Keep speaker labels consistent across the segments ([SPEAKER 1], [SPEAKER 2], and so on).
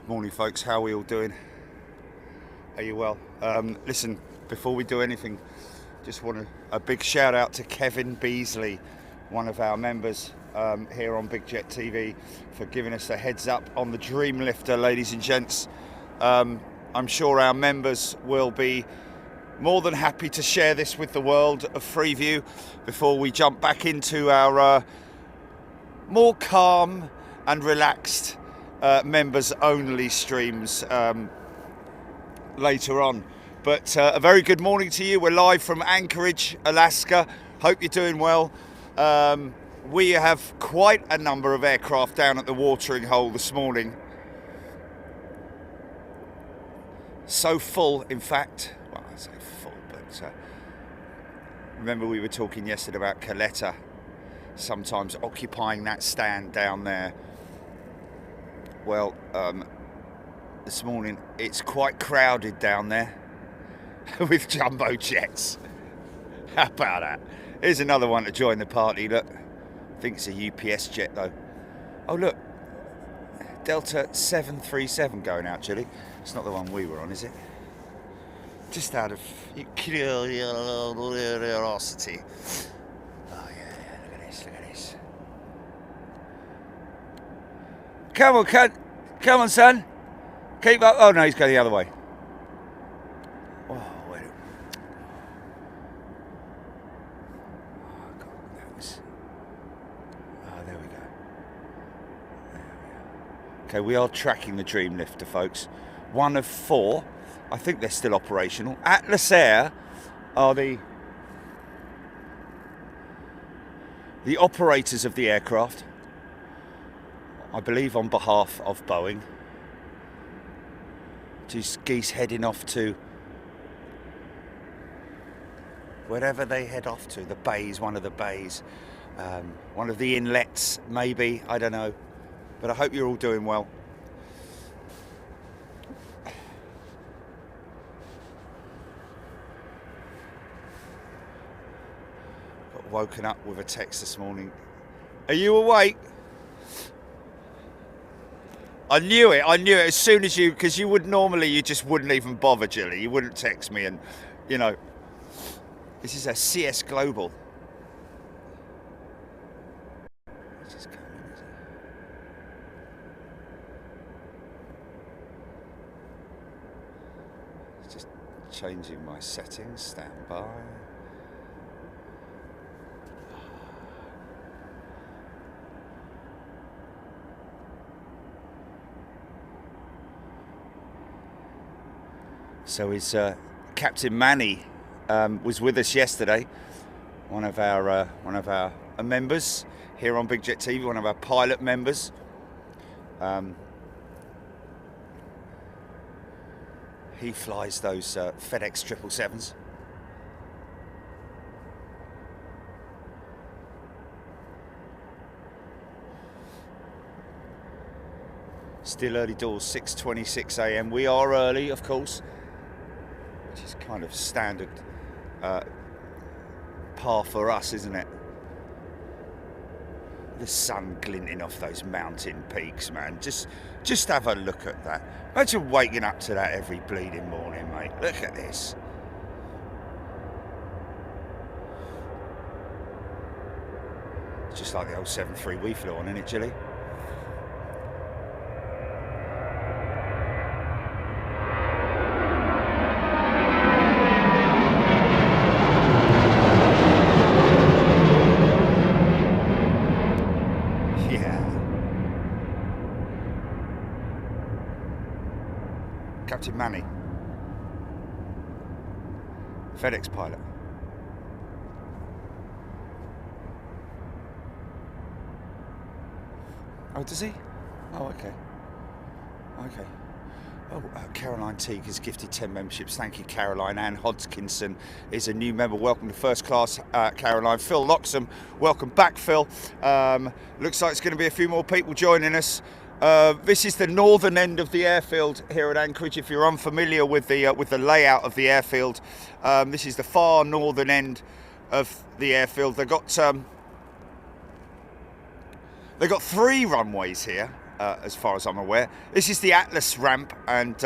[SPEAKER 1] Morning folks, how are we all doing? Are you well? Listen, before we do anything, just want a big shout out to Kevin Beasley, one of our members here on Big Jet TV, for giving us a heads up on the Dreamlifter, ladies and gents. I'm sure our members will be more than happy to share this with the world of Freeview before we jump back into our more calm and relaxed members only streams later on. But a very good morning to you. We're live from Anchorage, Alaska. Hope you're doing well. We have quite a number of aircraft down at the watering hole this morning. So full, in fact. Well, I say full, but remember we were talking yesterday about Coletta sometimes occupying that stand down there. Well, this morning it's quite crowded down there with jumbo jets. How about that? Here's another one to join the party. Look, I think it's a UPS jet though. Oh look, Delta 737 going out, Julie. It's not the one we were on, is it? Just out of curiosity. Oh yeah, look at this, look at this. Come on, son. Keep up. Oh no, he's going the other way. Oh, wait. Oh, God, that was. Oh, there we go. Okay, we are tracking the Dreamlifter, folks. One of 4. I think they're still operational. Atlas Air are the operators of the aircraft, I believe on behalf of Boeing. Two geese heading off to wherever they head off to. The bays, one of the bays, one of the inlets, maybe, I don't know. But I hope you're all doing well. Got woken up with a text this morning. Are you awake? I knew it as soon as you, because you would normally, you just wouldn't even bother, Jilly. You wouldn't text me and, you know, this is a CS Global. It's just coming, is it? It's just changing my settings, stand by. So is Captain Manny was with us yesterday, one of our members here on Big Jet TV, one of our pilot members. He flies those FedEx 777s. Still early doors, 6:26 a.m. We are early, of course, which is kind of standard par for us, isn't it? The sun glinting off those mountain peaks, man. Just have a look at that. Imagine waking up to that every bleeding morning, mate. Look at this. It's just like the old 7.3 we flew on, isn't it, Jilly? Captain Manny, FedEx pilot. Oh, does he? Oh, okay. Okay. Oh, Caroline Teague has gifted 10 memberships. Thank you, Caroline. Ann Hodgkinson is a new member. Welcome to First Class, Caroline. Phil Loxham, welcome back, Phil. Looks like it's going to be a few more people joining us. This is the northern end of the airfield here at Anchorage. If you're unfamiliar with the layout of the airfield, this is the far northern end of the airfield. They've got 3 runways here. as far as I'm aware. This is the Atlas ramp, and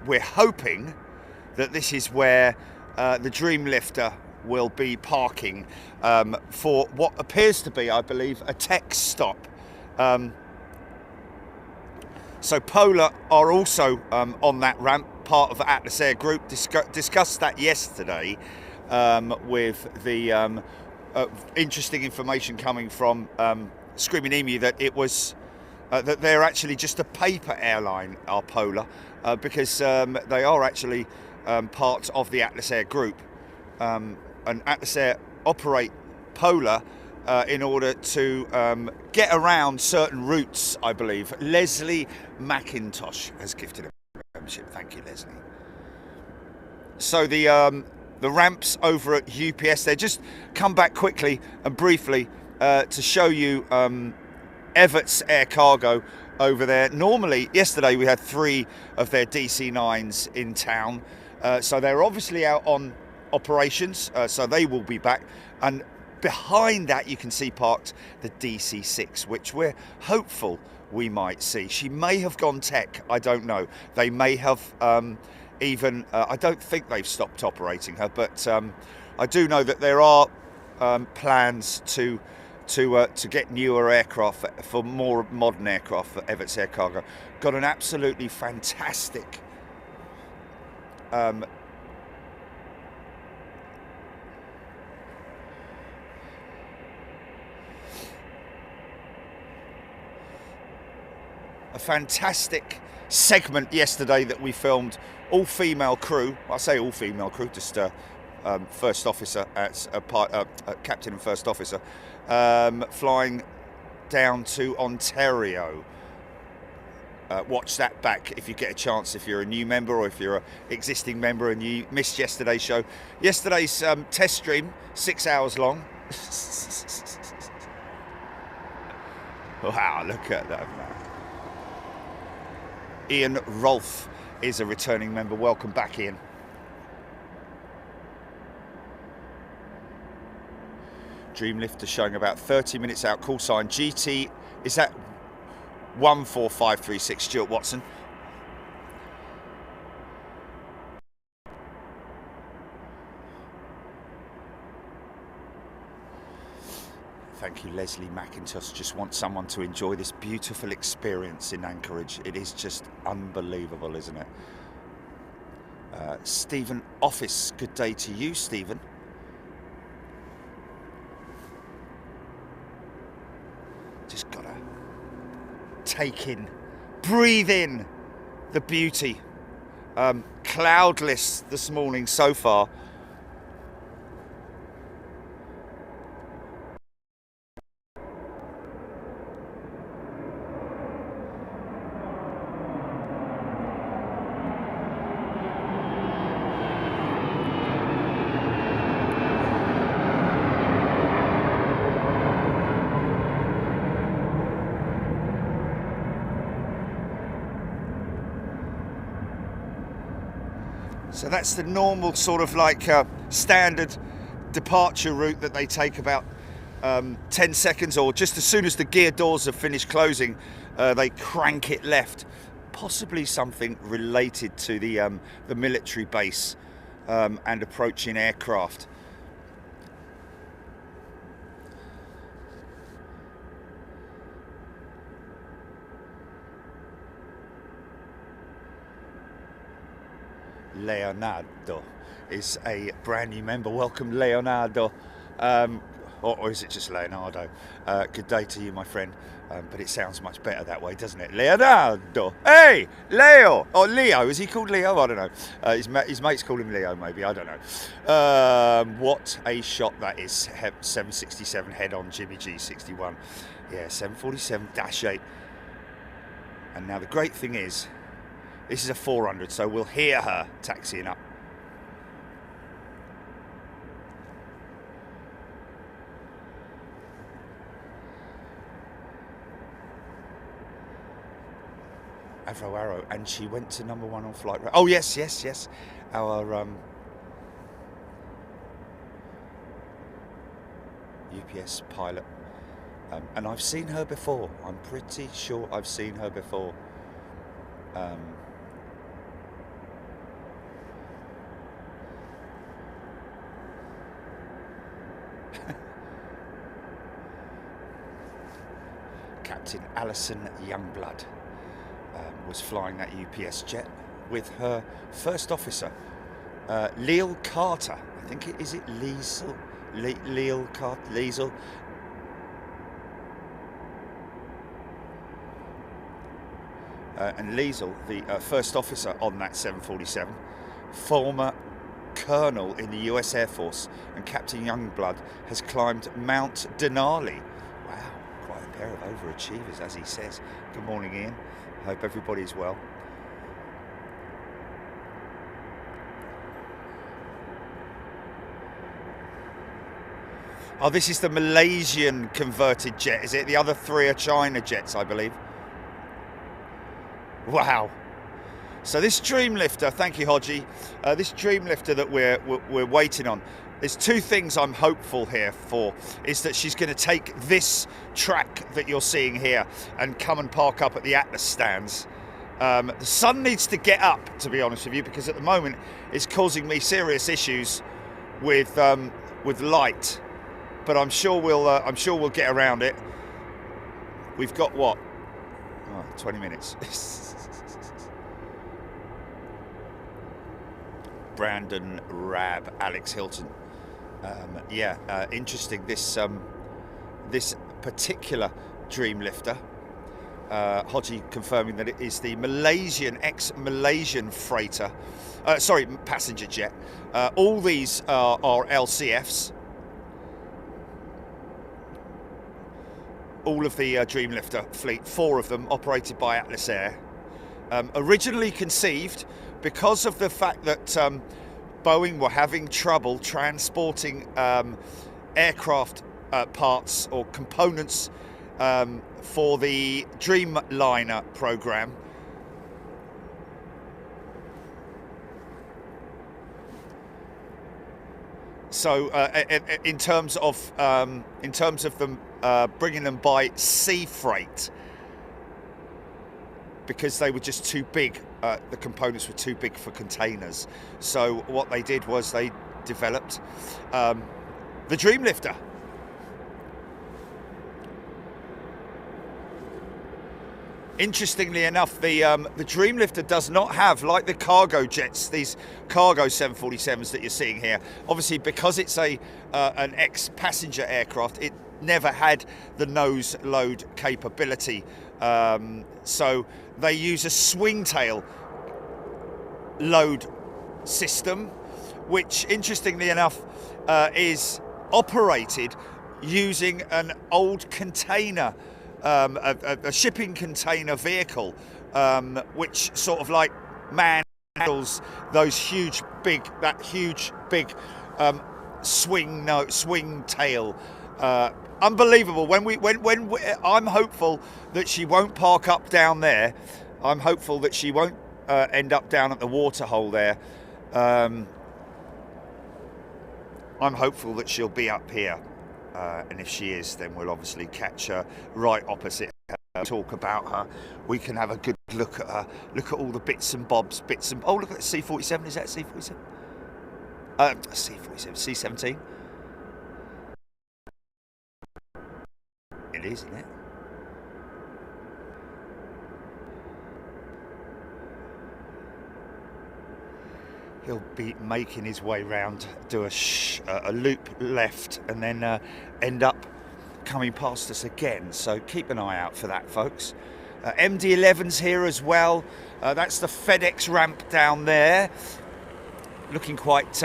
[SPEAKER 1] we're hoping that this is where the Dreamlifter will be parking for what appears to be, I believe, a tech stop. So Polar are also on that ramp, part of the Atlas Air Group. Discussed that yesterday with the interesting information coming from Screaming Emu that it was that they're actually just a paper airline, are Polar, because they are actually part of the Atlas Air Group. And Atlas Air operate Polar in order to get around certain routes, I believe. Leslie McIntosh has gifted a membership. Thank you, Leslie. So the ramps over at UPS, they just come back quickly and briefly to show you Everts Air Cargo over there. Normally, yesterday we had 3 of their DC-9s in town, so they're obviously out on operations, so they will be back. And behind that you can see parked the DC-6, which we're hopeful we might see. She may have gone tech, I don't know. They may have even, I don't think they've stopped operating her, but I do know that there are plans to get newer aircraft for more modern aircraft for Everts Air Cargo. Got an absolutely fantastic segment yesterday that we filmed. All female crew. I say all female crew, just first officer, captain and first officer, flying down to Ontario. Watch that back if you get a chance, if you're a new member or if you're an existing member and you missed yesterday's show. Yesterday's test stream, 6 hours long. Wow, look at that, man. Ian Rolfe is a returning member. Welcome back, Ian. Dreamlifter showing about 30 minutes out. Call sign GT. Is that 14536, Stuart Watson? Thank you, Leslie McIntosh. Just want someone to enjoy this beautiful experience in Anchorage. It is just unbelievable, isn't it? Stephen Office, good day to you, Stephen. Just gotta take in, breathe in the beauty. Cloudless this morning so far. So that's the normal sort of like standard departure route that they take about 10 seconds, or just as soon as the gear doors have finished closing, they crank it left. Possibly something related to the military base and approaching aircraft. Leonardo is a brand new member. Welcome, Leonardo. Or is it just Leonardo? Good day to you, my friend. But it sounds much better that way, doesn't it? Leonardo. Hey, Leo. Or Leo. Is he called Leo? I don't know. His mates call him Leo, maybe. I don't know. What a shot that is. 767 head-on Jimmy G61. Yeah, 747-8. And now the great thing is, this is a 400, so we'll hear her taxiing up. Avro Arrow, and she went to number 1 on flight. Oh yes. Our UPS pilot. And I've seen her before. I'm pretty sure I've seen her before. Captain Alison Youngblood was flying that UPS jet with her first officer, Leal Carter. I think it is it Liesel? Leal Carter? Liesel? And Liesel, the first officer on that 747, former colonel in the US Air Force, and Captain Youngblood has climbed Mount Denali. Wow, quite a pair of overachievers, as he says. Good morning, Ian. Hope everybody's well. Oh, this is the Malaysian converted jet, is it? The other three are China jets, I believe. Wow. So this Dreamlifter, thank you, Hodgie. This Dreamlifter that we're waiting on, there's two things I'm hopeful here for. Is that she's going to take this track that you're seeing here and come and park up at the Atlas stands. The sun needs to get up, to be honest with you, because at the moment it's causing me serious issues with light. But I'm sure we'll get around it. We've got what? Oh, 20 minutes. Brandon Rab, Alex Hilton. Interesting. This particular Dreamlifter. Hodgie confirming that it is the ex-Malaysian freighter. Passenger jet. All these are LCFs. All of the Dreamlifter fleet, 4 of them operated by Atlas Air. Originally conceived because of the fact that Boeing were having trouble transporting aircraft parts or components for the Dreamliner program. So in terms of them bringing them by sea freight, because they were just too big, the components were too big for containers. So what they did was they developed the Dreamlifter. Interestingly enough, the Dreamlifter does not have, like the cargo jets, these cargo 747s that you're seeing here. Obviously, because it's an ex-passenger aircraft, it never had the nose load capability. So they use a swing tail load system, which, interestingly enough, is operated using an old container. A shipping container vehicle, which sort of like handles those huge big swing tail. Unbelievable. When I'm hopeful that she won't park up down there. I'm hopeful that she won't end up down at the waterhole there. I'm hopeful that she'll be up here. And if she is, then we'll obviously catch her right opposite her, talk about her. We can have a good look at her, look at all the bits and bobs, oh, look at the C-47, is that C-47? C-47, C-17? It is, isn't it? He'll be making his way round, do a loop left, and then end up coming past us again. So keep an eye out for that, folks. MD-11's here as well. That's the FedEx ramp down there. Looking quite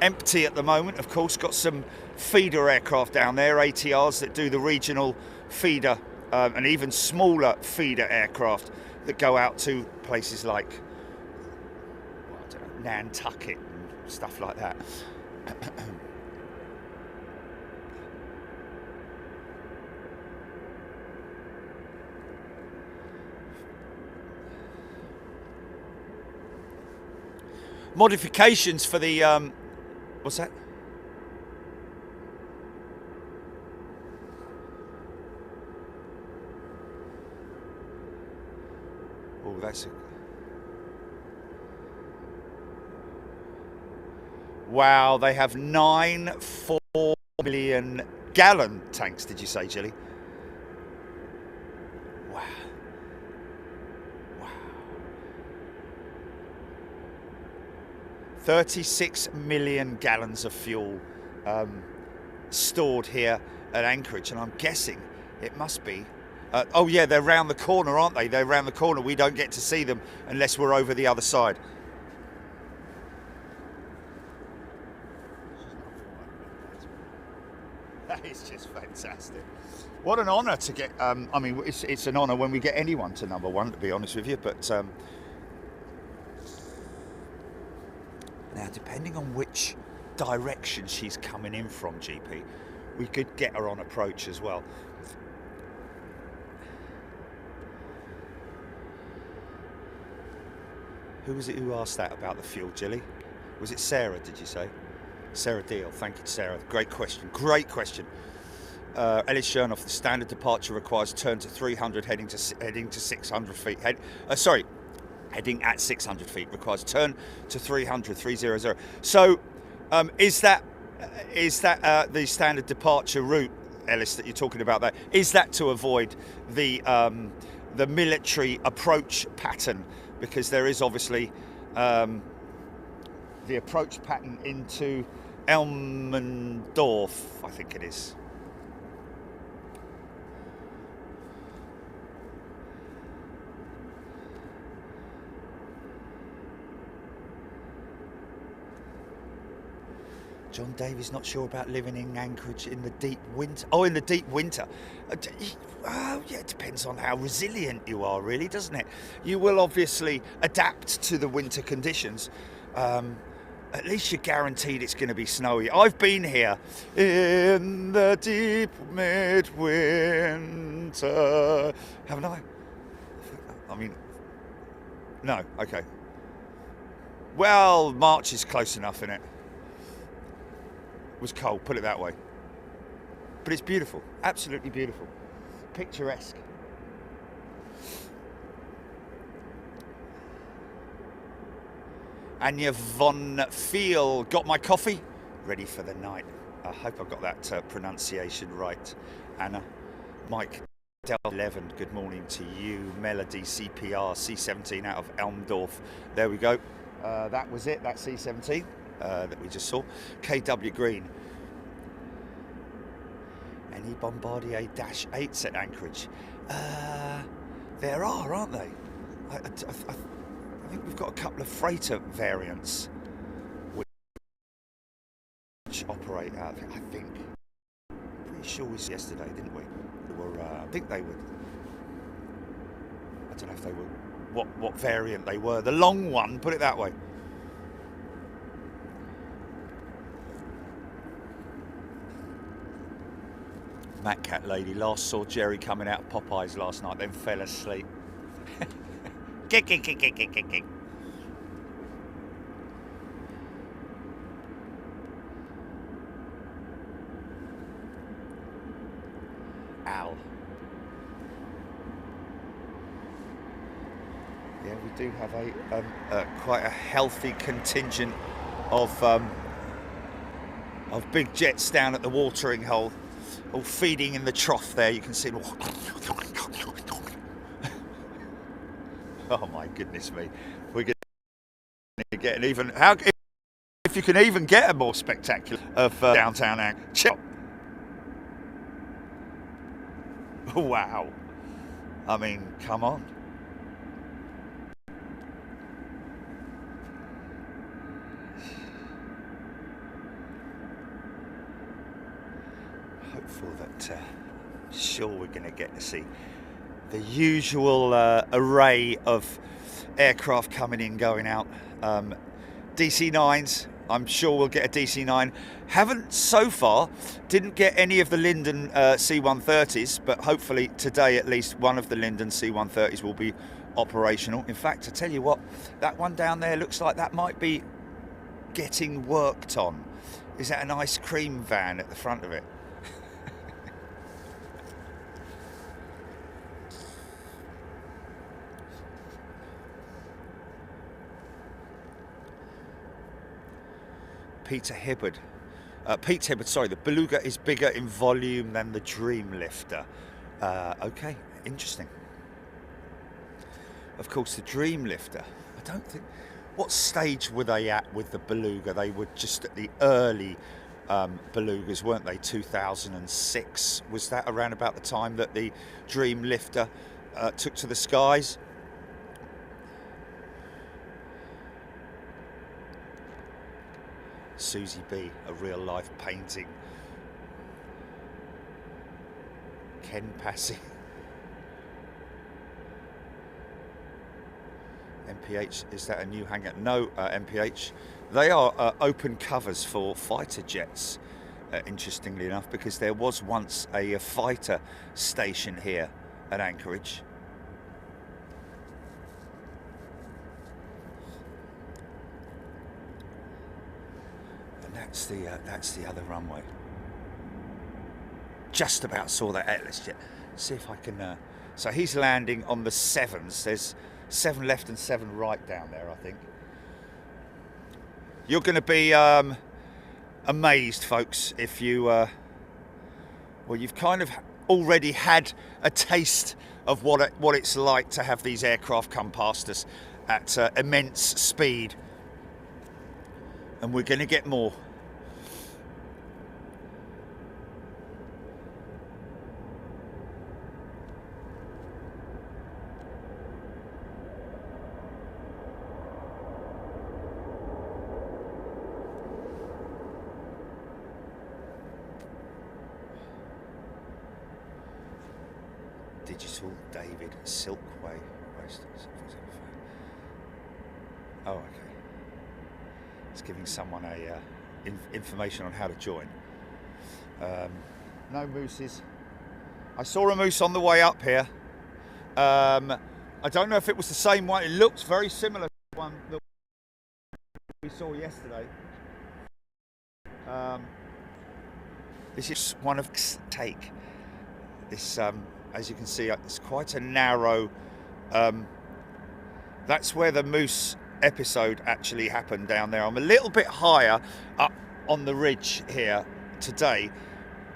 [SPEAKER 1] empty at the moment. Of course, got some feeder aircraft down there, ATRs that do the regional feeder, and even smaller feeder aircraft that go out to places like Nantucket and stuff like that. Modifications for the what's that? Oh, that's wow, they have 9 4 million gallon tanks, did you say, Jilly? Wow. Wow. 36 million gallons of fuel stored here at Anchorage, and I'm guessing it must be. Oh yeah, they're round the corner, aren't they? They're round the corner. We don't get to see them unless we're over the other side. That is just fantastic. What an honour to get. I mean, it's an honour when we get anyone to number one, to be honest with you. But now, depending on which direction she's coming in from, GP, we could get her on approach as well. Who was it who asked that about the fuel, Jilly? Was it Sarah, did you say? Sarah Deal. Thank you, Sarah. Great question. Great question. Ellis Chernoff, the standard departure requires turn to 300 heading to 600 feet. Heading at 600 feet requires turn to 300. So, is that the standard departure route, Ellis, that you're talking about there? Is that to avoid the military approach pattern? Because there is obviously the approach pattern into Elmendorf, I think it is. John Davies not sure about living in Anchorage in the deep winter. Oh, in the deep winter. Oh, yeah, it depends on how resilient you are, really, doesn't it? You will obviously adapt to the winter conditions. At least you're guaranteed it's going to be snowy. I've been here in the deep midwinter. Haven't I? I mean, no, okay. Well, March is close enough, isn't it? It was cold, put it that way. But it's beautiful, absolutely beautiful. Picturesque. Anya Von Feel, got my coffee? Ready for the night. I hope I've got that pronunciation right. Anna. Mike Del 11, good morning to you. Melody CPR, C17 out of Elmendorf. There we go. That was it, that C17 that we just saw. KW Green. Any Bombardier Dash 8s at Anchorage? There are, aren't they? I think we've got a couple of freighter variants which operate out. I think. Pretty sure we saw yesterday, didn't we? They were. I think they were. I don't know if they were. What variant they were? The long one. Put it that way. Matt Cat Lady, last saw Jerry coming out of Popeyes last night, then fell asleep. Kick. Al. Yeah, we do have a quite a healthy contingent of big jets down at the watering hole. All feeding in the trough there, you can see. Oh my goodness me, we're going to get an even. How if you can even get a more spectacular of downtown Anchorage? Wow, I mean, come on. Hopeful that sure we're going to get to see the usual array of aircraft coming in, going out. DC-9s, I'm sure we'll get a DC-9. Haven't so far, didn't get any of the Linden C-130s, but hopefully today at least one of the Linden C-130s will be operational. In fact, I tell you what, that one down there looks like that might be getting worked on. Is that an ice cream van at the front of it? Pete Hibbard, sorry, the Beluga is bigger in volume than the Dreamlifter. Okay, interesting. Of course, the Dreamlifter, I don't think, what stage were they at with the Beluga? They were just at the early Belugas, weren't they? 2006, was that around about the time that the Dreamlifter took to the skies? Susie B, a real life painting. Ken Passy. MPH, is that a new hangar? No, MPH. They are open covers for fighter jets, interestingly enough, because there was once a fighter station here at Anchorage. And that's the other runway. Just about saw that Atlas jet. See if I can. So he's landing on the 7s. There's 7 left and 7 right down there, I think. You're going to be amazed, folks, if you, well, you've kind of already had a taste of what it's like to have these aircraft come past us at immense speed. And we're going to get more. Digital David Silkway West. Oh, okay. It's giving someone a information on how to join. No mooses. I saw a moose on the way up here. I don't know if it was the same one. It looks very similar to the one that we saw yesterday. This is one of take. This. As you can see, it's quite a narrow, that's where the moose episode actually happened down there. I'm a little bit higher up on the ridge here today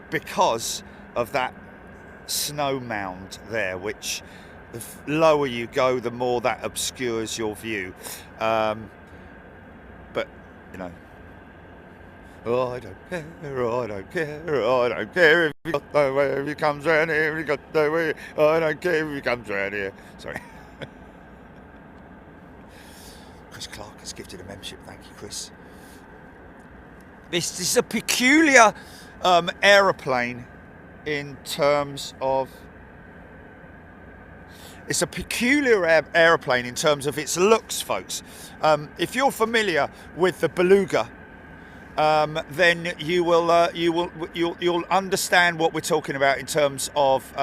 [SPEAKER 1] because of that snow mound there, which the lower you go, the more that obscures your view. But, you know, oh, I don't care, oh, I don't care, oh, I don't care if you got the way, if he comes round here, if you got the way, oh, I don't care if he comes round here. Sorry. Chris Clark has gifted a membership, thank you, Chris. This is a peculiar aeroplane in terms of, it's a peculiar aeroplane in terms of its looks, folks. If you're familiar with the Beluga, then you'll understand what we're talking about in terms of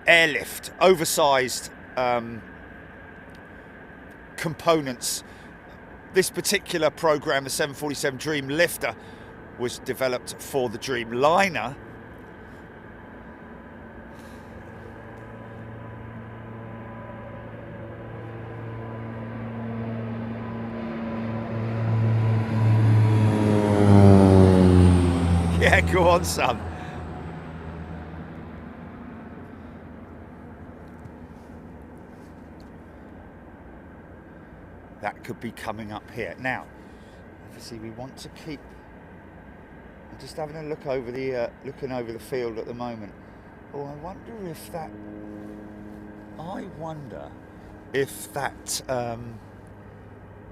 [SPEAKER 1] airlift, oversized components. This particular program, the 747 Dreamlifter, was developed for the Dreamliner. Yeah, go on, son. That could be coming up here. Now, obviously we want to keep, I'm just having a look over the, looking over the field at the moment. Oh, I wonder if that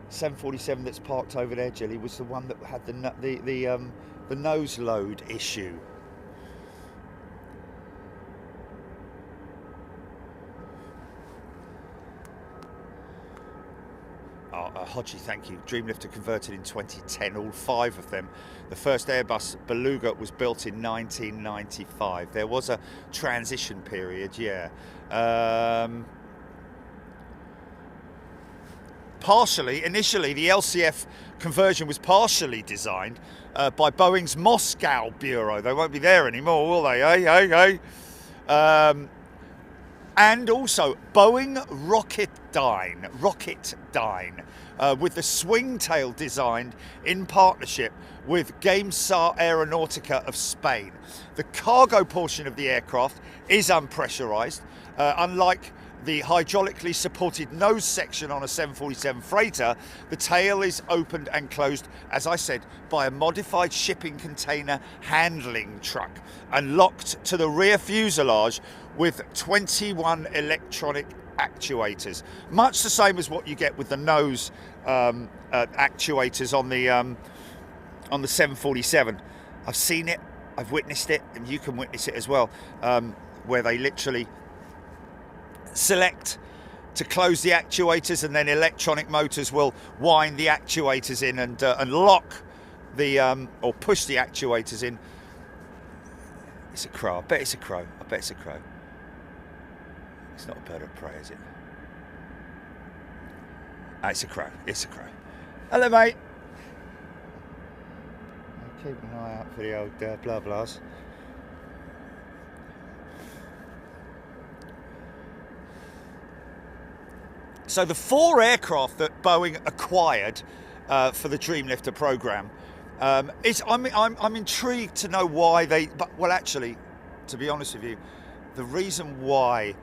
[SPEAKER 1] 747 that's parked over there, Jelly, was the one that had the nose load issue. Hodgie, thank you. Dreamlifter converted in 2010, all 5 of them. The first Airbus Beluga was built in 1995. There was a transition period, yeah. Partially, initially, the LCF conversion was partially designed by Boeing's Moscow Bureau. They won't be there anymore, will they? And also Boeing Rocketdyne, with the swing tail designed in partnership with Gamesar Aeronautica of Spain. The cargo portion of the aircraft is unpressurized, unlike the hydraulically supported nose section on a 747 freighter. The tail is opened and closed, as I said, by a modified shipping container handling truck and locked to the rear fuselage with 21 electronic actuators, much the same as what you get with the nose actuators on the 747. I've seen it, I've witnessed it, and you can witness it as well, where they literally select to close the actuators, and then electronic motors will wind the actuators in and lock the or push the actuators in. It's a crow. I bet it's a crow. I bet it's a crow. It's not a bird of prey, is it? Ah, it's a crow. It's a crow. Hello, mate. Keep an eye out for the old blah blahs. So the 4 aircraft that Boeing acquired for the Dreamlifter program, I'm intrigued to know why they. Well, actually, to be honest with you, the reason why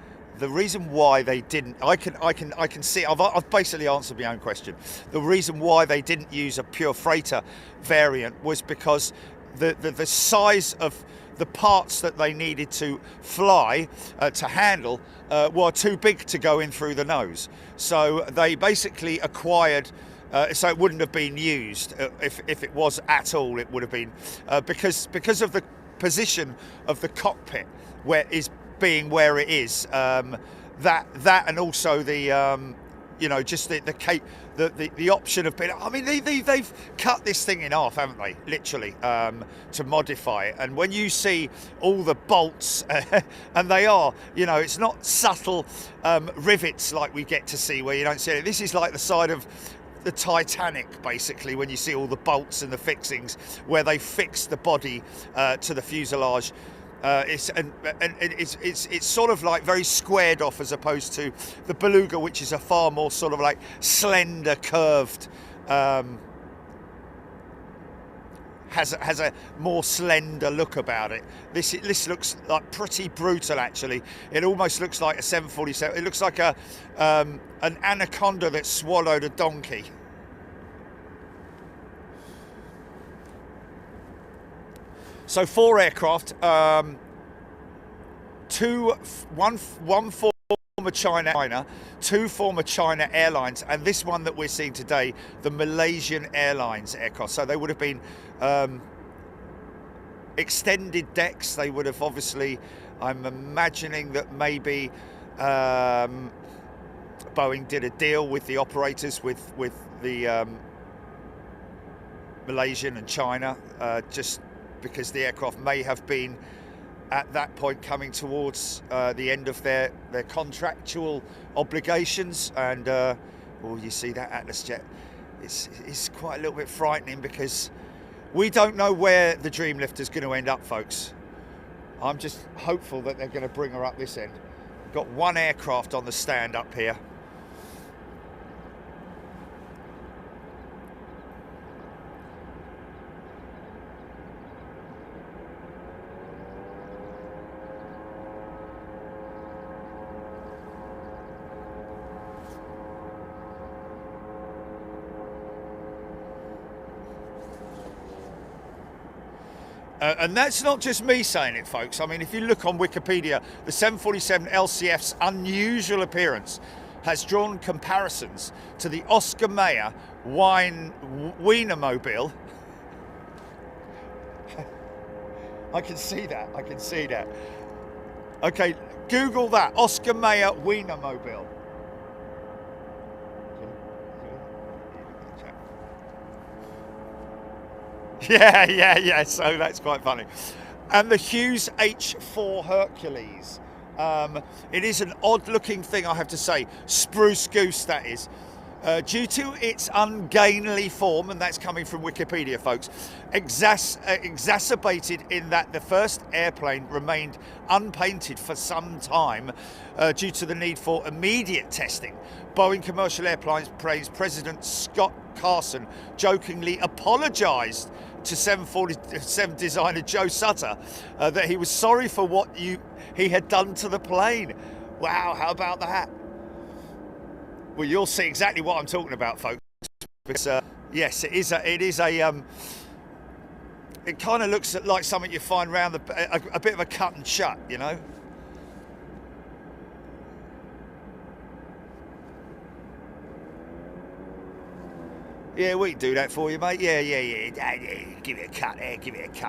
[SPEAKER 1] they didn't. I can see. I've basically answered my own question. The reason why they didn't use a pure freighter variant was because the size of the parts that they needed to fly to handle were too big to go in through the nose. So they basically acquired. So it wouldn't have been used if it was at all. It would have been because of the position of the cockpit where it is. That and also the just the option of being. I mean, they've cut this thing in half, haven't they? Literally, to modify it. And when you see all the bolts, and they are, it's not subtle rivets like we get to see where you don't see it. This is like the side of the Titanic, basically, when you see all the bolts and the fixings where they fix the body to the fuselage. It's sort of like very squared off, as opposed to the Beluga, which is a far more sort of like slender, curved, has a more slender look about it. This looks like pretty brutal, actually. It almost looks like a 747. It looks like an anaconda that swallowed a donkey. So 4 aircraft, one former China, 2 former China Airlines, and this one that we're seeing today, the Malaysian Airlines aircraft. So they would have been extended decks. They would have obviously, I'm imagining that maybe Boeing did a deal with the operators, with the Malaysian and China, just because the aircraft may have been at that point coming towards the end of their contractual obligations. And you see that Atlas jet, it's quite a little bit frightening, because we don't know where the Dreamlifter is going to end up, folks. I'm just hopeful that they're going to bring her up this end. Got 1 aircraft on the stand up here. And that's not just me saying it, folks. I mean, if you look on Wikipedia, the 747 LCF's unusual appearance has drawn comparisons to the Oscar Mayer Wienermobile. I can see that. Okay, Google that, Oscar Mayer Wienermobile. Yeah, so that's quite funny. And the Hughes H4 Hercules. It is an odd looking thing, I have to say. Spruce goose, that is. Due to its ungainly form, and that's coming from Wikipedia, folks, exacerbated in that the first airplane remained unpainted for some time due to the need for immediate testing, Boeing Commercial Airplanes President Scott Carson jokingly apologised to 747 designer Joe Sutter that he was sorry for what he had done to the plane. Wow, how about that? Well, you'll see exactly what I'm talking about, folks. Because, yes, it is a. It kind of looks like something you find around a bit of a cut and shut, you know. Yeah, we can do that for you, mate. Yeah. Give it a cut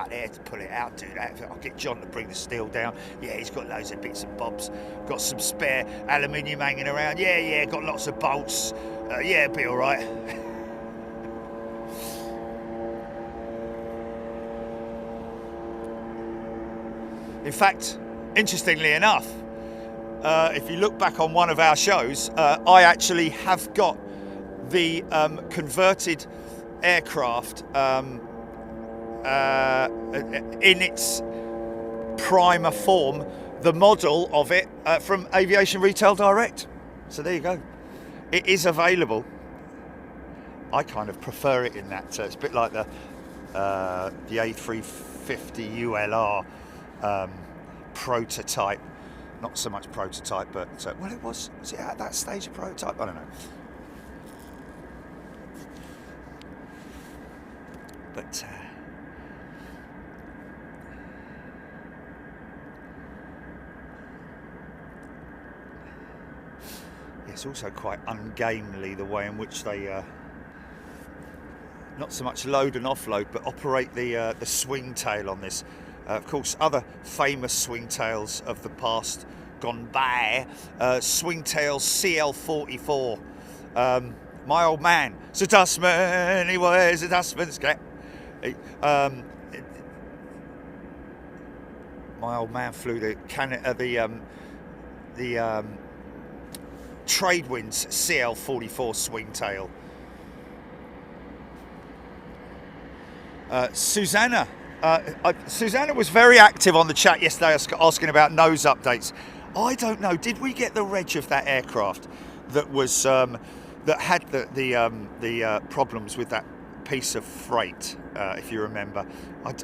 [SPEAKER 1] there, to pull it out, do that. I'll get John to bring the steel down. Yeah, he's got loads of bits and bobs. Got some spare aluminium hanging around. Yeah, got lots of bolts. Yeah, it'll be all right. In fact, interestingly enough, if you look back on one of our shows, I actually have got the converted aircraft in its primer form, the model of it from Aviation Retail Direct. So there you go. It is available. I kind of prefer it in that. It's a bit like the A350 ULR prototype. Not so much prototype, but well, was it at that stage a prototype? I don't know. But it's also quite ungainly the way in which they not so much load and offload, but operate the swing tail on this. Of course, other famous swing tails of the past gone by, swing tail CL44. My old man, Sir Dustman, he wears a dustman's cap. My old man flew the Tradewinds CL44 swing tail. Susanna was very active on the chat yesterday, asking about nose updates. I don't know. Did we get the reg of that aircraft that was that had the problems with that piece of freight? If you remember,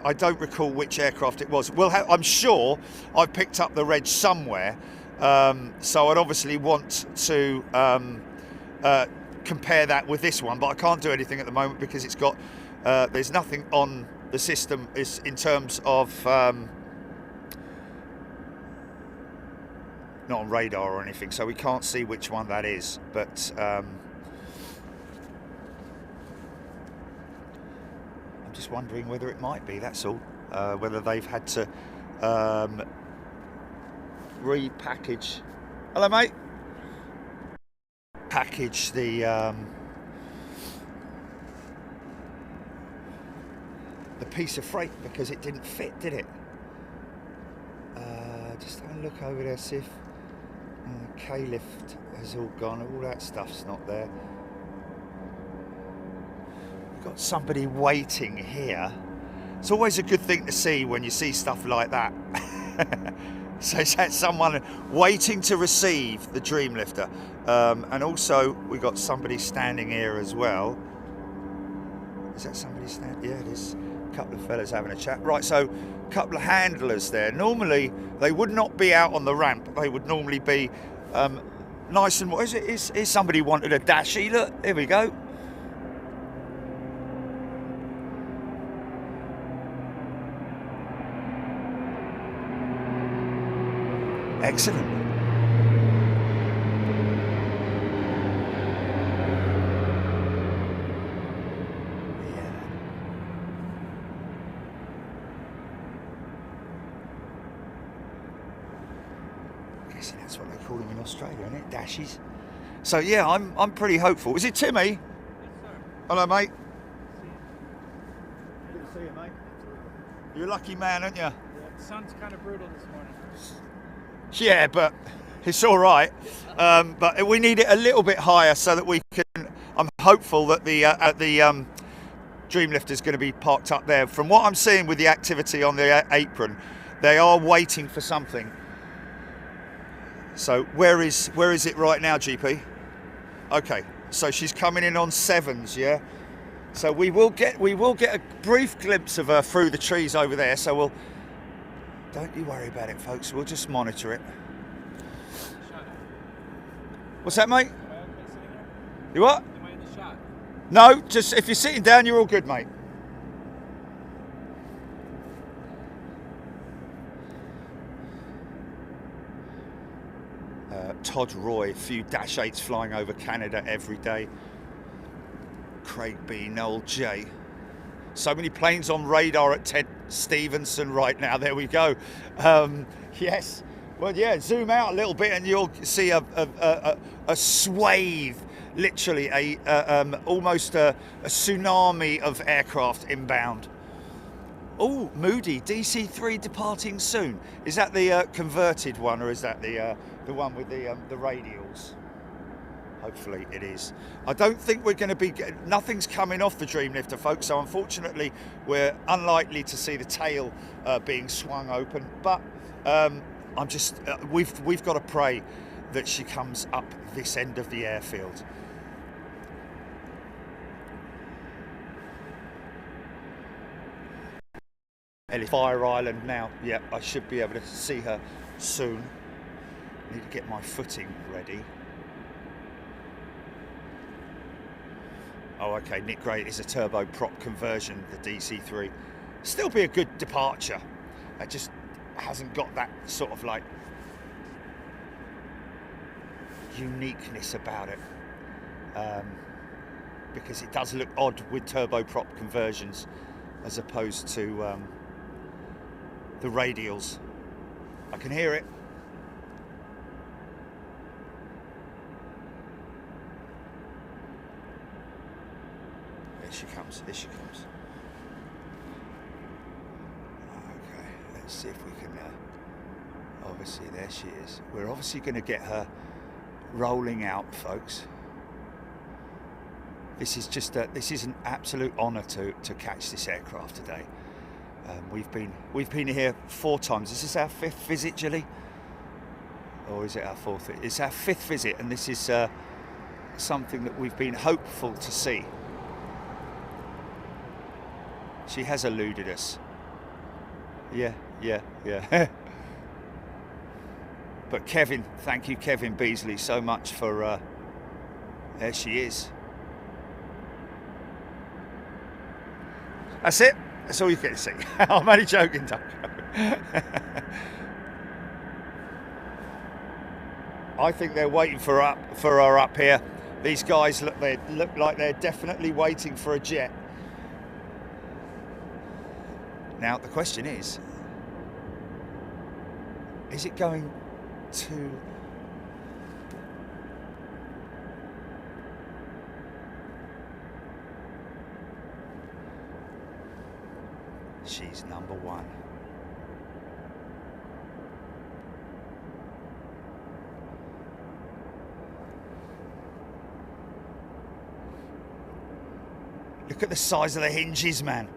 [SPEAKER 1] I don't recall which aircraft it was. I'm sure I've picked up the reg somewhere. So I'd obviously want to compare that with this one, but I can't do anything at the moment because it's got there's nothing on the system is in terms of not on radar or anything, so we can't see which one that is. But I'm just wondering whether it might be. That's all. Whether they've had to repackage. Hello, mate. Package the piece of freight because it didn't fit, did it? Just have a look over there, see if K-lift has all gone. All that stuff's not there. We've got somebody waiting here. It's always a good thing to see when you see stuff like that. So it's had someone waiting to receive the Dreamlifter. And also we got somebody standing here as well. Is that somebody standing? Yeah, it is. A couple of fellas having a chat. Right, so a couple of handlers there. Normally they would not be out on the ramp. They would normally be nice and... What is it? Is somebody wanted a dashy? Look, here we go. Excellent. Yeah. I guess that's what they call them in Australia, isn't it? Dashies. So yeah, I'm pretty hopeful. Is it Timmy? Yes, sir. Hello, mate. Good to see you, mate. You're a lucky man, aren't you?
[SPEAKER 2] Yeah, the sun's kind of brutal this morning.
[SPEAKER 1] Yeah, but it's all right. But we need it a little bit higher so that we can I'm hopeful that the Dreamlifter is going to be parked up there. From what I'm seeing with the activity on the apron, they are waiting for something. So where is it right now, GP? Okay, so she's coming in on 7s, yeah. So we will get a brief glimpse of her through the trees over there. So don't you worry about it, folks. We'll just monitor it. What's that, mate?
[SPEAKER 2] Am I okay sitting here?
[SPEAKER 1] You what?
[SPEAKER 2] Am I in the shot?
[SPEAKER 1] No, just if you're sitting down, you're all good, mate. Todd Roy, a few Dash 8s flying over Canada every day. Craig B, Noel J. So many planes on radar at Ted Stevenson right now. There we go. Yes. Well, yeah, zoom out a little bit and you'll see a swathe, literally almost a tsunami of aircraft inbound. Oh, Moody, DC-3 departing soon. Is that the converted one, or is that the one with the radials? Hopefully it is. I don't think we're going to be. Nothing's coming off the Dreamlifter, folks. So unfortunately, we're unlikely to see the tail being swung open. But I'm just. We've got to pray that she comes up this end of the airfield. Fire Island now. Yeah, I should be able to see her soon. Need to get my footing ready. Oh, okay. Nick Gray is a turboprop conversion, the DC-3. Still be a good departure. It just hasn't got that sort of like uniqueness about it, because it does look odd with turboprop conversions as opposed to the radials. I can hear it. Here she comes, here she comes. Okay, let's see if we can, obviously there she is. We're obviously going to get her rolling out, folks. This is just this is an absolute honour to catch this aircraft today. We've been here 4 times. Is this our 5th visit, Gilly? Or is it our 4th? It's our 5th visit, and this is something that we've been hopeful to see. She has eluded us. Yeah. But Kevin, thank you, Kevin Beasley, so much for. There she is. That's it. That's all you get to see. I'm only joking, Doug. I think they're waiting for her up here. These guys look like they're definitely waiting for a jet. Now the question is it going to? She's number 1. Look at the size of the hinges, man.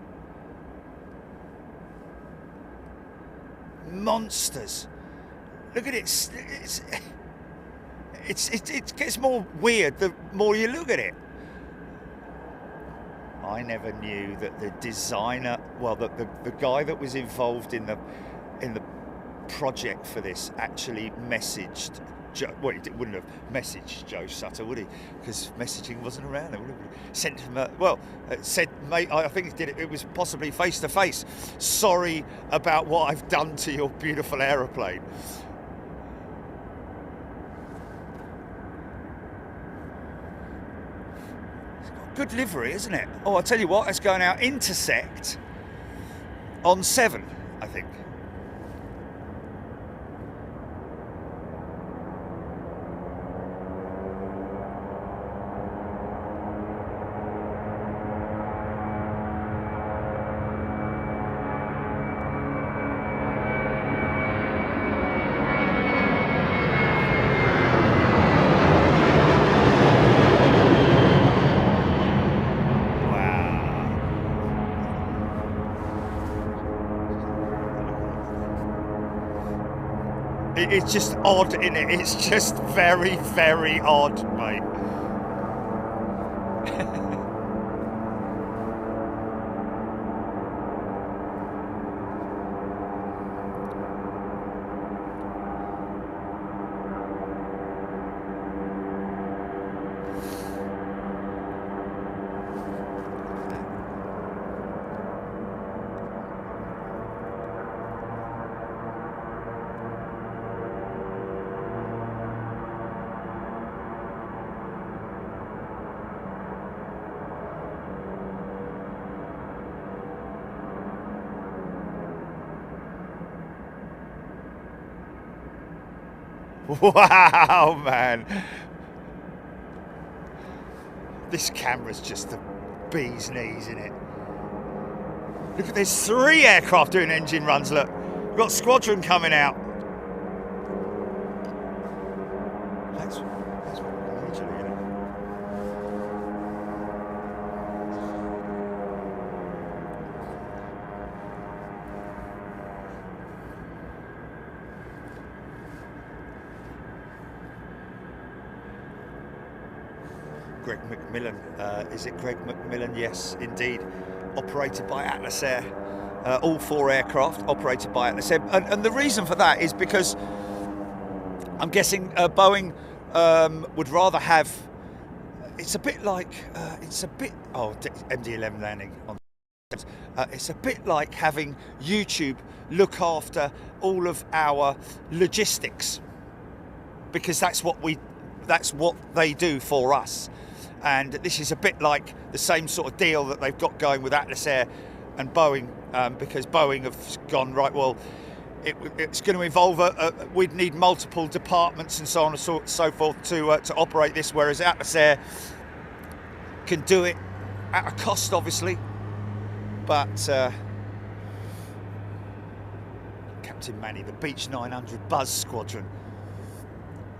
[SPEAKER 1] Monsters. Look at it. It gets more weird the more you look at it. I never knew that the designer, well, the guy that was involved in the project for this actually messaged Joe. Well, he wouldn't have messaged Joe Sutter, would he? Because messaging wasn't around. Would he? Sent him said, mate, I think he did it. It was possibly face to face. Sorry about what I've done to your beautiful aeroplane. Good livery, isn't it? Oh, I'll tell you what, it's going out intersect on 7, I think. It's just odd, isn't it? It's just very, very odd, mate. Wow, man. This camera's just the bee's knees, isn't it? Look at, there's 3 aircraft doing engine runs, look. We've got Squadron coming out. That's what we're actually, isn't it? Greg McMillan, is it Greg McMillan? Yes, indeed. Operated by Atlas Air. All 4 aircraft operated by Atlas Air. And the reason for that is because I'm guessing Boeing would rather have, it's a bit like, MD-11 landing on. It's a bit like having YouTube look after all of our logistics, because that's what they do for us. And this is a bit like the same sort of deal that they've got going with Atlas Air and Boeing, because Boeing have gone, right, well, it's going to involve, we'd need multiple departments and so on and so forth to operate this, whereas Atlas Air can do it at a cost, obviously. But Captain Manny, the Beech 900 Buzz Squadron.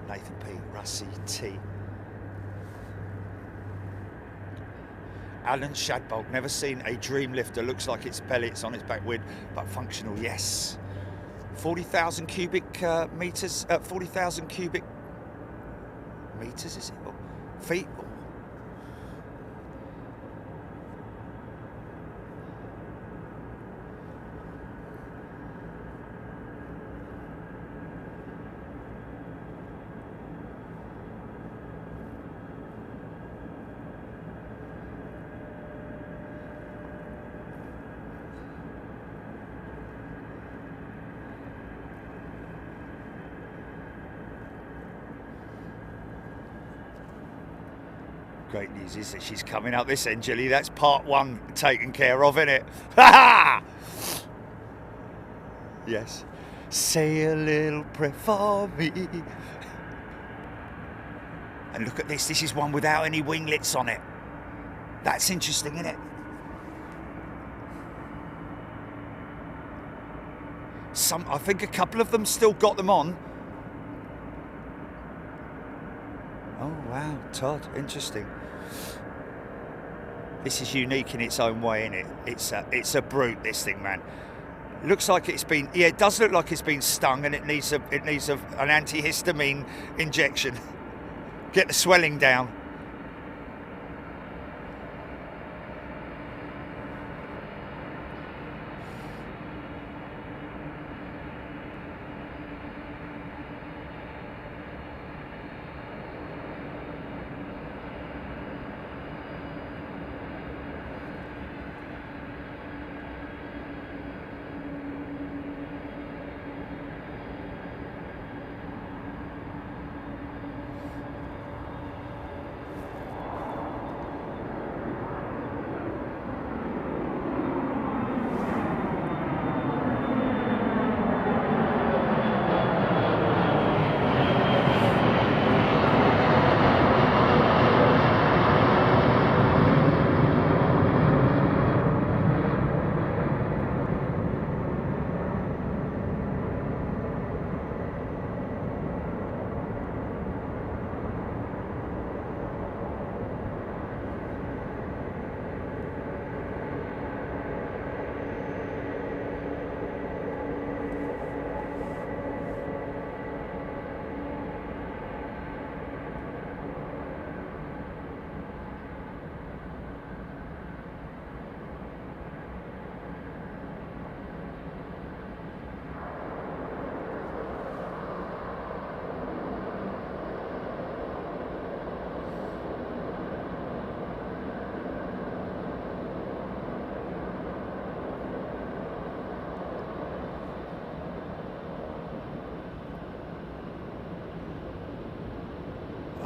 [SPEAKER 1] Nathan P, Russie T. Alan Shadbolt, never seen a Dreamlifter. Looks like it's pellets on its back wing, but functional, yes. 40,000 cubic meters, 40,000 cubic meters, is it? Oh, feet? Oh. Great news is that she's coming out this end, Jilly. That's part 1 taken care of, innit? Ha ha! Yes. Say a little prayer for me. And look at this. This is one without any winglets on it. That's interesting, isn't it? I think a couple of them still got them on. Oh wow, Todd, interesting. This is unique in its own way, isn't it? It's a brute, this thing, man. Looks like it's been, yeah, it does look like it's been stung, and it needs an antihistamine injection. Get the swelling down.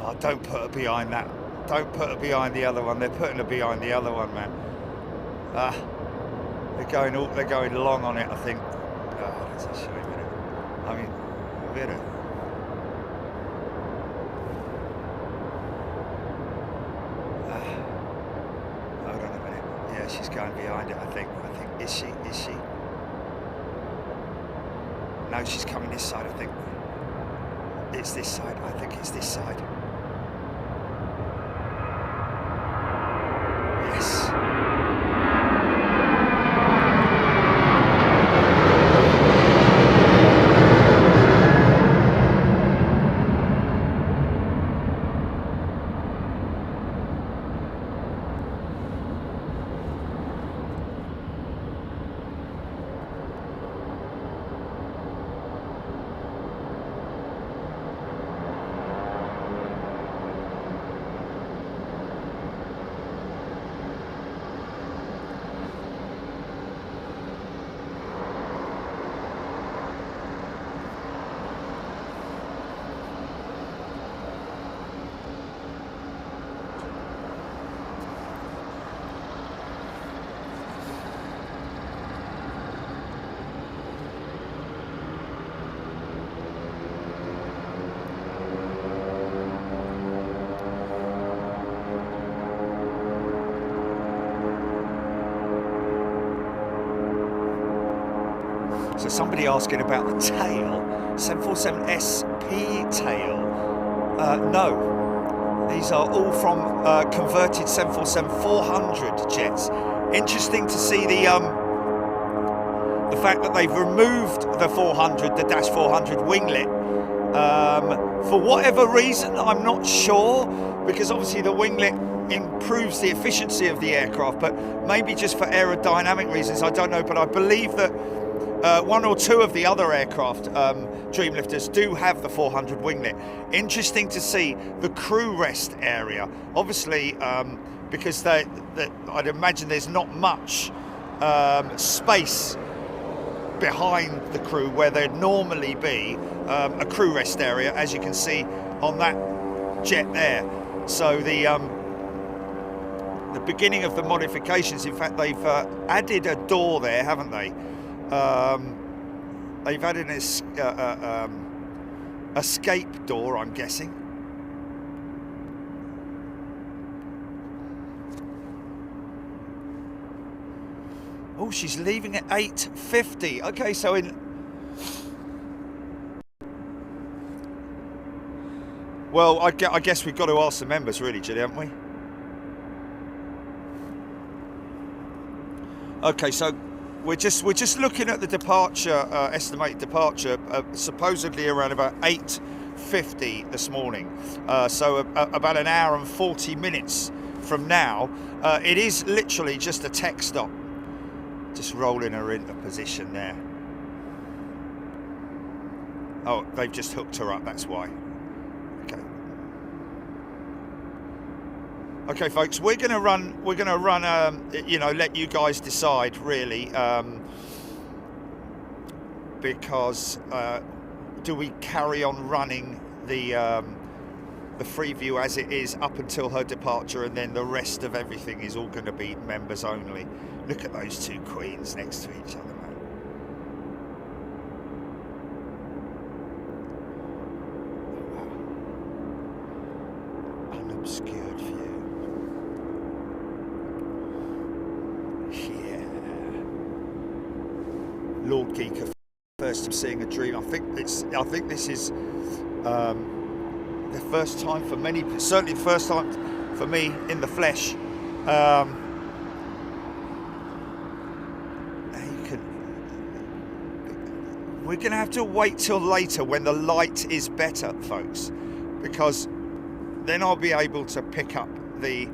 [SPEAKER 1] Oh, don't put her behind that. Don't put her behind the other one. They're putting her behind the other one, man. They're going long on it, I think. Oh, that's a shame, isn't it? I mean, better. Hold on a minute. Yeah, she's going behind it, I think. Is she? No, she's coming this side, I think. It's this side. I think it's this side. Yes. So somebody asking about the tail, 747SP tail. No, these are all from converted 747-400 jets. Interesting to see the fact that they've removed the 400, the Dash 400 winglet. For whatever reason, I'm not sure, because obviously the winglet improves the efficiency of the aircraft, but maybe just for aerodynamic reasons, I don't know. But I believe that one or two of the other aircraft, Dreamlifters, do have the 400 winglet. Interesting to see the crew rest area. Obviously, because I'd imagine there's not much space behind the crew where there'd normally be a crew rest area, as you can see on that jet there. So the beginning of the modifications, in fact, they've added a door there, haven't they? They've added an escape door, I'm guessing. Oh, she's leaving at 8:50. Okay, so well, I guess we've got to ask the members, really, Julie, haven't we? Okay, so we're just looking at the departure, estimated departure, supposedly around about 8:50 this morning. So about an hour and 40 minutes from now. It is literally just a tech stop. Just rolling her into position there. Oh, they've just hooked her up, that's why. Okay. Okay, folks, we're gonna run, you know, let you guys decide, really, because do we carry on running the Freeview as it is up until her departure, and then the rest of everything is all going to be members only. Look at those two queens next to each other, man. Oh, wow. Unobscured view. Yeah. Lord Geeker, first time seeing a dream. I think this is the first time for many, certainly the first time for me in the flesh. We're going to have to wait till later when the light is better, folks, because then I'll be able to pick up the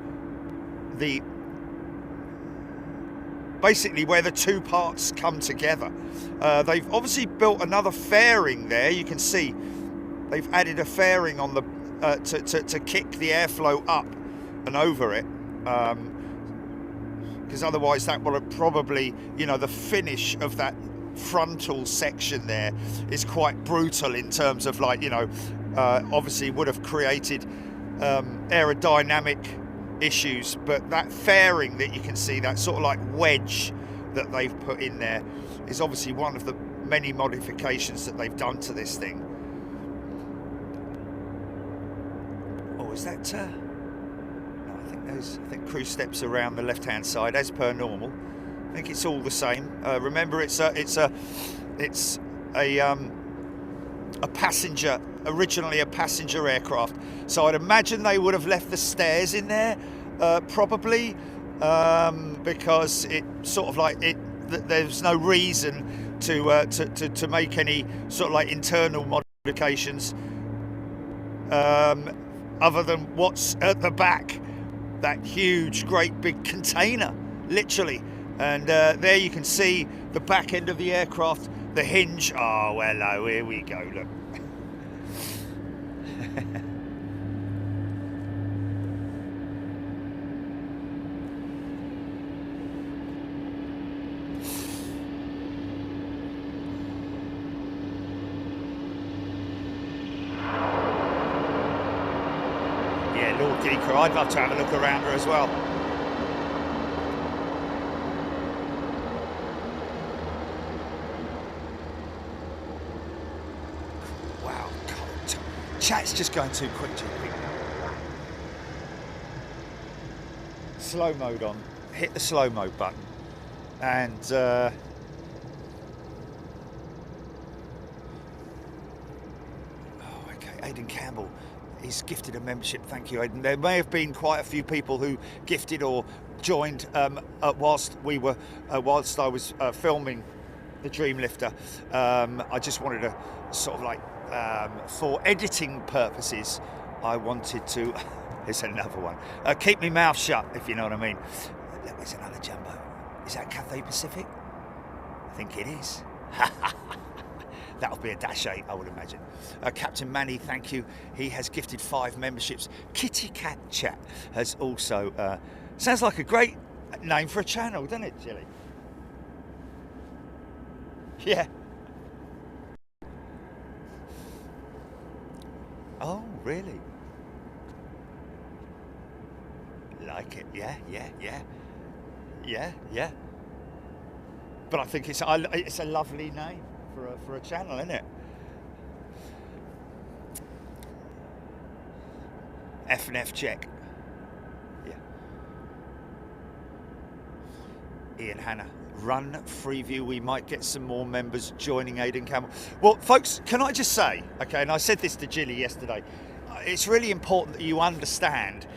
[SPEAKER 1] basically where the two parts come together. They've obviously built another fairing there. You can see they've added a fairing on the to kick the airflow up and over it, because otherwise that will have probably, you know, the finish of that frontal section there is quite brutal in terms of, like, you know, obviously would have created aerodynamic issues, but that fairing that you can see, that sort of like wedge that they've put in there, is obviously one of the many modifications that they've done to this thing. Oh, is that no, I think cruise steps around the left hand side as per normal. I think it's all the same. Remember, it's a passenger, originally a passenger aircraft, so I'd imagine they would have left the stairs in there, probably, because it sort of like there's no reason to make any sort of like internal modifications, other than what's at the back, that huge, great big container, literally. And there you can see the back end of the aircraft, the hinge. Oh, hello, here we go, look. Yeah, Lord Geeker, I'd love to have a look around her as well. Chat's just going too quick, GP. Slow mode on. Hit the slow mode button. And oh, okay, Aidan Campbell. He's gifted a membership. Thank you, Aidan. There may have been quite a few people who gifted or joined whilst I was filming the Dreamlifter. I just wanted to sort of like, for editing purposes, I wanted to. There's another one. Keep me mouth shut, if you know what I mean. Look, there's another jumbo. Is that Cathay Pacific? I think it is. That'll be a Dash 8, I would imagine. Captain Manny, thank you. He has gifted 5 memberships. Kitty Cat Chat has also. Sounds like a great name for a channel, doesn't it, Jilly? Yeah. Oh, really? Like it? Yeah. But I think it's a lovely name for a channel, isn't it? F&F check. Yeah. Ian Hanna. Run Freeview. We might get some more members joining Aidan Campbell. Well, folks, can I just say, okay, and I said this to Jilly yesterday, it's really important that you understand,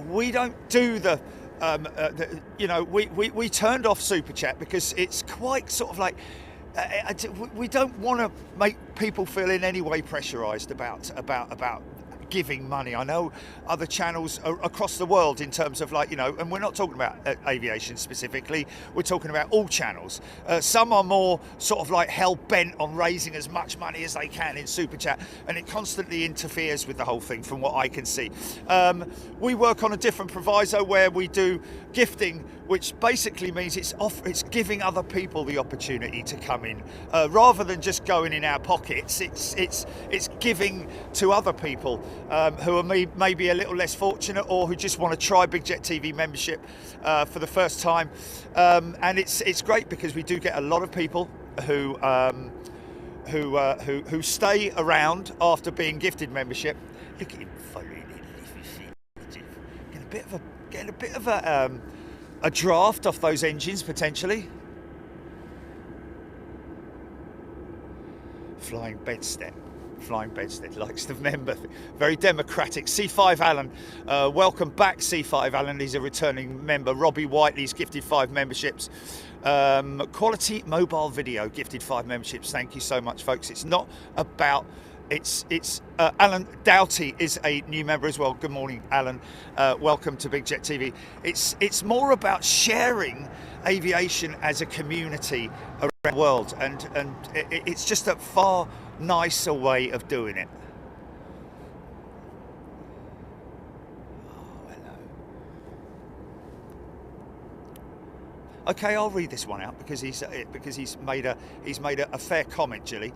[SPEAKER 1] we don't do we turned off Super Chat because it's quite sort of like, we don't want to make people feel in any way pressurised about giving money. I know other channels across the world, in terms of like, and we're not talking about aviation specifically, we're talking about all channels. Some are more sort of like hell-bent on raising as much money as they can in Super Chat, and it constantly interferes with the whole thing from what I can see. We work on a different proviso where we do gifting, which basically means it's giving other people the opportunity to come in, rather than just going in our pockets. It's giving to other people who are maybe a little less fortunate, or who just want to try Big Jet TV membership for the first time. And it's great because we do get a lot of people who stay around after being gifted membership. Look at him following it. Getting a bit of a draft off those engines potentially. Flying Bedstead likes the member. Very democratic. C5 Alan, welcome back, C5 Alan. He's a returning member. Robbie Whiteley's gifted 5 memberships. Quality Mobile Video gifted 5 memberships. Thank you so much, folks. It's not about. It's Alan Doughty is a new member as well. Good morning, Alan. Welcome to Big Jet TV. It's more about sharing aviation as a community around the world, and it's just a far nicer way of doing it. Oh, hello. Okay, I'll read this one out because he's made a fair comment, Jilly.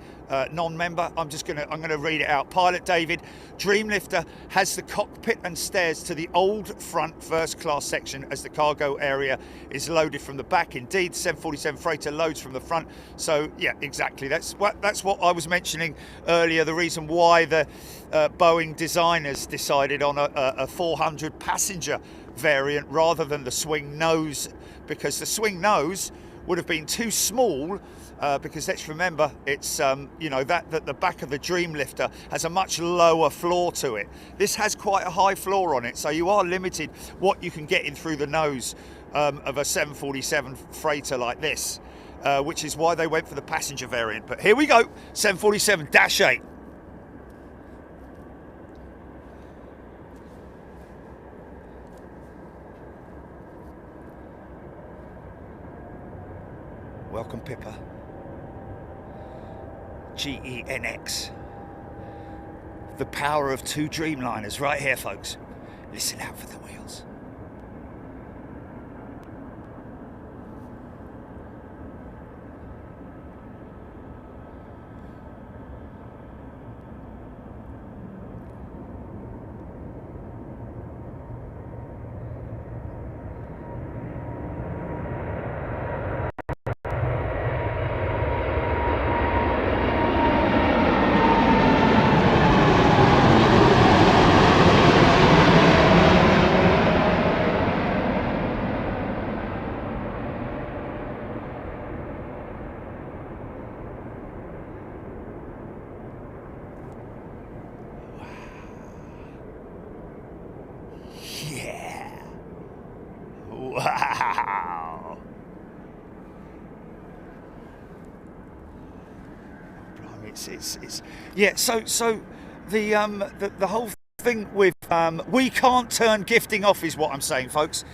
[SPEAKER 1] Non-member, I'm gonna read it out. Pilot David, Dreamlifter has the cockpit and stairs to the old front first class section as the cargo area is loaded from the back. Indeed, 747 freighter loads from the front. So yeah, exactly. That's what I was mentioning earlier. The reason why the Boeing designers decided on a 400 passenger variant rather than the swing nose, because the swing nose would have been too small, because let's remember it's that the back of the Dreamlifter has a much lower floor to it. This has quite a high floor on it, so you are limited what you can get in through the nose of a 747 freighter like this, which is why they went for the passenger variant. But here we go, 747-8. Welcome, Pippa. GENX. The power of two Dreamliners right here, folks. Listen out for the wheels. Yeah. Wow. Blimey, it's yeah. So the whole thing with we can't turn gifting off is what I'm saying, folks.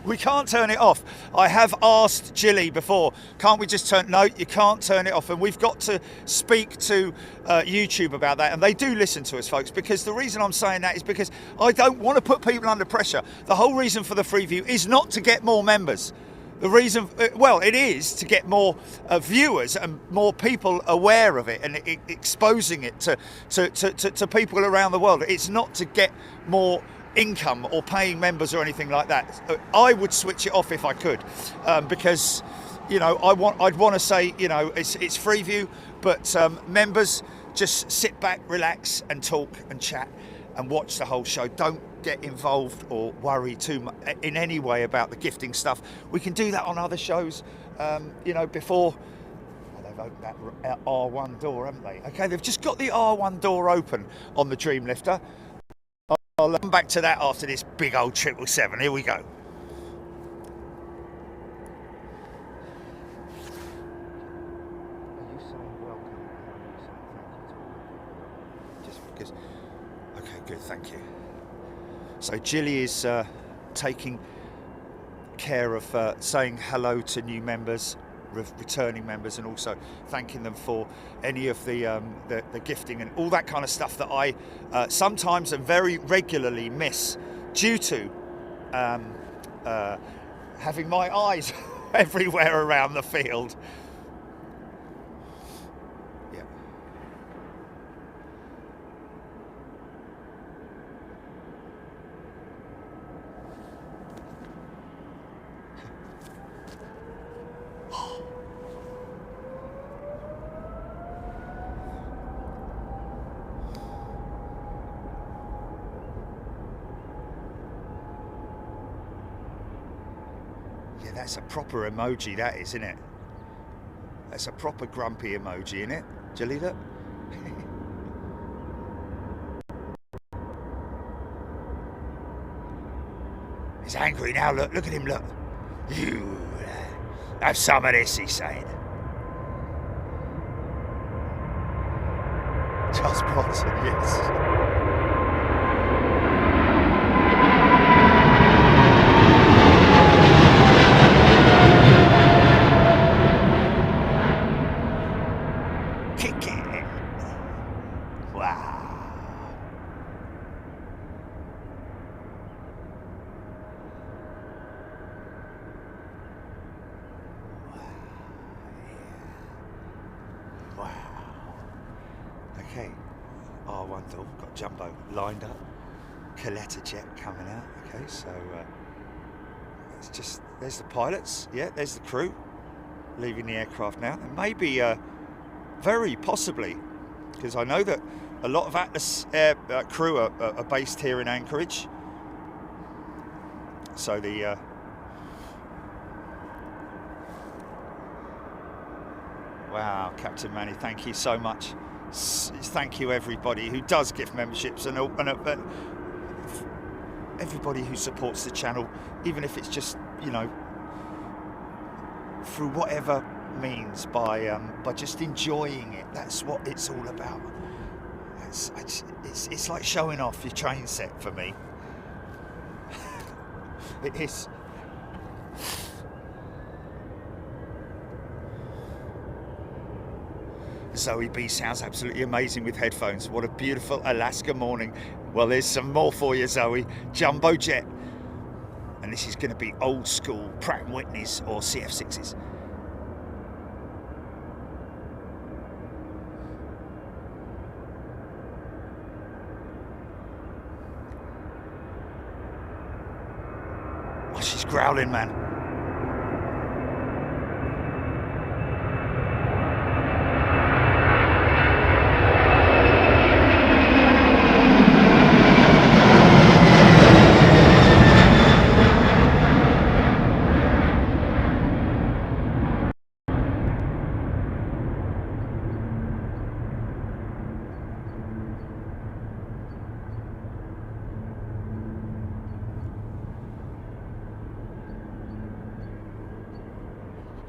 [SPEAKER 1] We can't turn it off. I have asked Jilly before, can't we just turn? No, you can't turn it off, and we've got to speak to YouTube about that, and they do listen to us, folks, because the reason I'm saying that is because I don't want to put people under pressure. The whole reason for the free view is not to get more members. The reason, well, it is to get more viewers and more people aware of it and exposing it to people around the world. It's not to get more income or paying members or anything like that. I would switch it off if I could, because I'd want to say it's free view, but members just sit back, relax, and talk and chat and watch the whole show. Don't get involved or worry too much in any way about the gifting stuff. We can do that on other shows. Before they've opened that R1 door, haven't they? Okay, they've just got the R1 door open on the Dreamlifter. I'll come back to that after this big old 777. Here we go. Are you saying welcome? Are you saying thank you? Just because. Okay, good, thank you. So Jilly is taking care of saying hello to new members, returning members, and also thanking them for any of the gifting and all that kind of stuff that I sometimes and very regularly miss due to having my eyes everywhere around the field. Yeah. Yeah, that's a proper emoji, that is, isn't it? That's a proper grumpy emoji, isn't it? Jilly, look. He's angry now, look at him, look. You have some of this, he's saying. Charles Bronson, yes. Okay. R1 door, got Jumbo lined up. Coletta jet coming out. Okay, so it's just, there's the pilots. Yeah, there's the crew leaving the aircraft now. And maybe, very possibly, because I know that a lot of Atlas crew are based here in Anchorage. So the wow, Captain Manny, thank you so much. Thank you everybody who does gift memberships and everybody who supports the channel, even if it's just, you know, through whatever means, by just enjoying it. That's what it's all about. It's like showing off your train set for me. It is. Zoe B sounds absolutely amazing with headphones. What a beautiful Alaska morning. Well, there's some more for you, Zoe. Jumbo jet. And this is going to be old school Pratt & Whitneys or CF6s. Oh, she's growling, man.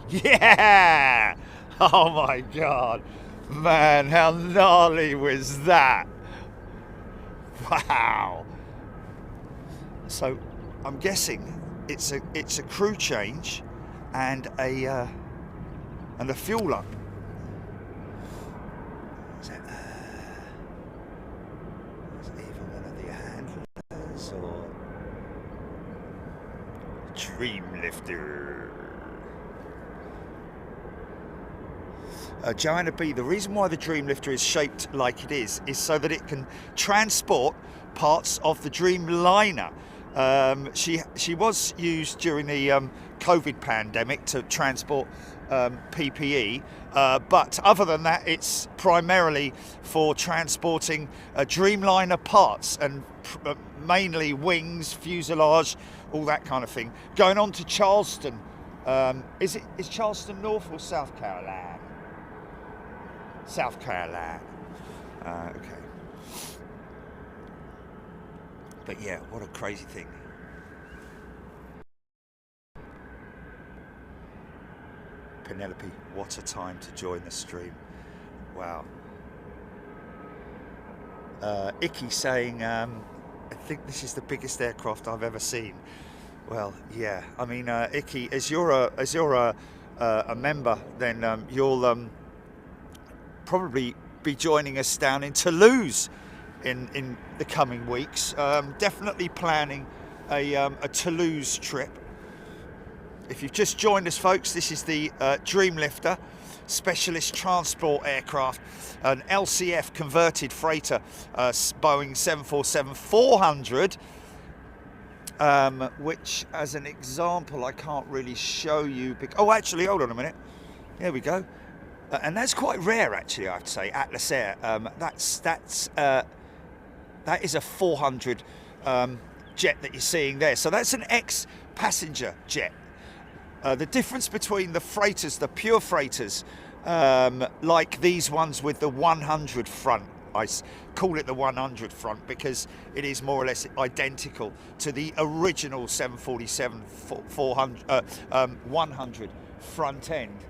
[SPEAKER 1] Yeah! Oh my God. Man, how gnarly was that? Wow. So I'm guessing it's a crew change and a fuel up. Is it either one of the handlers or Dreamlifter? Joanna B, the reason why the Dreamlifter is shaped like it is so that it can transport parts of the Dreamliner. She was used during the COVID pandemic to transport PPE, but other than that, it's primarily for transporting Dreamliner parts and mainly wings, fuselage, all that kind of thing. Going on to Charleston. Is Charleston North or South Carolina? South Carolina. Okay. But yeah, what a crazy thing. Penelope, what a time to join the stream. Wow. Icky saying, I think this is the biggest aircraft I've ever seen. Well, yeah. I mean, Icky, as you're a member, then you'll probably be joining us down in Toulouse in the coming weeks. Definitely planning a Toulouse trip. If you've just joined us, folks, this is the Dreamlifter specialist transport aircraft, an LCF converted freighter, Boeing 747-400, which, as an example, I can't really show you. Oh, actually, hold on a minute. There we go. And that's quite rare, actually, I have to say. Atlas Air. That is a 400 jet that you're seeing there. So that's an ex-passenger jet. The difference between the freighters, the pure freighters, like these ones with the 100 front, I call it the 100 front because it is more or less identical to the original 747 100 front end.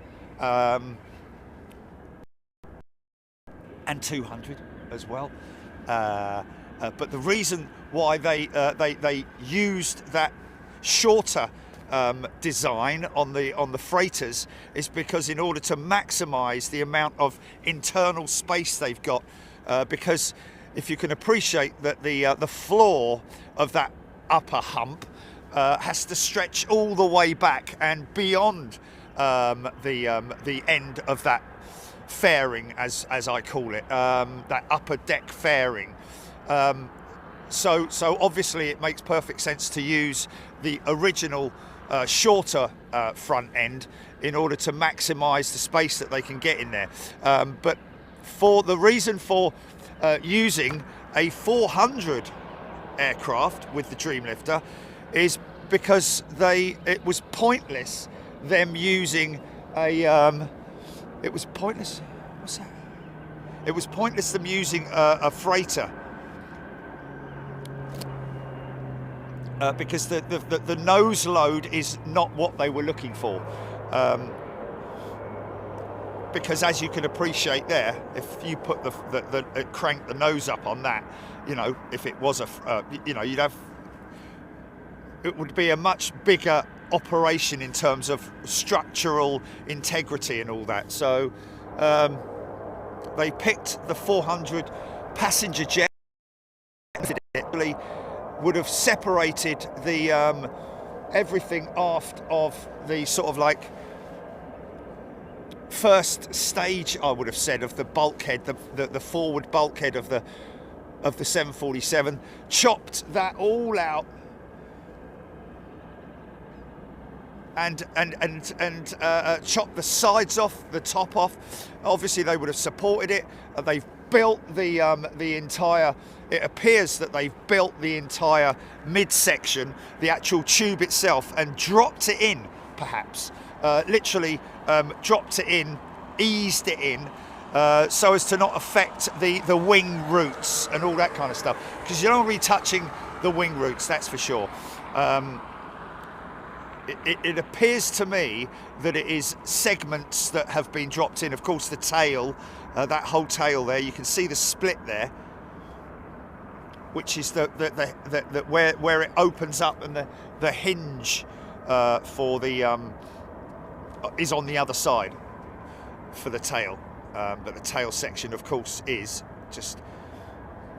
[SPEAKER 1] And 200 as well, but the reason why they used that shorter design on the freighters is because in order to maximise the amount of internal space they've got, because if you can appreciate that the floor of that upper hump has to stretch all the way back and beyond the end of that fairing, as I call it, that upper deck fairing. So obviously it makes perfect sense to use the original shorter front end in order to maximise the space that they can get in there. But for the reason for using a 400 aircraft with the Dreamlifter is because it was pointless them using a it was pointless. What's that? It was pointless them using a freighter. Because the nose load is not what they were looking for. Because as you can appreciate there, if you put crank the nose up on that, you know, if it was you'd have, it would be a much bigger operation in terms of structural integrity and all that. So they picked the 400 passenger jet. Would have separated the everything aft of the sort of like first stage, I would have said, of the bulkhead, the forward bulkhead of the 747, chopped that all out and chopped the sides off, the top off. Obviously they would have supported it. They've built the entire, it appears that they've built the entire midsection, the actual tube itself, and dropped it in, perhaps. Literally dropped it in, eased it in, so as to not affect the wing roots and all that kind of stuff. Because you don't want to be touching the wing roots, that's for sure. It appears to me that it is segments that have been dropped in. Of course, the tail, that whole tail there, you can see the split there, which is where it opens up, and the hinge for the is on the other side for the tail. But the tail section, of course, is just,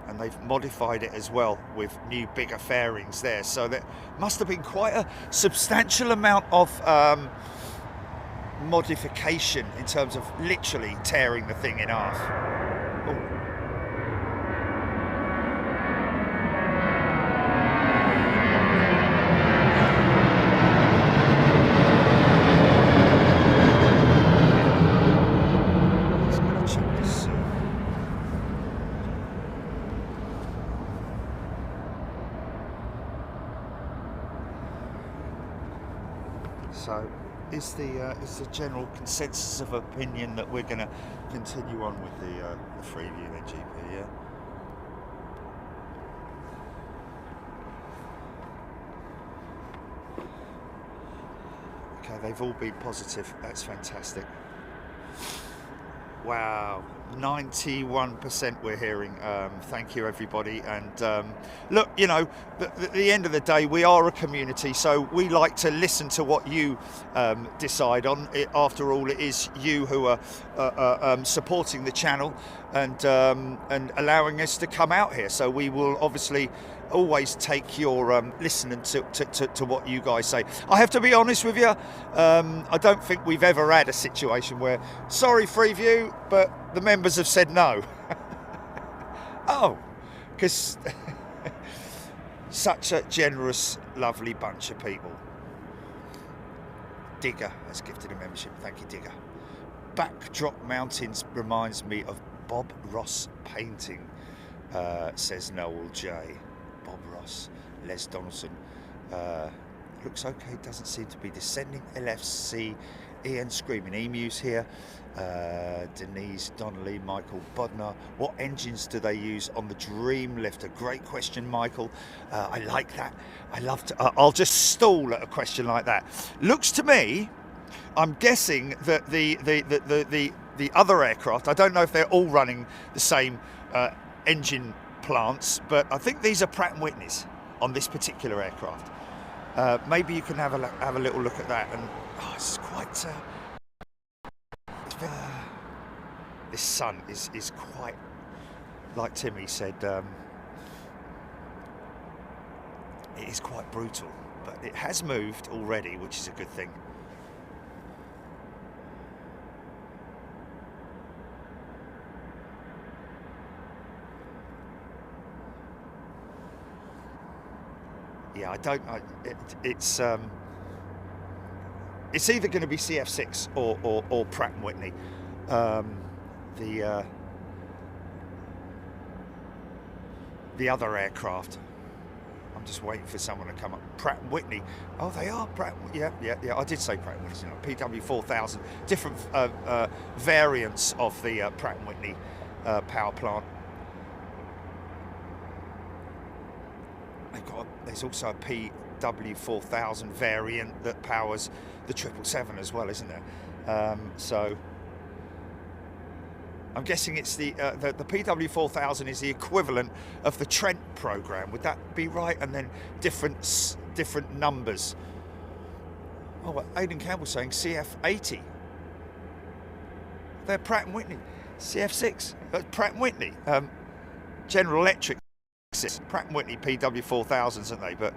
[SPEAKER 1] and they've modified it as well with new bigger fairings there. So there must have been quite a substantial amount of modification in terms of literally tearing the thing in half. Ooh. So is the general consensus of opinion that we're going to continue on with the Freeview then, GP, yeah? Okay, they've all been positive. That's fantastic. Wow, 91% we're hearing. Thank you, everybody. And look, you know, at the end of the day, we are a community, so we like to listen to what you decide on. After all, it is you who are supporting the channel and allowing us to come out here. So we will obviously always take your listening to what you guys say. I have to be honest with you, I don't think we've ever had a situation where, sorry Freeview, but the members have said no. Oh, because such a generous, lovely bunch of people. Digger has gifted a membership. Thank you, Digger. Backdrop Mountains reminds me of Bob Ross painting, says Noel J. Bob Ross, Les Donaldson. Looks okay, doesn't seem to be descending. LFC, Ian Screaming Emus here. Denise Donnelly, Michael Bodnar. What engines do they use on the Dreamlifter? Great question, Michael. I like that. I love to. I'll just stall at a question like that. Looks to me, I'm guessing that the other aircraft, I don't know if they're all running the same engine plants, but I think these are Pratt & Whitneys on this particular aircraft. Maybe you can have a little look at that, and it's quite. This sun is quite, like Timmy said, it is quite brutal, but it has moved already, which is a good thing. yeah, I don't. It's either going to be CF6 or Pratt and Whitney. The other aircraft. I'm just waiting for someone to come up. Pratt and Whitney. Oh, they are Pratt. Yeah. I did say Pratt and Whitney. You know, PW4000. Different variants of the Pratt and Whitney power plant. There's also a PW4000 variant that powers the 777 as well, isn't there? So I'm guessing it's the PW4000 is the equivalent of the Trent program. Would that be right? And then different numbers. Oh, well, Aidan Campbell's saying CF80. They're Pratt and Whitney. CF6, Pratt and Whitney. General Electric, Pratt and Whitney PW4000s, aren't they? But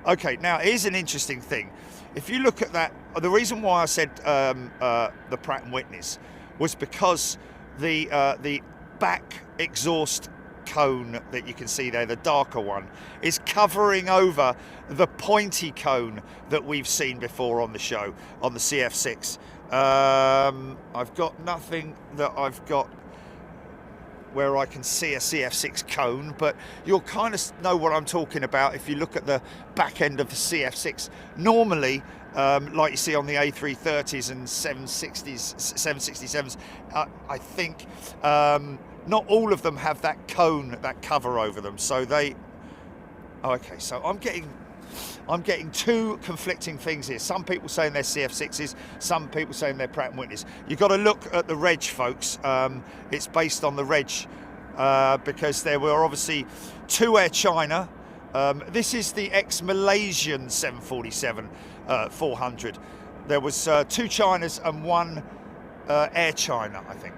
[SPEAKER 1] okay, now here's an interesting thing. If you look at that, the reason why I said the Pratt and Whitneys was because the back exhaust cone that you can see there, the darker one, is covering over the pointy cone that we've seen before on the show, on the CF6. I've got nothing that I've got where I can see a CF6 cone, but you'll kind of know what I'm talking about if you look at the back end of the CF6. Normally, like you see on the A330s and 767s, I think not all of them have that cone, that cover over them. So they, okay, so I'm getting two conflicting things here. Some people saying they're CF6s, some people saying they're Pratt & Whitneys. You've got to look at the reg, folks. It's based on the reg because there were obviously two Air China. This is the ex-Malaysian 747 400. There was two Chinas and one Air China, I think.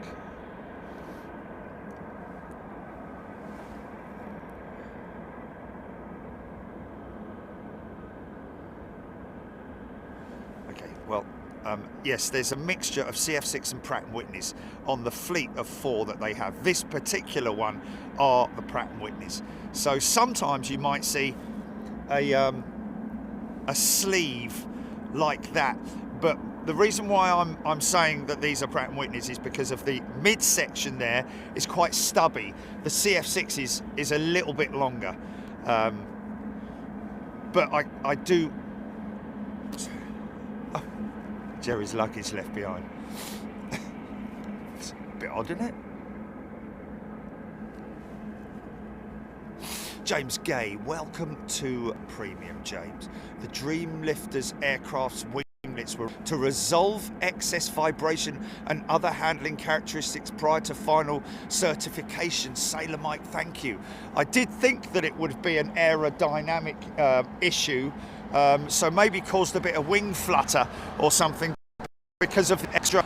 [SPEAKER 1] Well, yes, there's a mixture of CF6 and Pratt & Whitneys on the fleet of four that they have. This particular one are the Pratt & Whitneys. So sometimes you might see a sleeve like that. But the reason why I'm saying that these are Pratt & Whitneys is because of the midsection there is quite stubby. The CF6 is a little bit longer. But I do... Jerry's luggage left behind. It's a bit odd, isn't it? James Gay, welcome to Premium, James. The Dreamlifter's aircraft's winglets were to resolve excess vibration and other handling characteristics prior to final certification. Sailor Mike, thank you. I did think that it would be an aerodynamic issue. So maybe caused a bit of wing flutter or something because of the extra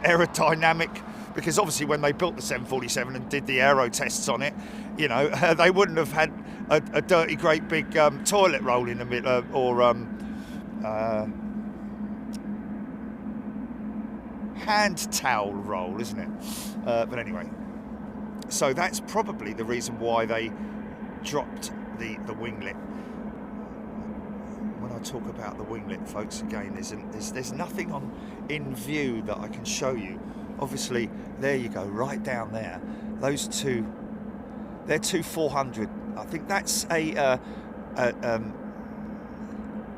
[SPEAKER 1] aerodynamic, because obviously when they built the 747 and did the aero tests on it, you know, they wouldn't have had a dirty great big toilet roll in the middle or hand towel roll, isn't it? But anyway, so that's probably the reason why they dropped the winglet. When I talk about the winglet, folks, again, there's nothing in view that I can show you. Obviously, there you go, right down there. Those two, they're two 400. I think that's a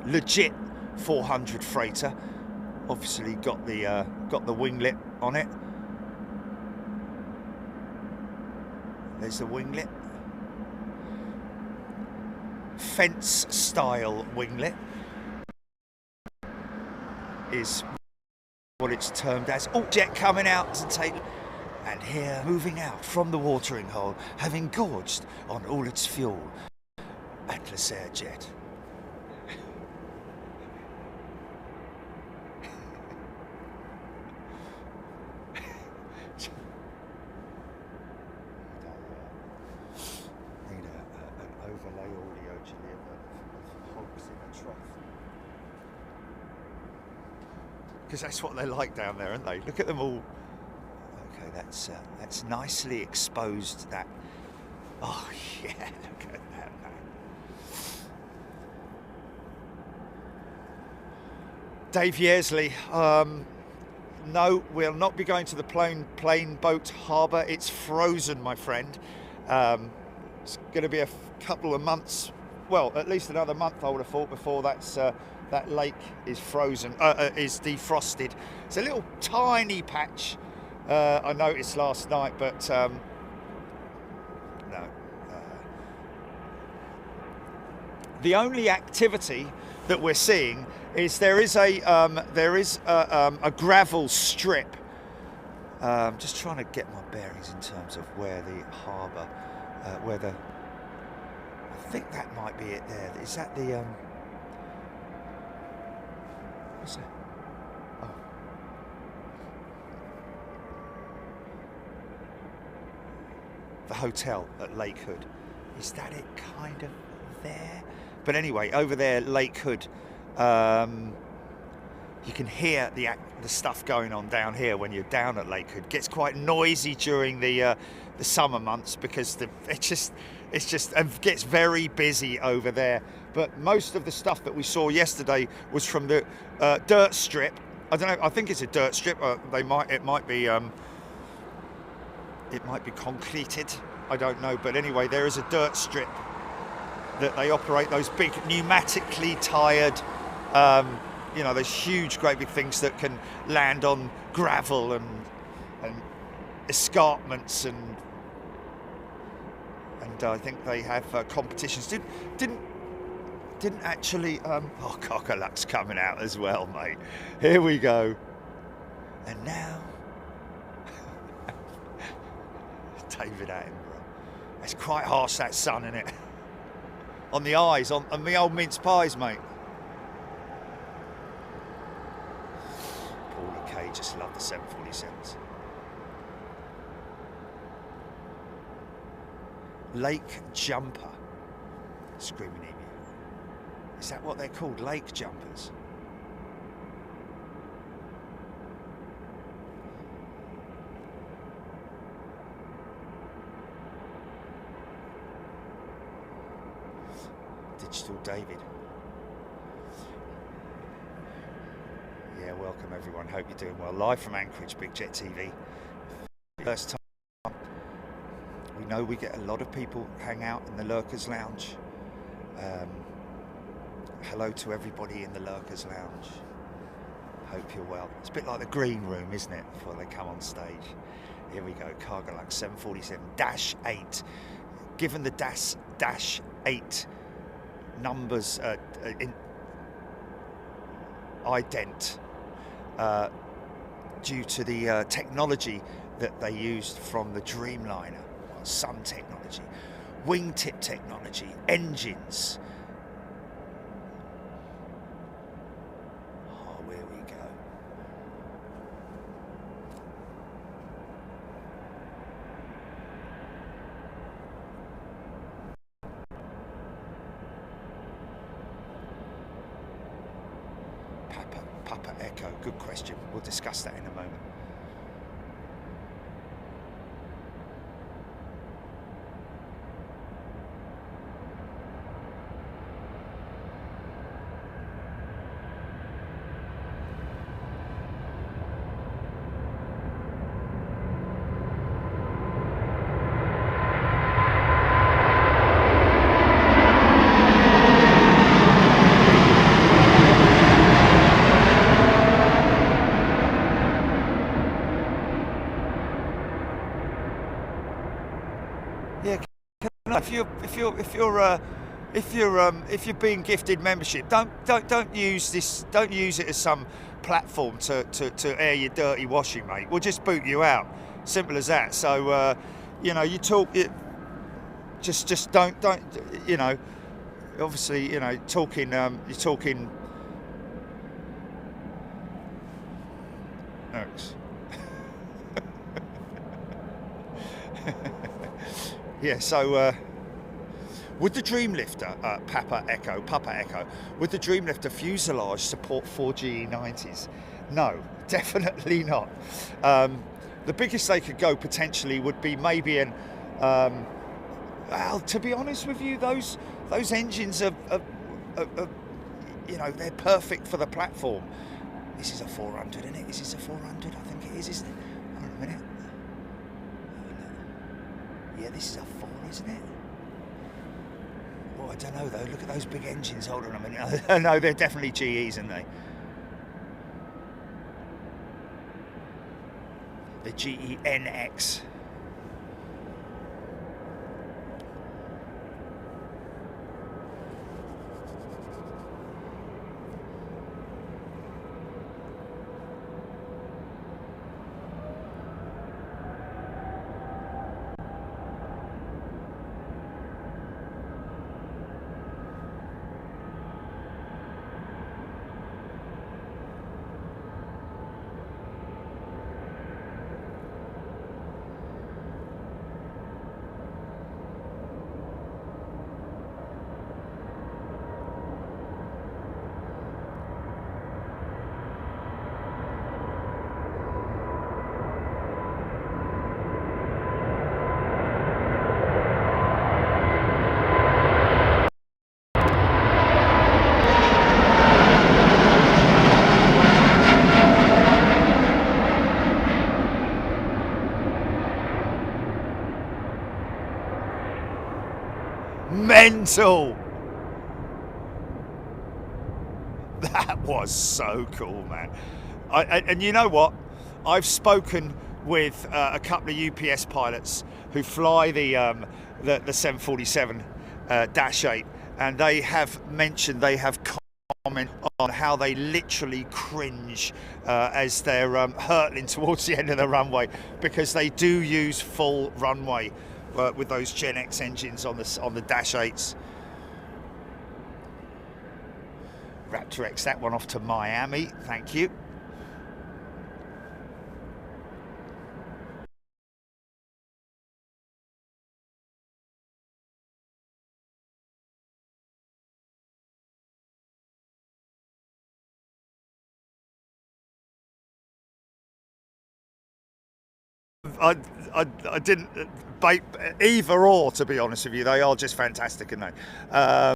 [SPEAKER 1] legit 400 freighter. Obviously, got the winglet on it. There's the winglet. Fence style winglet is what it's termed as. Oh, jet coming out to take, and here moving out from the watering hole, having gorged on all its fuel, Atlas Air jet. Because that's what they're like down there, aren't they? Look at them all. Okay, that's nicely exposed. That. Oh yeah, look at that, man. Dave Yearsley. No, we'll not be going to the plain boat harbour. It's frozen, my friend. It's going to be a couple of months, well, at least another month, I would have thought, before that lake is frozen, is defrosted. It's a little tiny patch I noticed last night, but no. The only activity that we're seeing is there is a gravel strip. Just trying to get my bearings in terms of where the harbour, I think that might be it there. Is that the what's that? Oh. The hotel at Lake Hood. Is that it kind of there? But anyway, over there, Lake Hood, you can hear the stuff going on down here when you're down at Lake Hood. It gets quite noisy during the summer months because it just gets very busy over there. But most of the stuff that we saw yesterday was from the dirt strip. I don't know. I think it's a dirt strip. It might be concreted. I don't know. But anyway, there is a dirt strip that they operate, those big pneumatically tired, those huge, great big things that can land on gravel and escarpments, and I think they have competitions. Didn't actually. Cockalock's coming out as well, mate. Here we go. And now, David Attenborough. It's quite harsh, that sun, isn't it? On the eyes, on the old mince pies, mate. Paulie K just loved the 747s. Lake jumper. Screaming emu. Is that what they're called? Lake jumpers? Digital David. Yeah, welcome everyone. Hope you're doing well. Live from Anchorage, Big Jet TV. First time. We know we get a lot of people hang out in the Lurkers Lounge. Hello to everybody in the Lurkers Lounge. Hope you're well. It's a bit like the green room, isn't it, before they come on stage. Here we go, Cargolux 747-8. Given the -8 numbers in ident due to the technology that they used from the Dreamliner, sun technology, wingtip technology, engines. Oh, where we go. Papa Echo, good question. We'll discuss that in a moment. If you're being gifted membership, don't use it as some platform to air your dirty washing, mate. We'll just boot you out. Simple as that. So you talk it. Just don't. Obviously, talking. You're talking. Thanks. Yeah. So. Would the Dreamlifter, Papa Echo, would the Dreamlifter fuselage support 4GE90s? No, definitely not. The biggest they could go potentially would be maybe an. Well, to be honest with you, those engines are they're perfect for the platform. This is a 400, isn't it? Is this a 400? I think it is, isn't it? Hold on a minute. Yeah, this is a 4, isn't it? Oh, I don't know though. Look at those big engines. Hold on a minute. No, they're definitely GEs, aren't they? The GE NX. Mental! That was so cool, man. And you know what? I've spoken with a couple of UPS pilots who fly the 747-8, and they have mentioned, they have commented on how they literally cringe as they're hurtling towards the end of the runway, because they do use full runway with those Gen X engines on the Dash 8s. Raptor X, that one off to Miami, thank you. I didn't bait either or, to be honest with you. They are just fantastic, aren't they?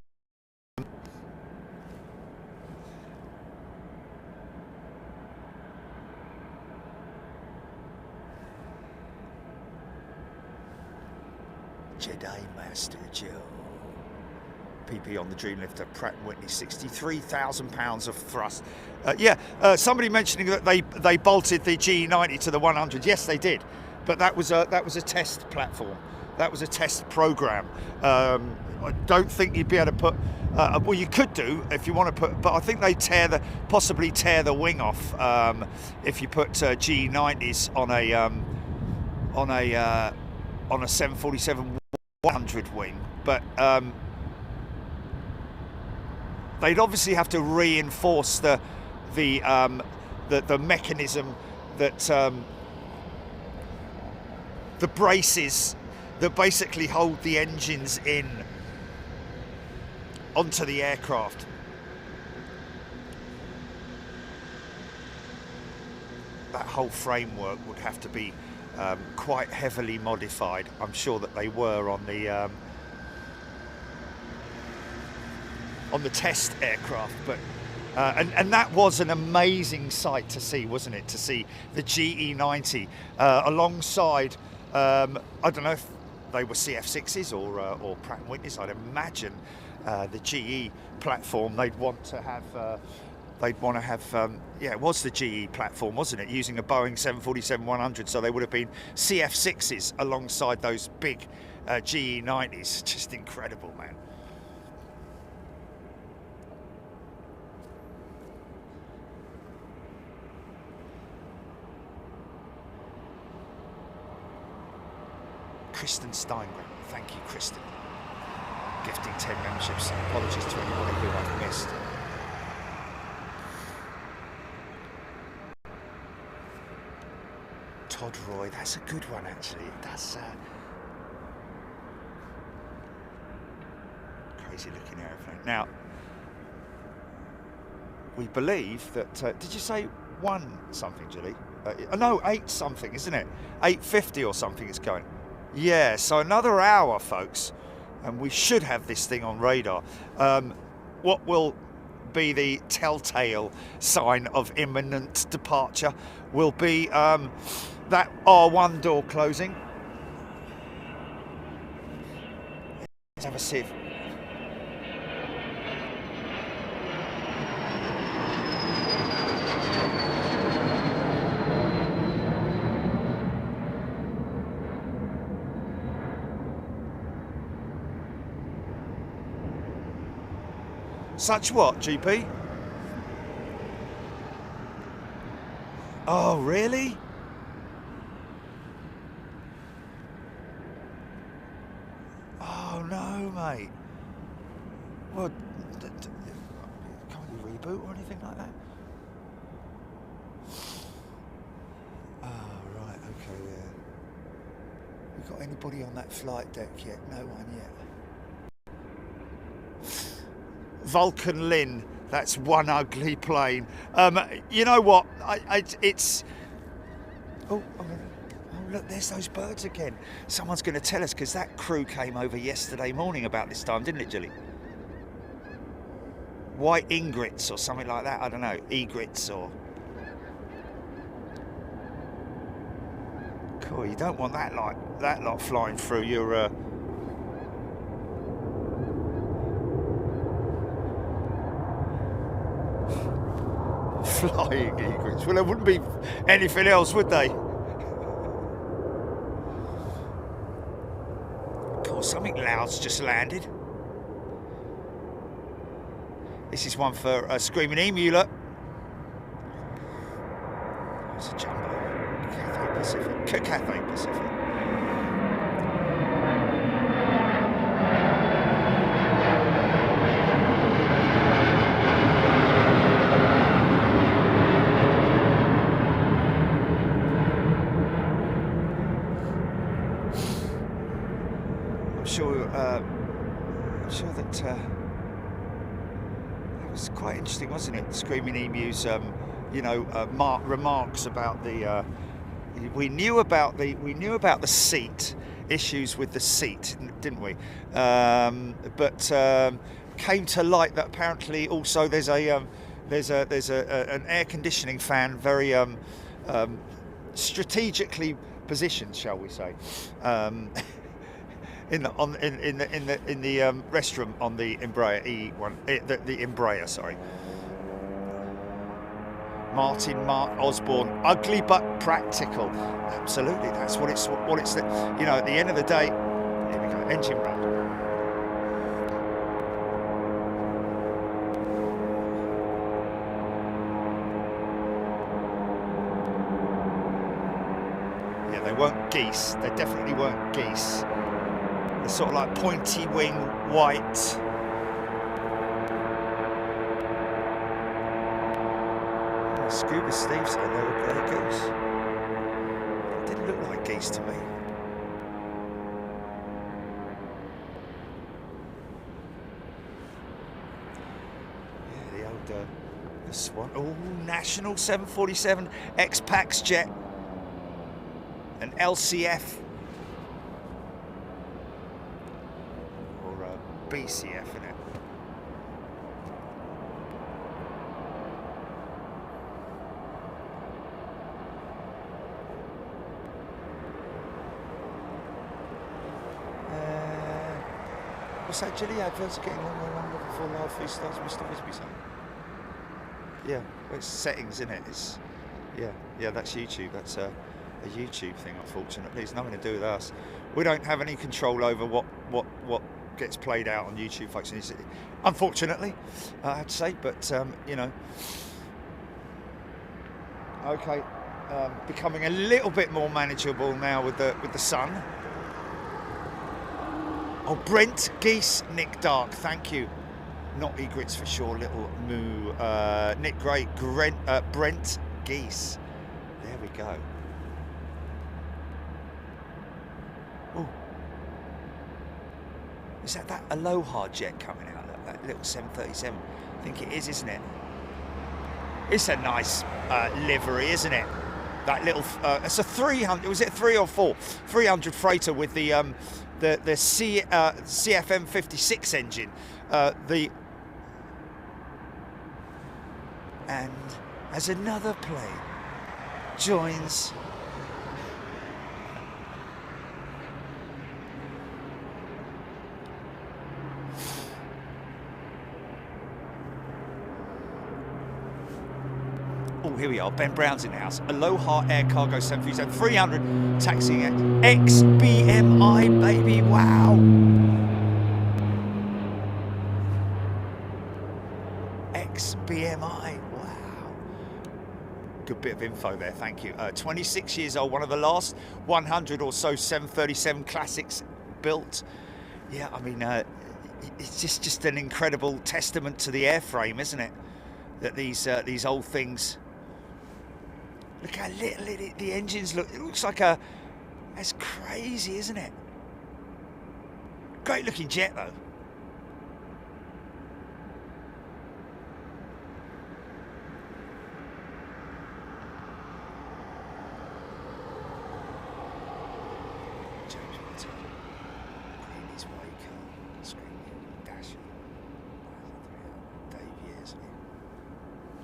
[SPEAKER 1] Jedi Master Joe. PP on the Dreamlifter, Pratt & Whitney, 63,000 pounds of thrust. Somebody mentioning that they bolted the GE90 to the 100. Yes, they did, but that was a test platform. That was a test program. I don't think you'd be able to put. Well, you could do if you want to put, but I think they possibly tear the wing off if you put GE90s on a 747-100 wing, but. They'd obviously have to reinforce the mechanism that the braces that basically hold the engines in onto the aircraft. That whole framework would have to be quite heavily modified. I'm sure that they were on the test aircraft, but and that was an amazing sight to see, wasn't it? To see the GE90 alongside, I don't know if they were CF6s or Pratt & Whitneys. I'd imagine the GE platform they'd want to have. It was the GE platform, wasn't it? Using a Boeing 747-100, so they would have been CF6s alongside those big GE90s. Just incredible, man. Kristen Steinberg, thank you, Kristen. Gifting 10 memberships. Apologies to anybody who I've missed. Todd Roy, that's a good one actually. That's crazy looking aeroplane. Now, we believe that, did you say 1 something, Julie? No, 8 something, isn't it? 8:50 or something it's going. Yeah, so another hour, folks, and we should have this thing on radar. What will be the telltale sign of imminent departure will be that R1 door closing. Let's have a sieve. Such what, GP? Oh, really? Oh, no, mate. Well, can't you reboot or anything like that? Oh, right, okay, yeah. We got anybody on that flight deck yet? No one yet. Vulcan Lynn, that's one ugly plane. You know what? It's. Oh, look, there's those birds again. Someone's going to tell us because that crew came over yesterday morning about this time, didn't it, Julie? White ingrits or something like that. I don't know, egrets or. Cool. You don't want that lot flying through your. Flying egrets. Well, there wouldn't be anything else, would they? Cool, something loud's just landed. This is one for Screaming Emu, look. It's a jumbo. Cathay Pacific. Cathay Pacific. I'm sure that that was quite interesting, wasn't it? Screaming Emu's, remarks about the. We knew about the seat issues with the seat, didn't we? But came to light that apparently also there's an air conditioning fan very strategically positioned, shall we say? In the restroom on the Embraer E1, the Embraer, sorry. Martin Osborne, ugly but practical. Absolutely, that's what it's. You know, at the end of the day, here we go. Engine run. Yeah, they weren't geese. They definitely weren't geese. Sort of like pointy wing, white. Scuba Steve said they were grey goose. It didn't look like geese to me. Yeah, the old the Swan. Oh, National 747 X-Pax jet. An LCF. BCF in it. What's that, Julie? Adverts are getting longer and longer before live feed starts. Mr. Wisby saying. Yeah, well, it's settings, isn't it? It's yeah. That's YouTube. That's a YouTube thing. Unfortunately, it's nothing to do with us. We don't have any control over what gets played out on YouTube, folks. Unfortunately, I have to say, but you know, okay, becoming a little bit more manageable now with the sun. Oh, Brent Geese, Nick Dark, thank you. Not egrets for sure, little moo. Nick Gray, Brent Geese. There we go. Oh. Is that Aloha jet coming out? That little 737? I think it is, isn't it? It's a nice livery, isn't it? That little, it's a 300, was it 3 or 4? 300 freighter with the CFM 56 engine. And as another plane joins here we are, Ben Brown's in the house. Aloha Air Cargo 737-300 taxiing at XBMI, baby, wow. XBMI, wow. Good bit of info there, thank you. 26 years old, one of the last 100 or so 737 classics built. Yeah, I mean, it's just an incredible testament to the airframe, isn't it? That these old things. Look how little the engines look. It looks like a. That's crazy, isn't it? Great looking jet though.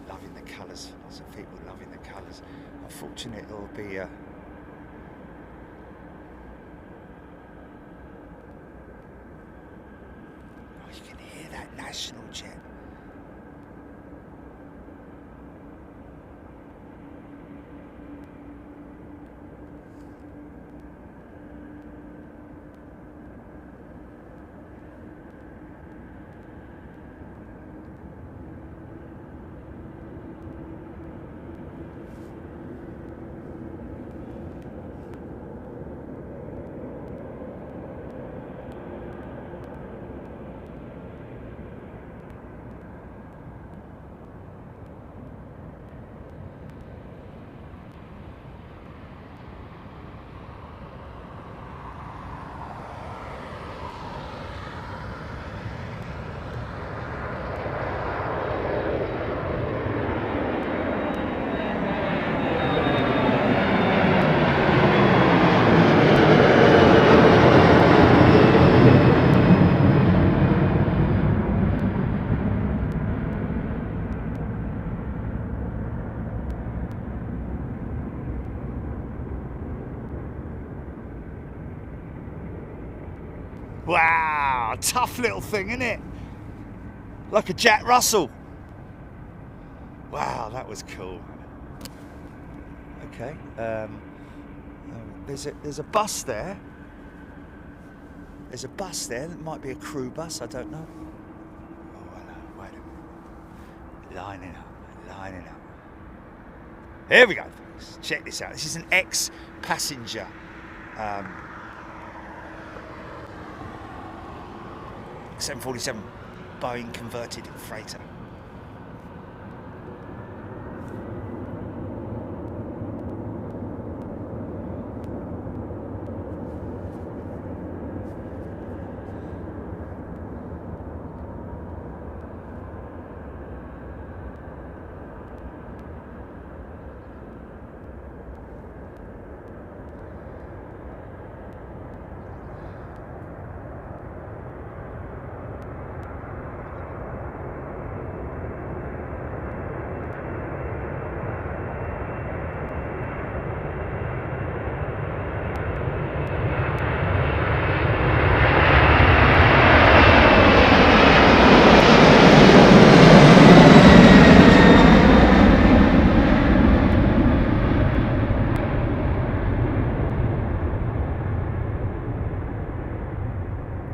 [SPEAKER 1] Loving the colours, lots of people loving the colours. Unfortunately, it'll be oh, you can hear that national jet. Wow, tough little thing, isn't it? Like a Jack Russell. Wow, that was cool. Okay, there's a bus there. There's a bus there. That might be a crew bus. I don't know. Oh, no, wait a minute. Lining up. Here we go, folks. Check this out. This is an ex-passenger. 747 Boeing converted freighter.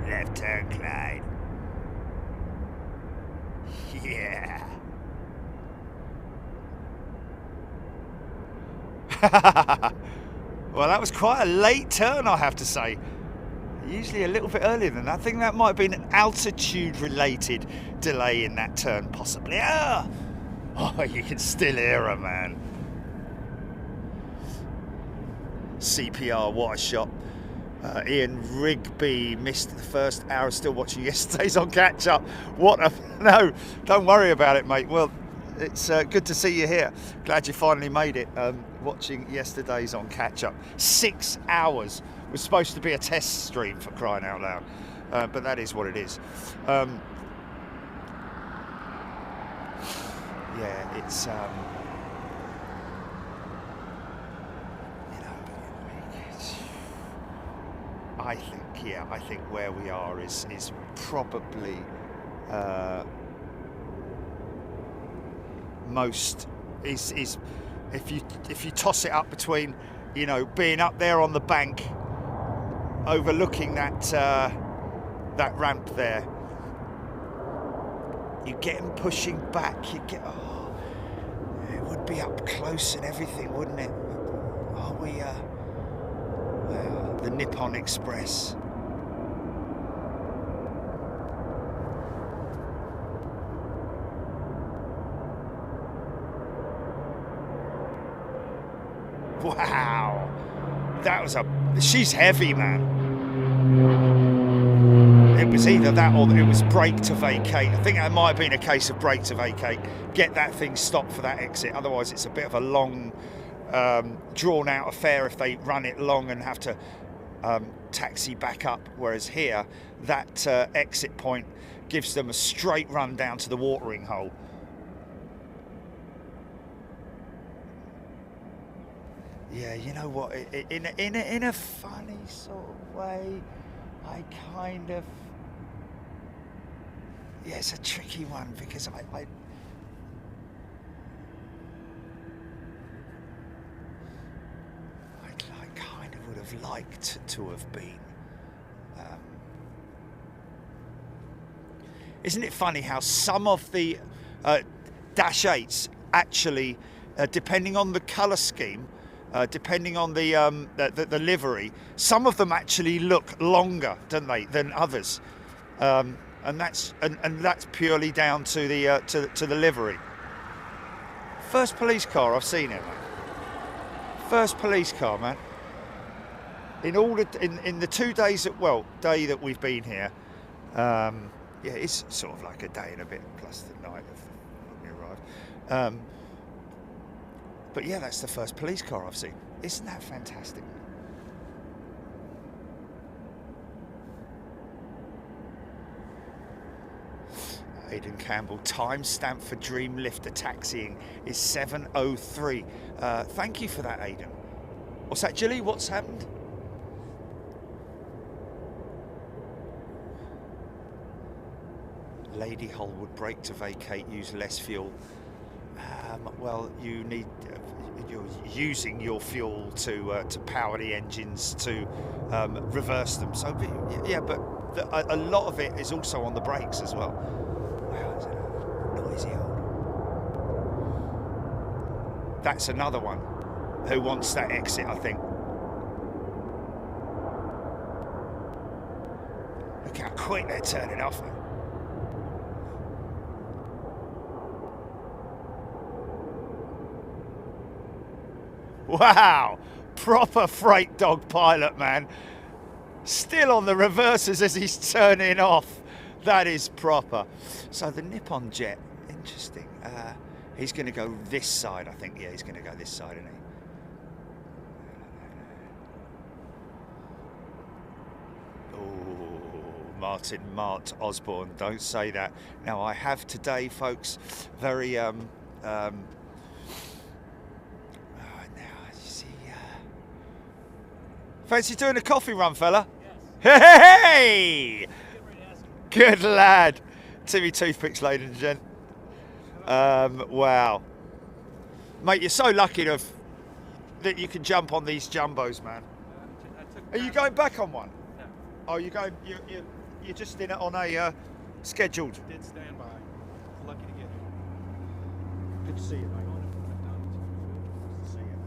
[SPEAKER 1] Left turn, Clyde. Yeah. Well, that was quite a late turn, I have to say. Usually a little bit earlier than that. I think that might have been an altitude-related delay in that turn, possibly. Oh, you can still hear her, man. CPR, what a shot. Ian Rigby missed the first hour, still watching yesterday's on catch up. What a no, don't worry about it, mate. Well, it's good to see you here. Glad you finally made it. Watching yesterday's on catch up. 6 hours was supposed to be a test stream, for crying out loud, but that is what it is. yeah, it's I think where we are is probably most is if you toss it up between, you know, being up there on the bank overlooking that that ramp there, you get them pushing back, you get, oh, it would be up close and everything, wouldn't it? Are we the Nippon Express. Wow, that was she's heavy, man. It was either that or it was brake to vacate. I think that might have been a case of brake to vacate. Get that thing stopped for that exit. Otherwise, it's a bit of a long, drawn out affair if they run it long and have to taxi back up. Whereas here, that exit point gives them a straight run down to the watering hole. Yeah, you know what? In a funny sort of way, I kind of, yeah, it's a tricky one because I kind of would have liked to have been. Isn't it funny how some of the Dash 8s actually, depending on the colour scheme, depending on the livery, some of them actually look longer, don't they, than others, and that's purely down to the livery. First police car I've seen it, man. First police car, man. In the 2 days day that we've been here, yeah, it's sort of like a day and a bit plus the night when we arrived. But yeah, that's the first police car I've seen. Isn't that fantastic? Aidan Campbell, timestamp for Dreamlifter taxiing is 7:03. Thank you for that, Aidan. What's that, Jilly? What's happened? Lady Holwood, brake to vacate, use less fuel. Well, you're using your fuel to power the engines to reverse them. So yeah, but a lot of it is also on the brakes as well. Wow, it's a noisy old. That's another one who wants that exit, I think. Look how quick they're turning off. Wow, proper freight dog pilot, man. Still on the reversers as he's turning off. That is proper. So the Nippon jet, interesting. He's going to go this side, I think. Yeah, he's going to go this side, isn't he? Oh, Mart Osborne, don't say that. Now, I have today, folks, very fancy doing a coffee run, fella? Yes. Hey! Good lad. Timmy Toothpicks, ladies and gent. Wow. Mate, you're so lucky that you can jump on these jumbos, man. Are you going back on one?
[SPEAKER 2] No.
[SPEAKER 1] Oh, you're just in it on a scheduled.
[SPEAKER 2] Did stand by. Lucky to get here.
[SPEAKER 1] Good to see you, mate. Good to see you.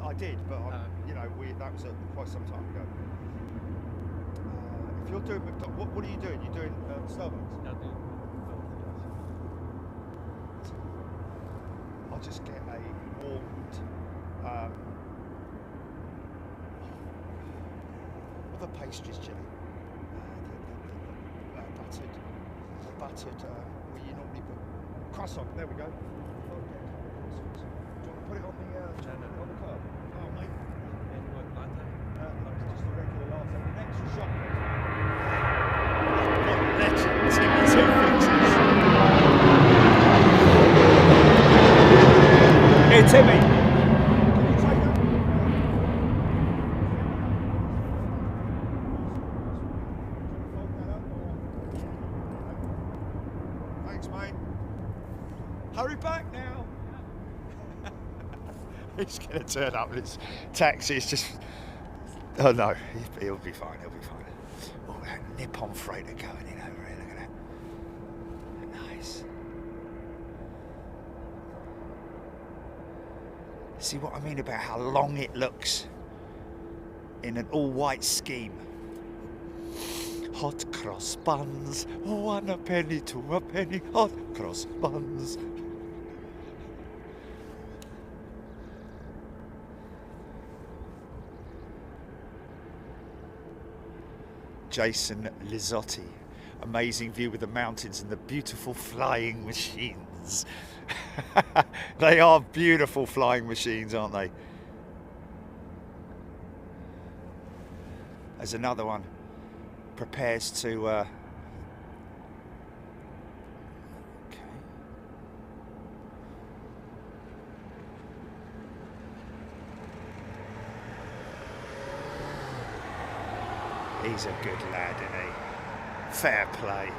[SPEAKER 1] I did, but you know, that was quite some time ago. If you're doing McDonald's, what are you doing? You're doing Starbucks?
[SPEAKER 2] No, dude.
[SPEAKER 1] I'll just get a warmed. What are the pastries, Jimmy? Buttered. Where you normally put croissant. There we go. Put it on the on the curb. Oh, mate.
[SPEAKER 2] And what, latte?
[SPEAKER 1] No, it's just a regular latte. An extra shot. He's going to turn up and it's taxi. It's just... Oh no, he'll be fine, he'll be fine. Oh, that Nippon freighter going in over here, look at that. Nice. See what I mean about how long it looks in an all-white scheme. Hot cross buns, 1 a penny, 2 a penny, hot cross buns. Jason Lizzotti. Amazing view with the mountains and the beautiful flying machines. They are beautiful flying machines, aren't they? There's another one. Prepares to... Okay. He's a good lad, isn't he? Fair play.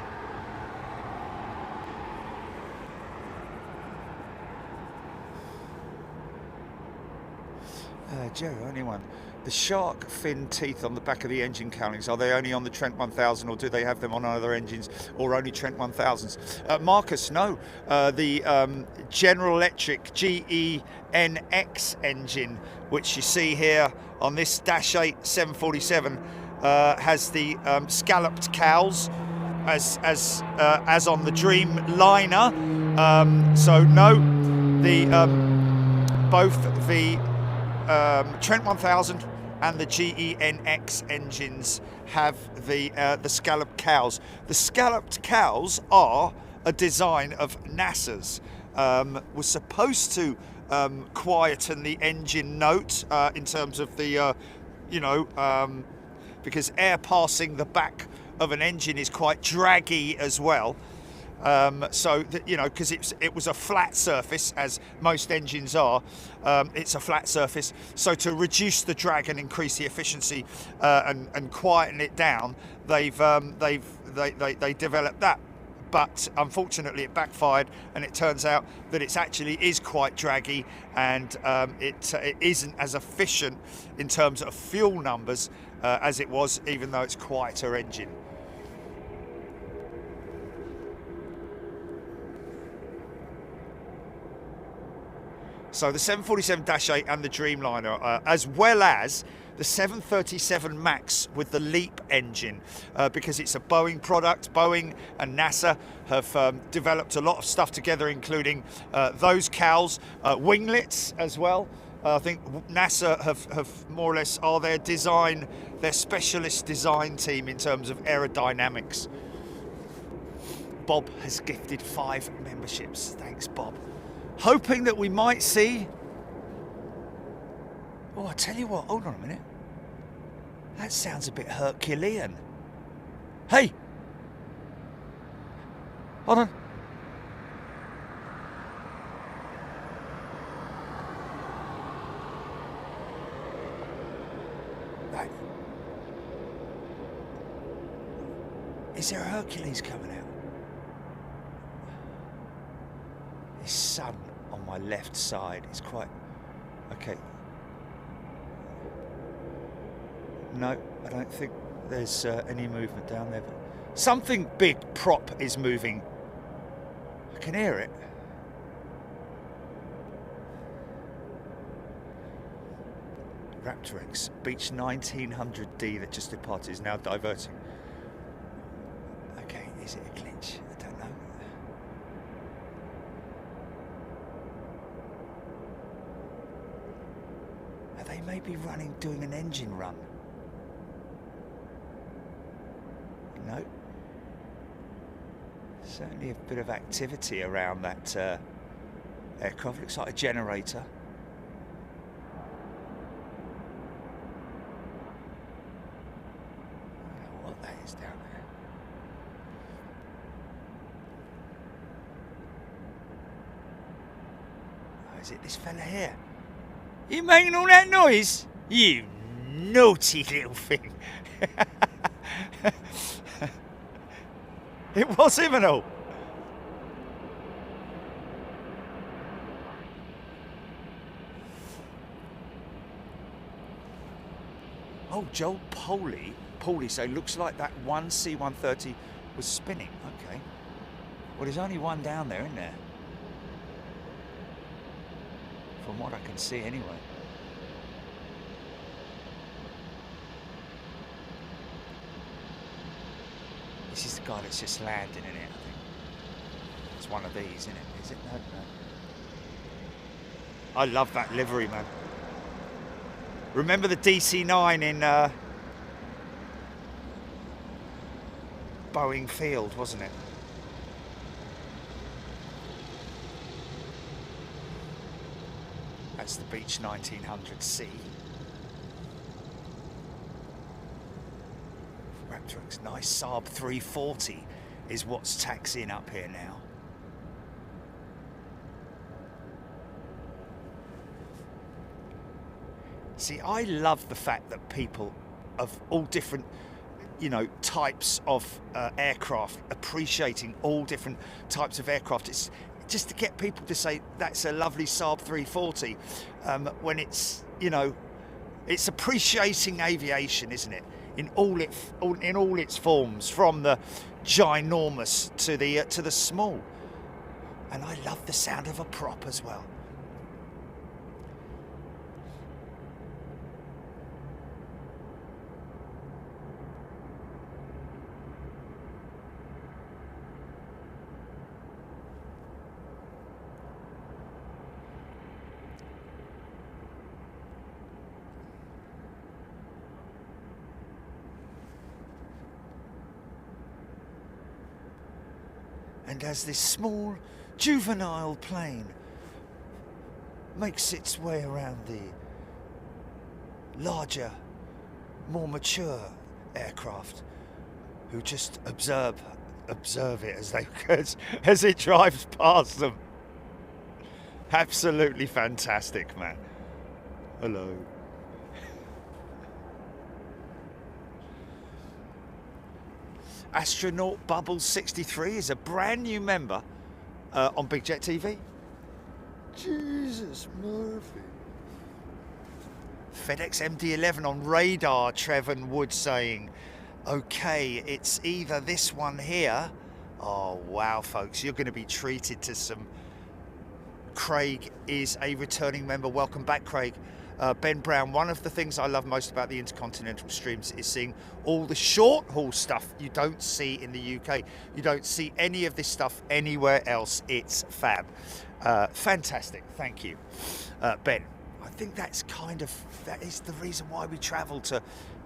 [SPEAKER 1] Joe, only one. The shark fin teeth on the back of the engine cowlings, are they only on the Trent 1000 or do they have them on other engines or only Trent 1000s? Marcus, no. The General Electric GENX engine, which you see here on this Dash 8 747, has the scalloped cowls as on the Dreamliner. So no, the both the Trent 1000 and the GENX engines have the scalloped cowls. The scalloped cowls are a design of NASA's. Was supposed to quieten the engine note in terms of the, because air passing the back of an engine is quite draggy as well. So that, because it was a flat surface, as most engines are, it's a flat surface. So to reduce the drag and increase the efficiency and quieten it down, they developed that. But unfortunately, it backfired, and it turns out that it actually is quite draggy, and it isn't as efficient in terms of fuel numbers as it was, even though it's quieter engine. So the 747-8 and the Dreamliner, as well as the 737 MAX with the LEAP engine, because it's a Boeing product. Boeing and NASA have developed a lot of stuff together, including those cowls, winglets as well. I think NASA have more or less are their specialist design team in terms of aerodynamics. Bob has gifted 5 memberships. Thanks, Bob. Hoping that we might see... Oh, I tell you what, hold on a minute. That sounds a bit Herculean. Hey! Hold on. Right. Is there a Hercules coming out? His sun on my left side is quite... Okay. No, I don't think there's any movement down there. But something big prop is moving. I can hear it. Raptor X, Beach 1900D that just departed is now diverting. Okay, is it a glitch? I don't know. Are they maybe doing an engine run? No. Certainly a bit of activity around that aircraft. Looks like a generator. I don't know what that is down there. Oh, is it this fella here? You making all that noise? You naughty little thing. It was him and all. Oh, Joel Poley. So it looks like that one C-130 was spinning. Okay. Well, there's only one down there, isn't there? From what I can see anyway. This is the guy that's just landing in it, I think. It's one of these, isn't it? Is it? No, no. I love that livery, man. Remember the DC-9 in Boeing Field, wasn't it? That's the Beech 1900C. Raptor's nice Saab 340 is what's taxiing up here now. See, I love the fact that people of all different, you know, types of aircraft, appreciating all different types of aircraft. It's just to get people to say that's a lovely Saab 340 when it's, you know, it's appreciating aviation, isn't it? In all its forms, from the ginormous to the small. And I love the sound of a prop as well. And as this small, juvenile plane makes its way around the larger, more mature aircraft, who just observe it as it drives past them. Absolutely fantastic, man. Hello. Astronaut Bubbles 63 is a brand new member on Big Jet TV. Jesus Murphy. FedEx MD-11 on radar, Trevor Wood saying, okay, it's either this one here. Oh, wow, folks, you're going to be treated to some... Craig is a returning member. Welcome back, Craig. Ben Brown, one of the things I love most about the intercontinental streams is seeing all the short haul stuff you don't see in the UK. You don't see any of this stuff anywhere else. It's fab. Fantastic. Thank you, Ben. I think that is the reason why we travel, to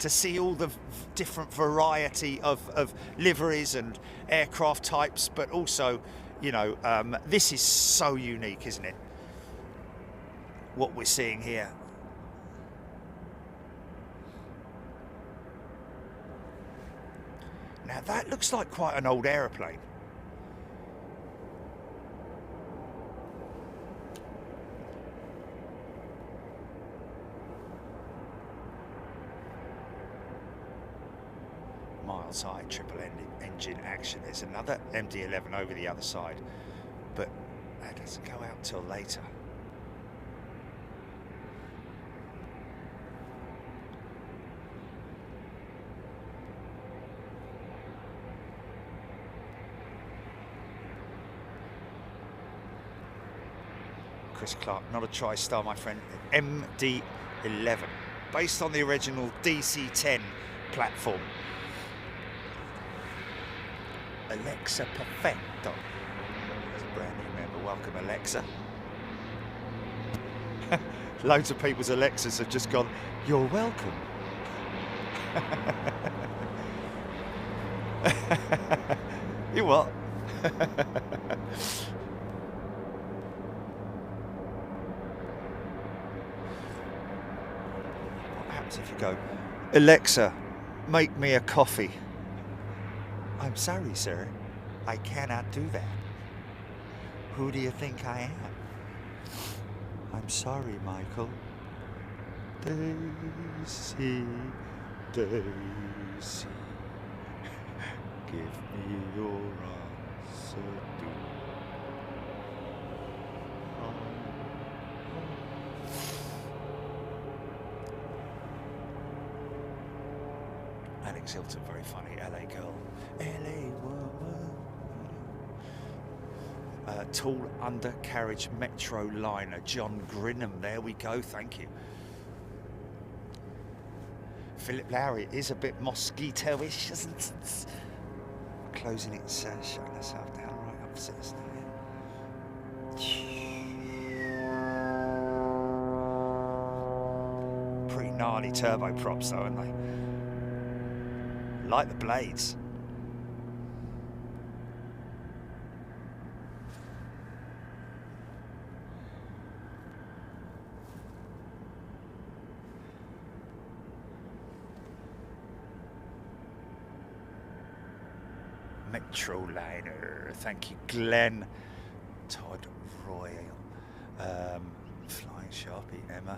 [SPEAKER 1] see all the different variety of liveries and aircraft types, but also, you know, this is so unique, isn't it? What we're seeing here. Now that looks like quite an old aeroplane. Miles high, triple engine action. There's another MD-11 over the other side, but that doesn't go out till later. Chris Clark, not a TriStar, my friend. MD-11, based on the original DC-10 platform. Alexa Perfecto. That's a brand new member. Welcome, Alexa. Loads of people's Alexas have just gone, you're welcome. You what? If you go, Alexa, make me a coffee. I'm sorry, sir. I cannot do that. Who do you think I am? I'm sorry, Michael. Daisy, Daisy, give me your answer, do. Alex Hilton, very funny. LA girl. LA woman. Tall undercarriage metro liner. John Grinham. There we go. Thank you. Philip Lowry is a bit mosquito-ish, isn't it? Closing it, shutting herself down right opposite us now. Pretty gnarly turboprops though, aren't they? Like the blades. Metroliner, thank you, Glenn. Todd Royal, Flying Sharpie, Emma.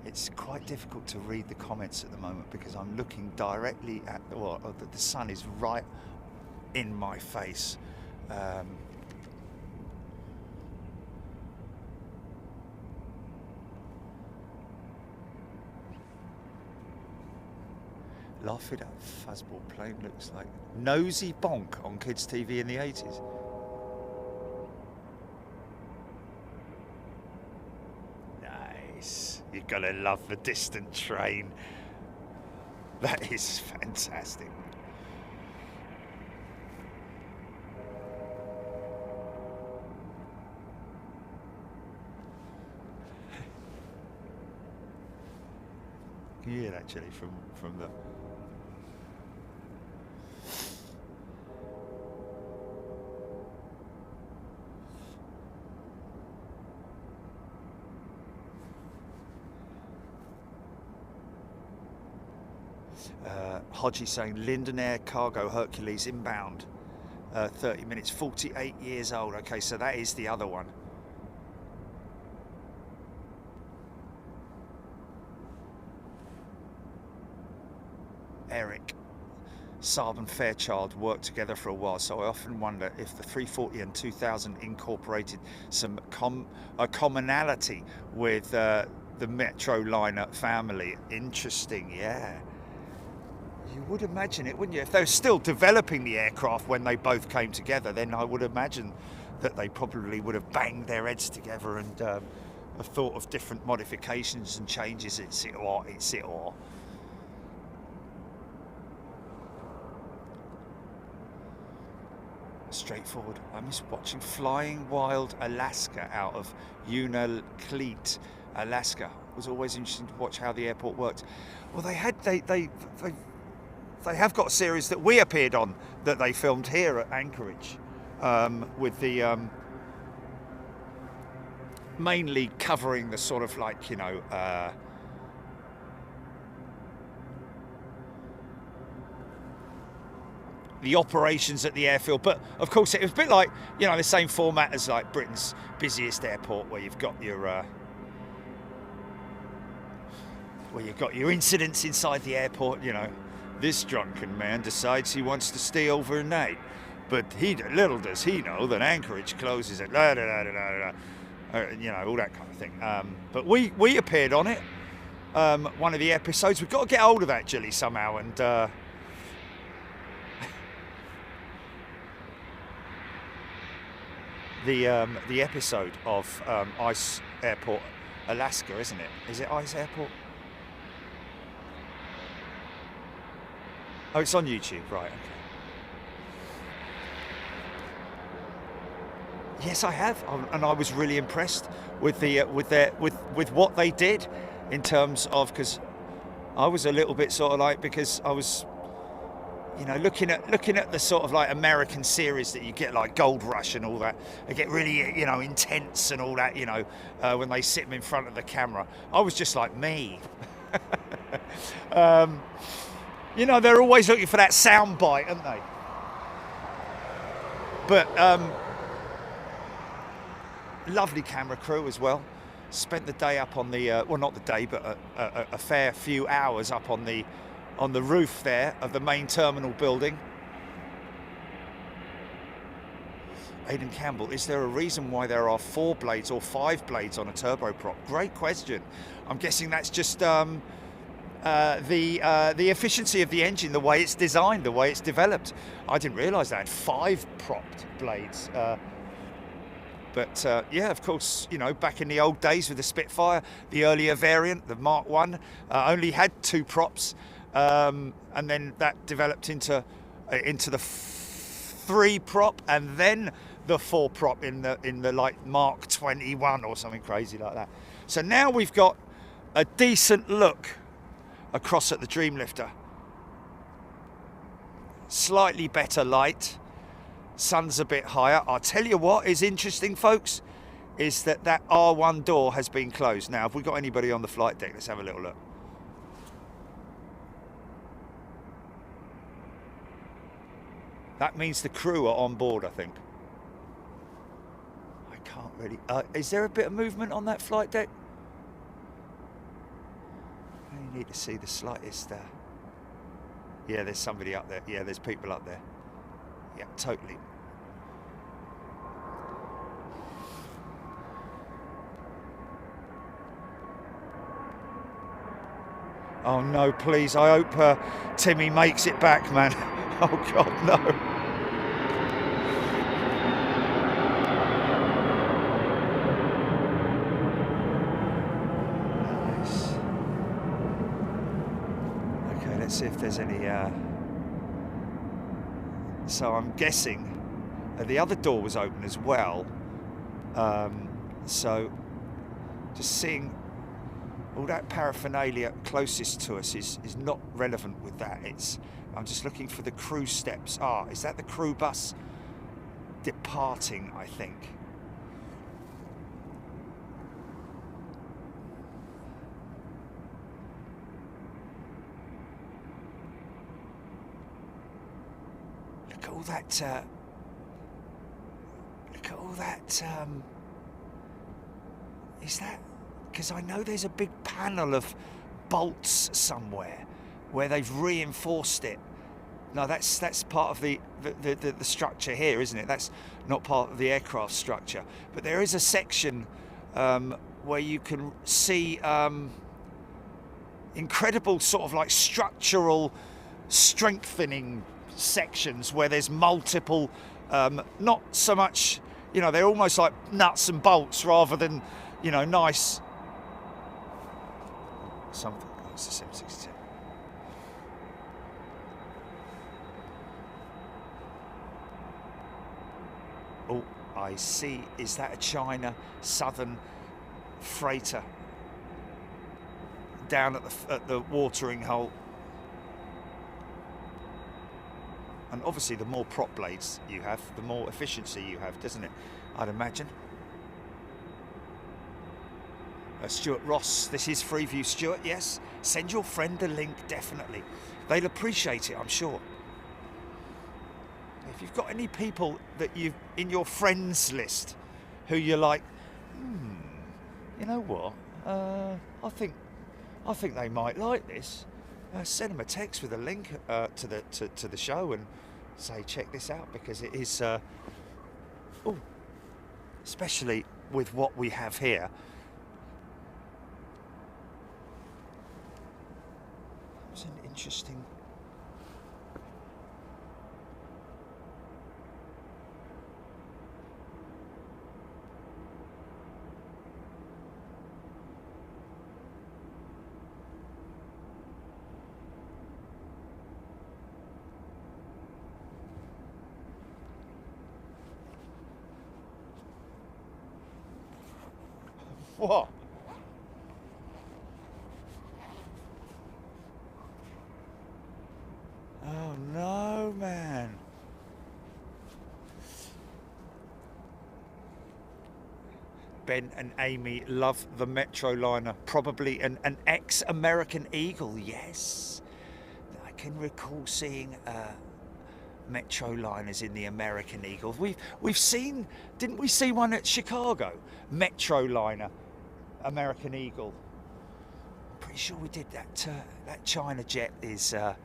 [SPEAKER 1] It's quite difficult to read the comments at the moment because I'm looking directly at the sun is right in my face. Laugh it up, fuzzball plane looks like Nosy Bonk on kids' TV in the 80s. Nice. You're gonna love the distant train. That is fantastic. You can hear it actually from the Hodgie saying Linden Air Cargo Hercules inbound, 30 minutes, 48 years old. Okay, so that is the other one. Eric, Saab and Fairchild worked together for a while, so I often wonder if the 340 and 2000 incorporated some commonality with the Metroliner family. Interesting, yeah. You would imagine it, wouldn't you? If they were still developing the aircraft when they both came together, then I would imagine that they probably would have banged their heads together and have thought of different modifications and changes. It's it or. Straightforward. I miss watching Flying Wild Alaska out of Unalakleet, Alaska. It was always interesting to watch how the airport worked. Well, they have got a series that we appeared on that they filmed here at Anchorage, with the mainly covering the sort of like, you know, the operations at the airfield. But of course it was a bit like, you know, the same format as like Britain's busiest airport, where you've got your incidents inside the airport. You know, this drunken man decides he wants to stay overnight, but little does he know that Anchorage closes at you know, all that kind of thing. But we appeared on it, one of the episodes. We've got to get hold of that, Jilly, somehow, and the episode of Ice Airport, Alaska, isn't it? Is it Ice Airport? Oh, it's on YouTube, right? Okay. Yes, I have, and I was really impressed with with what they did in terms of, because I was a little bit sort of like, because I was, you know, looking at the sort of like American series that you get, like Gold Rush and all that. They get really, you know, intense and all that, you know, when they sit them in front of the camera. I was just like me. You know, they're always looking for that sound bite, aren't they? But lovely camera crew as well. Spent the day up on the well, not the day, but a fair few hours up on the roof there of the main terminal building. Aidan Campbell, is there a reason why there are 4 blades or 5 blades on a turboprop? Great question. I'm guessing that's just the efficiency of the engine, the way it's designed, the way it's developed. I didn't realise they had 5 propped blades. But yeah, of course, you know, back in the old days with the Spitfire, the earlier variant, the Mark 1, only had 2 props, and then that developed into the 3 prop, and then the 4 prop in the like Mark 21 or something crazy like that. So now we've got a decent look across at the Dreamlifter. Slightly better light. Sun's a bit higher. I'll tell you what is interesting, folks, is that R1 door has been closed. Now, have we got anybody on the flight deck? Let's have a little look. That means the crew are on board, I think. I can't really... is there a bit of movement on that flight deck? I need to see the slightest... yeah, there's somebody up there. Yeah, there's people up there. Yeah, totally. Oh no, please, I hope Timmy makes it back, man. Oh God, no. Nice. Okay, let's see if there's any... So I'm guessing the other door was open as well. So just seeing all that paraphernalia closest to us is not relevant with that. I'm just looking for the crew steps. Is that the crew bus departing, I think? Look at all that, is that, because I know there's a big panel of bolts somewhere where they've reinforced it. No, that's part of the structure here, isn't it? That's not part of the aircraft structure. But there is a section where you can see incredible sort of like structural strengthening sections where there's multiple, not so much, you know, they're almost like nuts and bolts rather than, you know, nice something. Oh, it's a 762. Oh, I see. Is that a China Southern freighter down at the watering hole? And obviously, the more prop blades you have, the more efficiency you have, doesn't it? I'd imagine. Stuart Ross, this is Freeview Stuart, yes. Send your friend the link, definitely. They'll appreciate it, I'm sure. If you've got any people that you've in your friends list who you're like, you know what? I think they might like this. Send them a text with a link to the show and say, check this out, because it is, especially with what we have here. It's an interesting. What? Oh no, man. Ben and Amy love the Metroliner. Probably an ex-American Eagle, yes. I can recall seeing Metroliners in the American Eagle. We've seen, didn't we see one at Chicago? Metroliner, American Eagle. I'm pretty sure we did that. That China jet is, I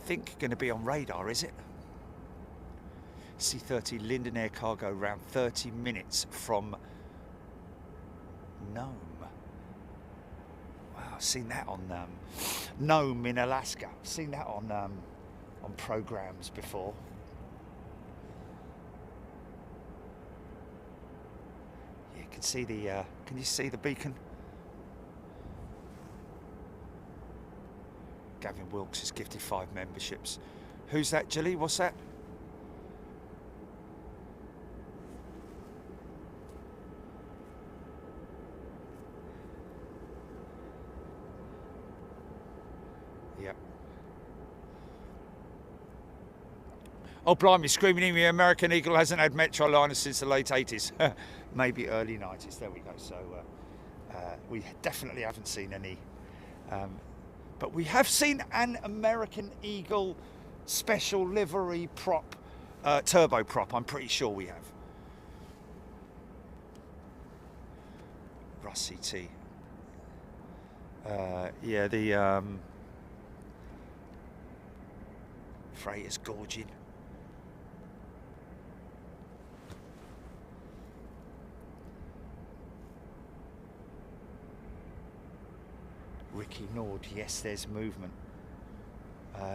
[SPEAKER 1] think, going to be on radar, is it? C30 Linden Air Cargo, around 30 minutes from Nome. Wow, I've seen that on Nome in Alaska. I've seen that on programs before. You can see the. Can you see the beacon? Gavin Wilkes has gifted 5 memberships. Who's that, Jilly? What's that? Yep. Oh, blimey, screaming at me, American Eagle hasn't had Metroliners since the late 80s. Maybe early 90s, there we go. So we definitely haven't seen any. But we have seen an American Eagle special livery prop, turbo prop, I'm pretty sure we have. Russ CT. Yeah, the freighter's gorging. Ricky Nord, yes, there's movement.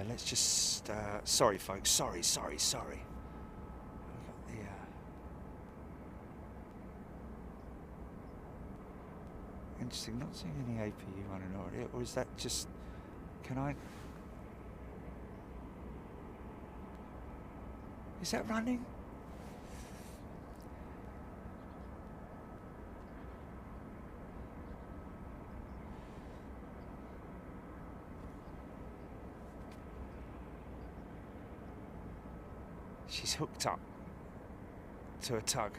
[SPEAKER 1] Let's just, sorry folks, sorry. We got the, interesting, not seeing any APU running already, or is that just, can I? Is that running? She's hooked up to a tug.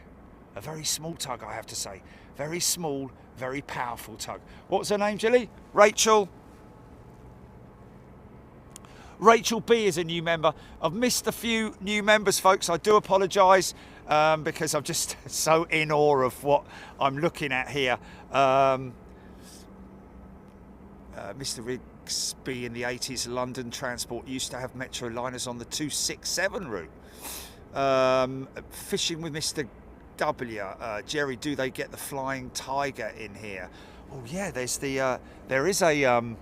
[SPEAKER 1] A very small tug, I have to say. Very small, very powerful tug. What was her name, Jilly? Rachel. Rachel B is a new member. I've missed a few new members, folks. I do apologise because I'm just so in awe of what I'm looking at here. Mr. Rigsby in the 80s, London Transport used to have Metroliners on the 267 route. Fishing with Mr. W. Jerry, do they get the Flying Tiger in here? Oh yeah, there's the there is a of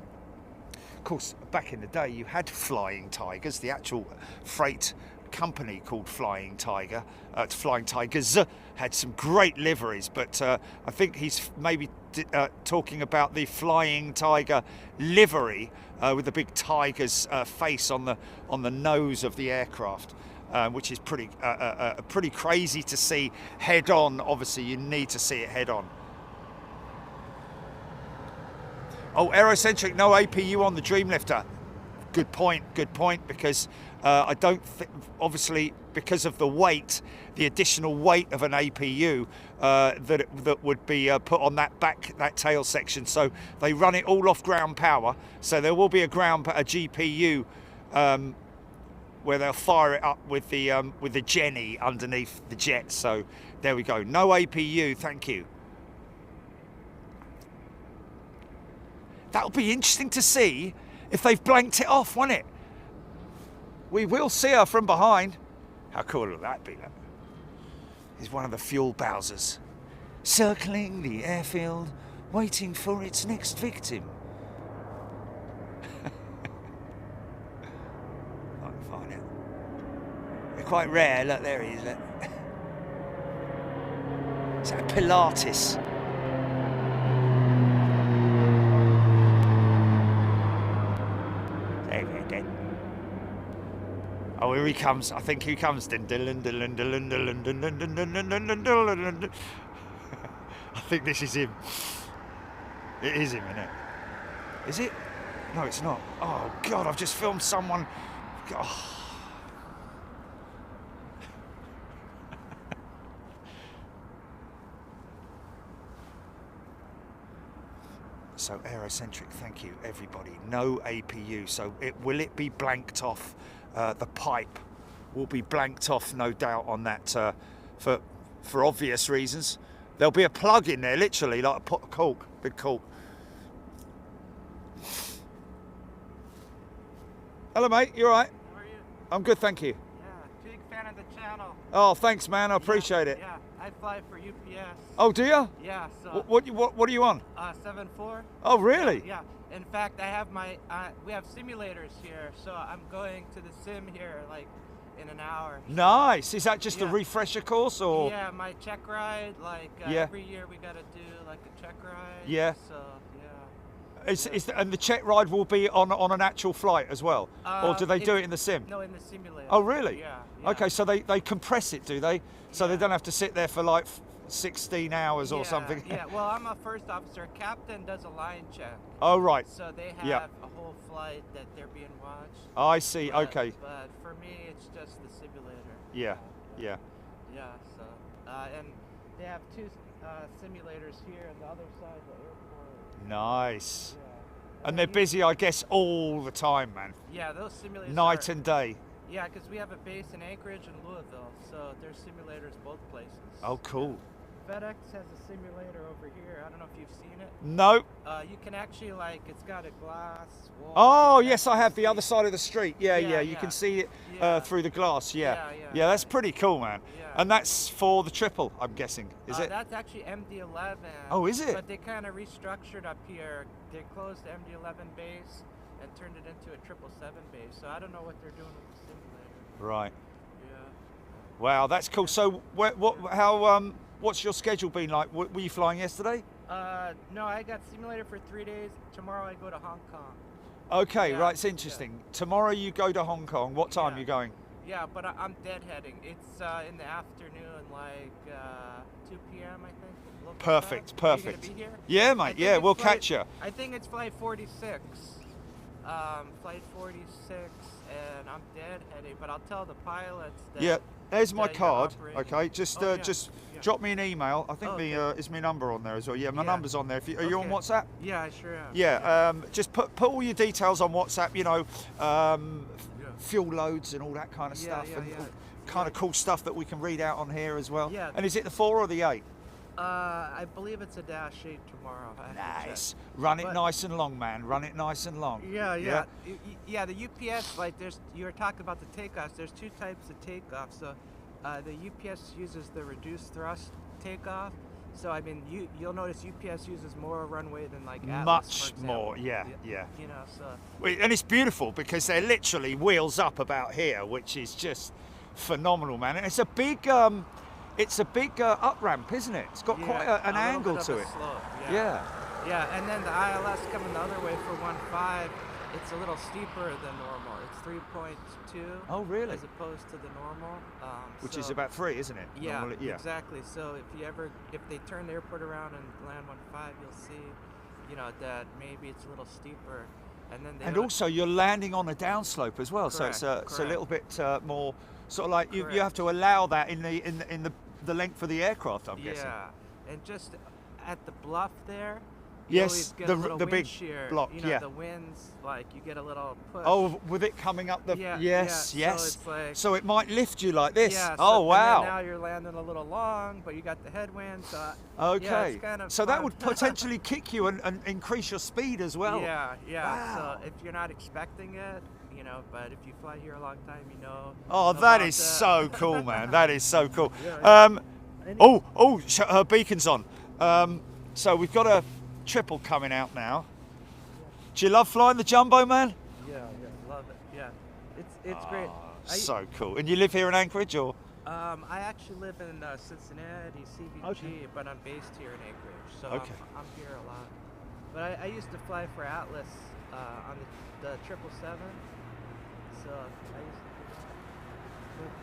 [SPEAKER 1] course back in the day you had Flying Tigers, the actual freight company called Flying Tiger. Flying Tigers had some great liveries, but I think he's maybe talking about the Flying Tiger livery with the big tiger's face on the nose of the aircraft. Which is pretty crazy to see head on. Obviously, you need to see it head on. Oh, Aerocentric, no APU on the Dreamlifter. Good point, because I don't think, obviously, because of the weight, the additional weight of an APU that would be put on that tail section. So they run it all off ground power. So there will be a GPU. Where they'll fire it up with the Jenny underneath the jet. So there we go. No APU, thank you. That'll be interesting to see if they've blanked it off, won't it? We will see her from behind. How cool will that be? Look. He's one of the fuel Bowsers, circling the airfield, waiting for its next victim. Quite rare. Look, there he is. Look. It's like Pilates. There we go. Oh, here he comes. I think he comes. I think this is him. It is him, isn't it? Is it? No, it's not. Oh God, I've just filmed someone. Oh. So Aerocentric, thank you everybody. No APU, so will it be blanked off? The pipe will be blanked off, no doubt, on that for obvious reasons. There'll be a plug in there, literally, like a cork, big cork. Hello mate, you alright?
[SPEAKER 2] How are you?
[SPEAKER 1] I'm good, thank you.
[SPEAKER 2] Yeah, big fan of the channel. channel.
[SPEAKER 1] Oh, thanks, man. I appreciate it.
[SPEAKER 2] Yeah, I fly for UPS.
[SPEAKER 1] Oh, do you?
[SPEAKER 2] Yeah, so.
[SPEAKER 1] What are you on?
[SPEAKER 2] 7-4.
[SPEAKER 1] Oh, really?
[SPEAKER 2] Yeah. In fact, I have my. We have simulators here, so I'm going to the sim here like in an hour.
[SPEAKER 1] Nice. Is that just a refresher course, or?
[SPEAKER 2] Yeah, my check ride. Like every year we gotta do like a check ride.
[SPEAKER 1] Yeah.
[SPEAKER 2] So
[SPEAKER 1] and the check ride will be on an actual flight as well, or do they do it in the sim?
[SPEAKER 2] No, in the simulator.
[SPEAKER 1] Oh, really?
[SPEAKER 2] Yeah.
[SPEAKER 1] Okay, so they compress it, do they? So they don't have to sit there for like 16 hours or something.
[SPEAKER 2] Yeah. Well, I'm a first officer. Captain does a line check.
[SPEAKER 1] Oh, right.
[SPEAKER 2] So they have a whole flight that they're being watched.
[SPEAKER 1] I see. Okay.
[SPEAKER 2] But for me, it's just the simulator.
[SPEAKER 1] Yeah.
[SPEAKER 2] So and they have two simulators here on the other side of the airport.
[SPEAKER 1] Nice.
[SPEAKER 2] Yeah.
[SPEAKER 1] And they're busy, I guess, all the time, man.
[SPEAKER 2] Yeah, those simulators.
[SPEAKER 1] Night and day.
[SPEAKER 2] Yeah, because we have a base in Anchorage and Louisville, so there's simulators both places.
[SPEAKER 1] Oh, cool.
[SPEAKER 2] FedEx has a simulator over here. I don't know if you've seen it.
[SPEAKER 1] No.
[SPEAKER 2] You can actually it's got a glass wall.
[SPEAKER 1] Oh, yes, I have the other side of the street. Yeah. You can see it through the glass. Yeah, that's pretty cool, man.
[SPEAKER 2] Yeah.
[SPEAKER 1] And that's for the triple, I'm guessing, is it?
[SPEAKER 2] That's actually MD-11.
[SPEAKER 1] Oh, is it?
[SPEAKER 2] But they kind of restructured up here. They closed the MD-11 base and turned it into a 777 base. So I don't know what they're doing with the simulator.
[SPEAKER 1] Right.
[SPEAKER 2] Yeah.
[SPEAKER 1] Wow, that's cool. So, what's your schedule been like? Were you flying yesterday?
[SPEAKER 2] No, I got simulator for 3 days. Tomorrow I go to Hong Kong.
[SPEAKER 1] Okay, right. It's interesting. Tomorrow you go to Hong Kong. What time are you going?
[SPEAKER 2] Yeah, but I'm deadheading. It's in the afternoon, like 2 p.m. I think.
[SPEAKER 1] Perfect.
[SPEAKER 2] Are you gonna be here?
[SPEAKER 1] Yeah, mate. Yeah, we'll catch you.
[SPEAKER 2] I think it's flight 46. Flight 46, and I'm deadheading. But I'll tell the pilots that.
[SPEAKER 1] Yeah, there's my card.
[SPEAKER 2] operating.
[SPEAKER 1] Okay, just drop me an email. I think is my number on there as well. Yeah, my number's on there. Are you on WhatsApp?
[SPEAKER 2] Yeah, I sure am.
[SPEAKER 1] Yeah, just put all your details on WhatsApp. You know, fuel loads and all that kind of stuff, and all kind of cool stuff that we can read out on here as well.
[SPEAKER 2] Yeah.
[SPEAKER 1] And is it the 4 or the 8?
[SPEAKER 2] I believe it's a -8 tomorrow.
[SPEAKER 1] Nice. Run it nice and long, man. Run it nice and long.
[SPEAKER 2] Yeah. The UPS, you were talking about the takeoffs. There's two types of takeoffs. So the UPS uses the reduced thrust takeoff. So I mean, you'll notice UPS uses more runway than like Atlas,
[SPEAKER 1] much
[SPEAKER 2] for example.
[SPEAKER 1] more. Yeah.
[SPEAKER 2] You know, so.
[SPEAKER 1] And it's beautiful because they're literally wheels up about here, which is just phenomenal, man. And it's a big. It's a big up ramp, isn't it? It's got quite an angle to it.
[SPEAKER 2] Slope,
[SPEAKER 1] yeah.
[SPEAKER 2] And then the ILS coming the other way for 1.5, it's a little steeper than normal. It's 3.2.
[SPEAKER 1] Oh, really?
[SPEAKER 2] As opposed to the normal.
[SPEAKER 1] Which is about 3, isn't it?
[SPEAKER 2] Yeah,
[SPEAKER 1] normally? Yeah.
[SPEAKER 2] Exactly. So if they turn the airport around and land 1.5, you'll see, that maybe it's a little steeper. And
[SPEAKER 1] also you're landing on a downslope as well,
[SPEAKER 2] correct,
[SPEAKER 1] so it's a little bit more sort of like you have to allow that in the length of the aircraft, I'm guessing.
[SPEAKER 2] Yeah, and just at the bluff there.
[SPEAKER 1] Yes,
[SPEAKER 2] the
[SPEAKER 1] big
[SPEAKER 2] shear,
[SPEAKER 1] block.
[SPEAKER 2] The winds, you get a little push.
[SPEAKER 1] Oh, with it coming up the yes. So it might lift you like this.
[SPEAKER 2] Yeah,
[SPEAKER 1] oh wow!
[SPEAKER 2] And then now you're landing a little long, but you got the headwind. So
[SPEAKER 1] okay.
[SPEAKER 2] It's kind of
[SPEAKER 1] so
[SPEAKER 2] fun.
[SPEAKER 1] that would potentially kick you and increase your speed as well.
[SPEAKER 2] Yeah.
[SPEAKER 1] Wow.
[SPEAKER 2] So if you're not expecting it, but if you fly here a long time,
[SPEAKER 1] Oh, that is so cool, man. That is so cool.
[SPEAKER 2] Yeah.
[SPEAKER 1] Her beacon's on. So we've got a triple coming out now. Do you love flying the jumbo, man?
[SPEAKER 2] Yeah, love it. Yeah, it's great.
[SPEAKER 1] So cool. And you live here in Anchorage, or?
[SPEAKER 2] I actually live in Cincinnati, CVG, but I'm based here in Anchorage, so I'm here a lot. But I used to fly for Atlas on the 777. So I used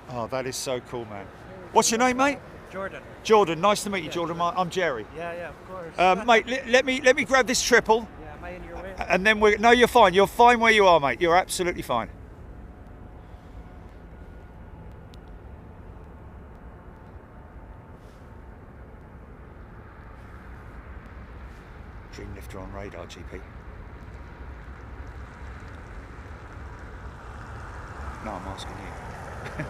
[SPEAKER 2] to.
[SPEAKER 1] Oh, that is so cool, man. What's your name, mate?
[SPEAKER 2] Jordan.
[SPEAKER 1] Jordan, nice to meet you, Jordan. I'm Jerry.
[SPEAKER 2] Yeah, of course.
[SPEAKER 1] Mate, let me grab this triple.
[SPEAKER 2] Yeah, am I in your way?
[SPEAKER 1] And then no, you're fine. You're fine where you are, mate. You're absolutely fine. Dreamlifter on radar, GP. No, I'm asking you.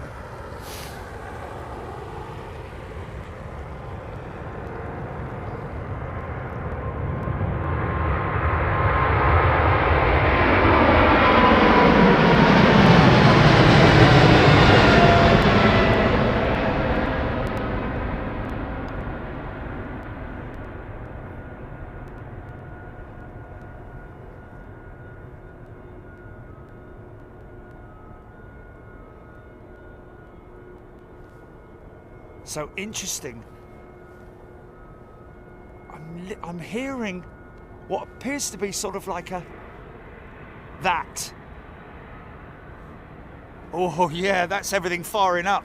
[SPEAKER 1] So interesting. I'm hearing what appears to be sort of like that. Oh yeah, that's everything firing up.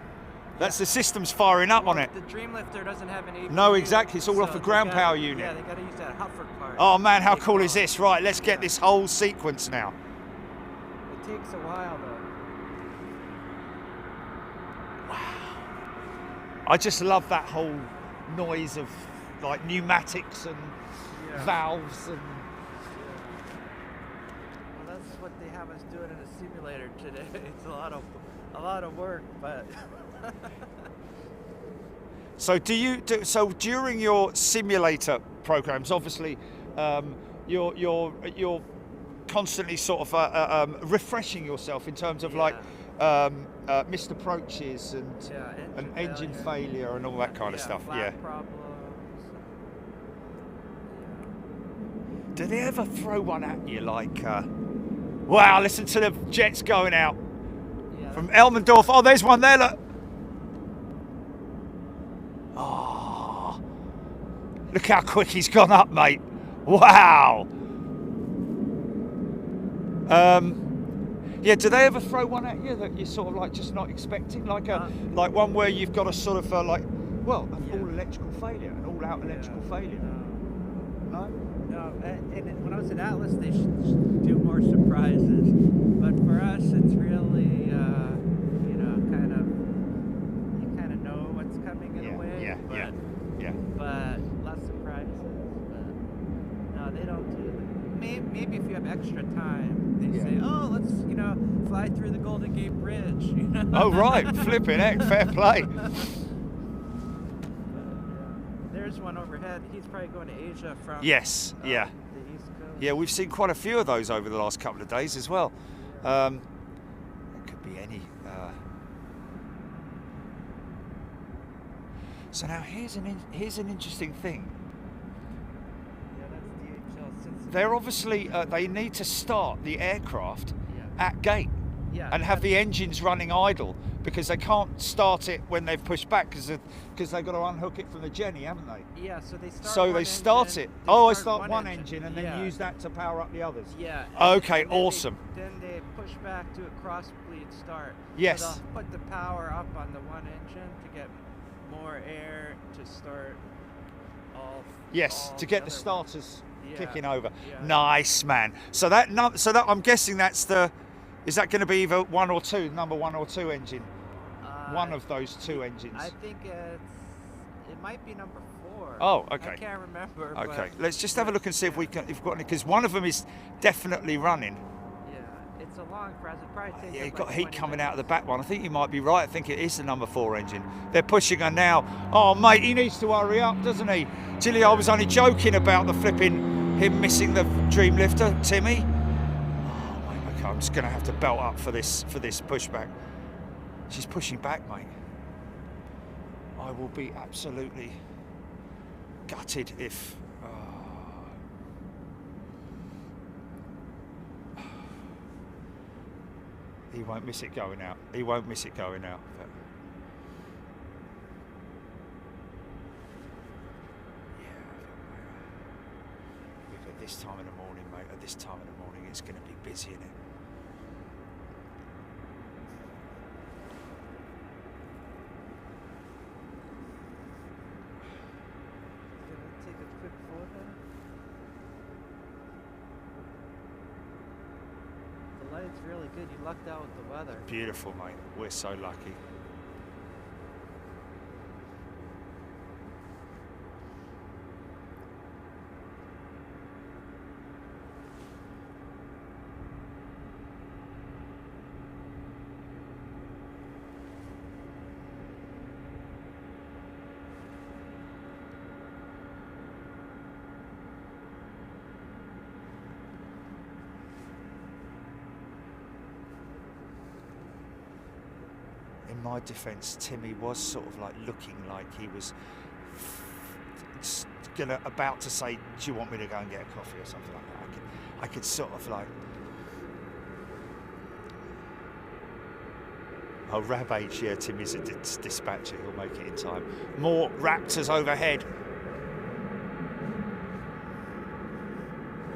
[SPEAKER 1] That's the system's firing up on it.
[SPEAKER 2] The Dreamlifter doesn't have an APU.
[SPEAKER 1] No, exactly. It's all off a ground power unit.
[SPEAKER 2] Yeah, they got to use that hover part.
[SPEAKER 1] Oh man, how cool is this? Right, let's get this whole sequence now.
[SPEAKER 2] It takes a while though.
[SPEAKER 1] Wow. I just love that whole noise of like pneumatics and valves and.
[SPEAKER 2] Well, that's what they have us doing in a simulator today. It's a lot of work, but.
[SPEAKER 1] So so during your simulator programs, obviously, you're constantly sort of refreshing yourself in terms of like missed approaches and engine failure and all that kind of stuff. Yeah.
[SPEAKER 2] Problems.
[SPEAKER 1] Do they ever throw one at you like, wow, listen to the jets going out from Elmendorf. Oh, there's one there, look. Oh, look how quick he's gone up, mate. Wow. Yeah, do they ever throw one at you that you're sort of like just not expecting? Like like one where you've got a sort of like, well, an all electrical failure, an all out electrical failure. No?
[SPEAKER 2] No, and when I was at Atlas, they should do more surprises. But for us, it's really, you kind of know what's coming in a way. But less surprises. But no, they don't do that. Maybe if you have extra time, they say, oh, let's, fly through the Golden Gate Bridge.
[SPEAKER 1] Oh, right. Flipping heck, fair play.
[SPEAKER 2] There's one overhead. He's probably going to Asia from
[SPEAKER 1] the
[SPEAKER 2] East Coast.
[SPEAKER 1] Yeah, we've seen quite a few of those over the last couple of days as well. It could be any. So now here's an interesting thing.
[SPEAKER 2] Yeah, that's DHL Cincinnati.
[SPEAKER 1] They're obviously they need to start the aircraft at gate and have the engines running idle because they can't start it when they've pushed back because they've got to unhook it from the Jenny, haven't they?
[SPEAKER 2] Yeah, so they start.
[SPEAKER 1] So they start it. I start one engine and then use that to power up the others.
[SPEAKER 2] Yeah.
[SPEAKER 1] Okay, awesome.
[SPEAKER 2] Then they push back to a cross bleed start.
[SPEAKER 1] Yes.
[SPEAKER 2] So they'll put the power up on the one engine to get more air to start all.
[SPEAKER 1] Yes,
[SPEAKER 2] all
[SPEAKER 1] to get the
[SPEAKER 2] other
[SPEAKER 1] starters
[SPEAKER 2] ones.
[SPEAKER 1] kicking over.
[SPEAKER 2] Yeah.
[SPEAKER 1] Nice, man. So that I'm guessing that's the. Is that going to be either one or two, number one or two engine? One of those two engines.
[SPEAKER 2] I think it might be number 4.
[SPEAKER 1] Oh, okay.
[SPEAKER 2] I can't remember.
[SPEAKER 1] Okay,
[SPEAKER 2] but
[SPEAKER 1] let's just have a look and see if we've got any, because one of them is definitely running.
[SPEAKER 2] Yeah, it's a long process. It probably takes.
[SPEAKER 1] Yeah, you've
[SPEAKER 2] like
[SPEAKER 1] got heat
[SPEAKER 2] 20
[SPEAKER 1] coming out of the
[SPEAKER 2] minutes.
[SPEAKER 1] back one. I think you might be right. I think it is the number 4 engine. They're pushing her now. Oh, mate, he needs to hurry up, doesn't he? Gilly, I was only joking about the flipping him missing the Dreamlifter, Timmy. Oh, mate, okay, I'm just going to have to belt up for this pushback. She's pushing back, mate. I will be absolutely gutted if. He won't miss it going out. He won't miss it going out. But yeah, at this time in the morning, mate. At this time in the morning, it's going to be busy, isn't it?
[SPEAKER 2] Take a quick photo. The light's really good. You lucked out with the weather.
[SPEAKER 1] Beautiful, mate. We're so lucky. In my defence, Timmy was sort of like looking like he was about to say, "Do you want me to go and get a coffee or something like that?" I could sort of like. Oh, Rabage, yeah, Tim is a dispatcher. He'll make it in time. More Raptors overhead.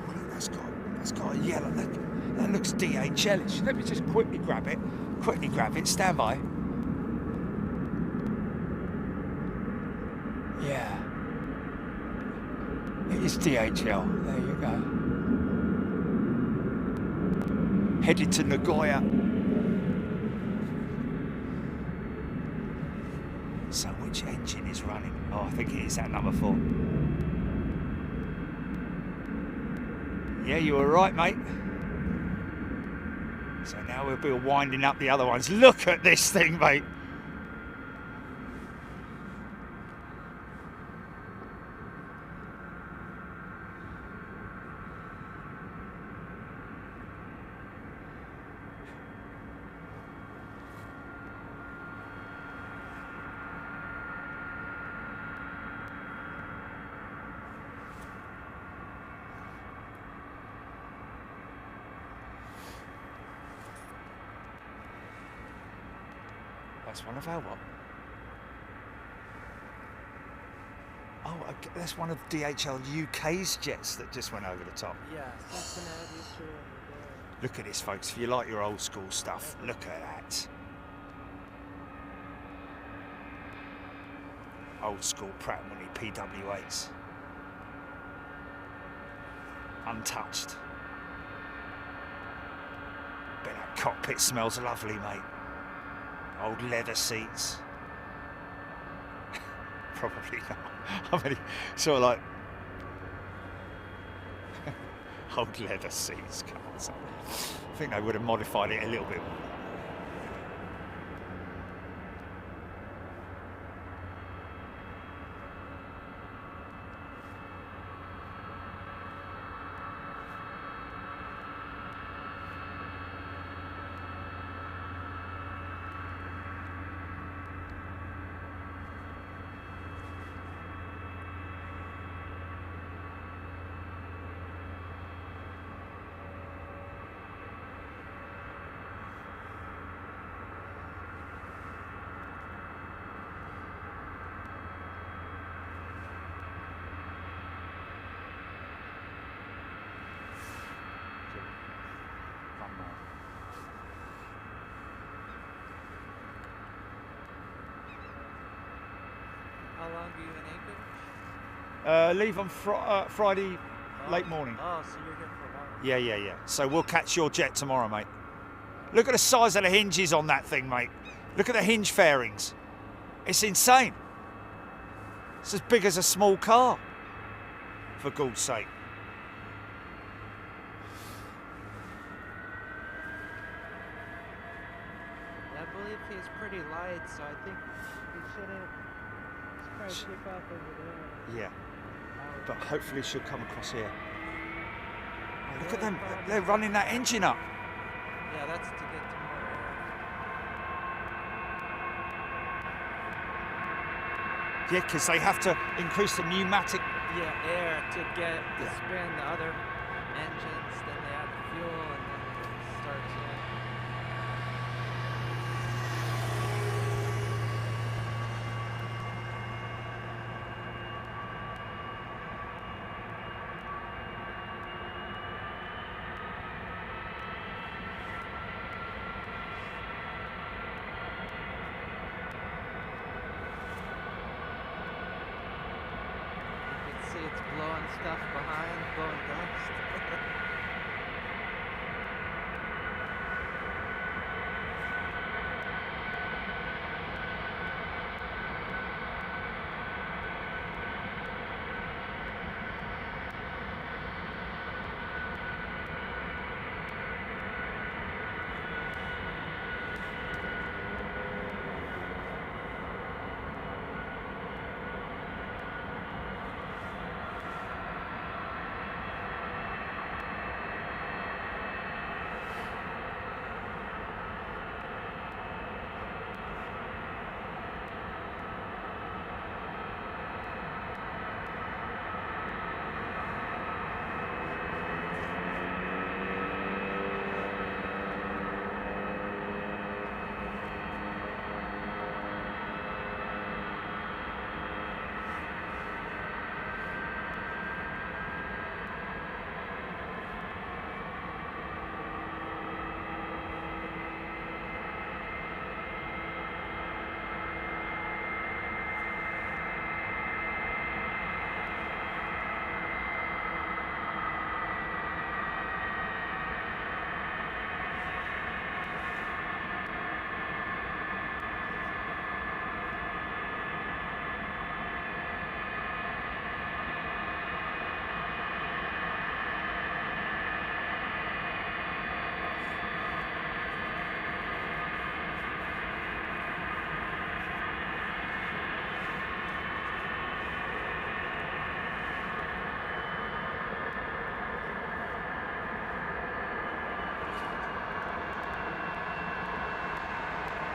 [SPEAKER 1] Oh, look, that's got a yellow. That looks DHL-ish. Let me just quickly grab it. Stand by. Yeah. It is DHL. There you go. Headed to Nagoya. So which engine is running? Oh, I think it is that number 4. Yeah, you were right, mate. So now we'll be winding up the other ones. Look at this thing, mate. That's one of our what? Oh, that's one of DHL UK's jets that just went over the top.
[SPEAKER 2] Yeah, Cincinnati too.
[SPEAKER 1] Look at this, folks. If you like your old school stuff, look at that. Old school Pratt & Whitney PW8s. Untouched. Bet that cockpit smells lovely, mate. Old leather seats. Probably not. I mean, sort of like old leather seats. Come on, son. I think they would have modified it a little bit.
[SPEAKER 2] How long are you in Anchorage?
[SPEAKER 1] Leave on Friday late morning.
[SPEAKER 2] Oh, so you're here for a while.
[SPEAKER 1] Yeah. So we'll catch your jet tomorrow, mate. Look at the size of the hinges on that thing, mate. Look at the hinge fairings. It's insane. It's as big as a small car, for God's sake.
[SPEAKER 2] I believe he's pretty light, so I think he shouldn't probably take off over there.
[SPEAKER 1] Yeah, but hopefully she'll come across here. Oh, look at them, they're running that engine up.
[SPEAKER 2] Yeah, that's to get to more air.
[SPEAKER 1] Yeah, because they have to increase the pneumatic.
[SPEAKER 2] Yeah, air to get to spin the other engines, then they add the fuel, and then it starts. See, it's blowing stuff behind, blowing dust.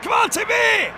[SPEAKER 1] Come on, Timmy!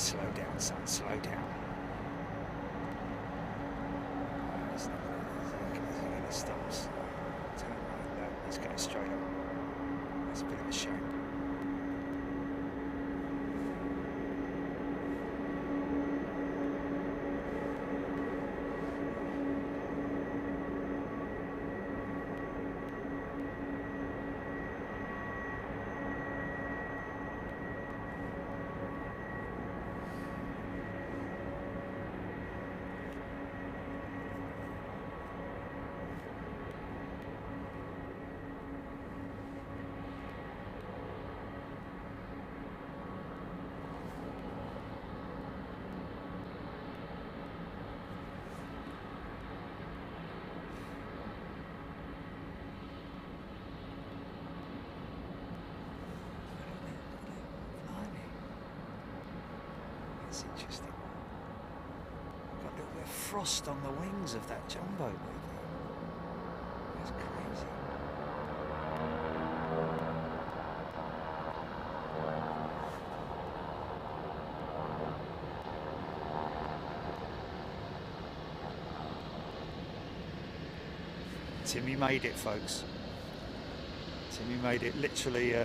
[SPEAKER 1] Slow down, son, slow down. It's not going to stop us. Turn right, no, he's going straight up. That's a bit of a shame. That's interesting. Got a little bit of frost on the wings of that jumbo movie. That's crazy. Timmy made it, folks. Timmy made it literally,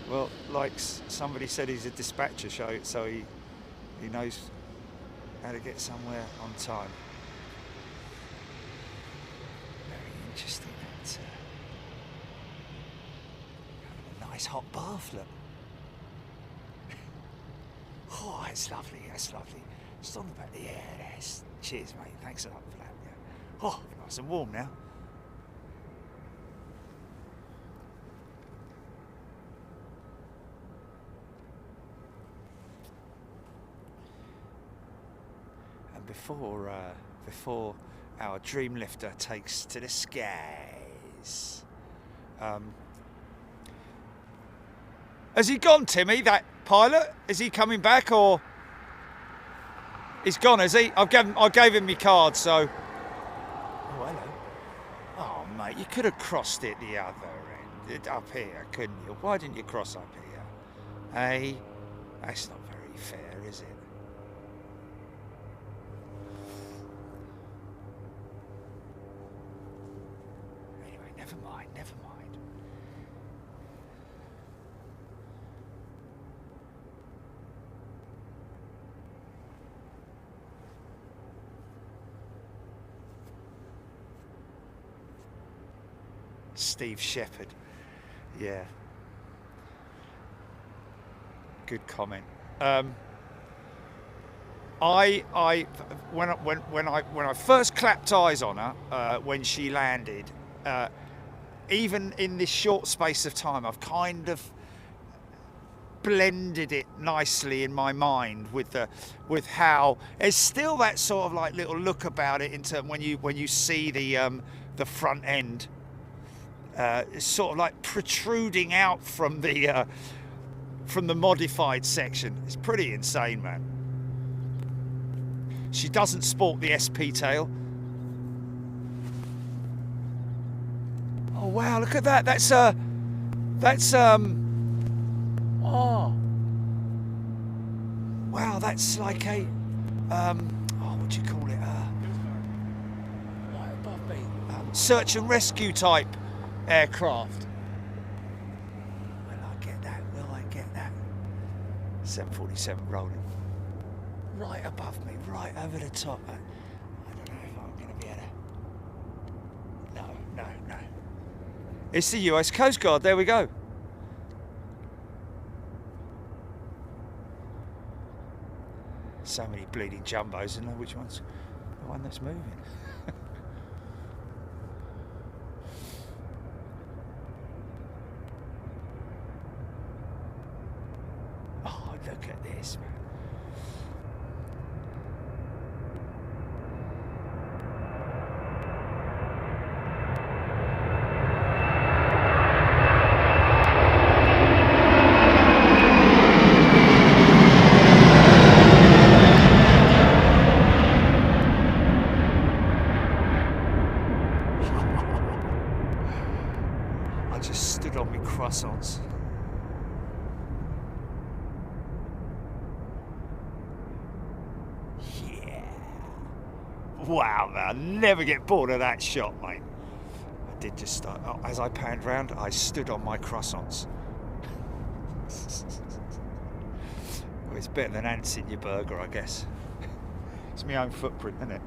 [SPEAKER 1] well, like somebody said, he's a dispatcher, so he knows how to get somewhere on time. Very interesting. That, having a nice hot bath, look. Oh, it's lovely, that's lovely. Just on the back, yes. Cheers, mate, thanks a lot for that. Yeah. Oh, nice and warm now. Before our Dreamlifter takes to the skies. Has he gone, Timmy, that pilot? Is he coming back, or he's gone, has he? I gave him my card, so. Oh, hello. Oh, mate, you could have crossed it the other end, up here, couldn't you? Why didn't you cross up here? Hey, that's not very fair, is it? Never mind. Steve Shepherd, yeah. Good comment. When I first clapped eyes on her when she landed. Even in this short space of time, I've kind of blended it nicely in my mind with how there's still that sort of like little look about it in terms when you see the front end, sort of like protruding out from the modified section. It's pretty insane, man. She doesn't sport the SP tail. Oh wow, look at that. That's oh. Wow, that's like a oh, what do you call it? Right above me. Search and rescue type aircraft. Will I get that? Will I get that? 747 rolling. Right above me, right over the top. I don't know if I'm gonna be able to. No. It's the US Coast Guard, there we go. So many bleeding jumbos, I don't know which one's the one that's moving. Oh, look at this, man. Wow, man, I'll never get bored of that shot, mate. I did just start, as I panned round, I stood on my croissants. Well, it's better than ants in your burger, I guess. It's my own footprint, isn't it?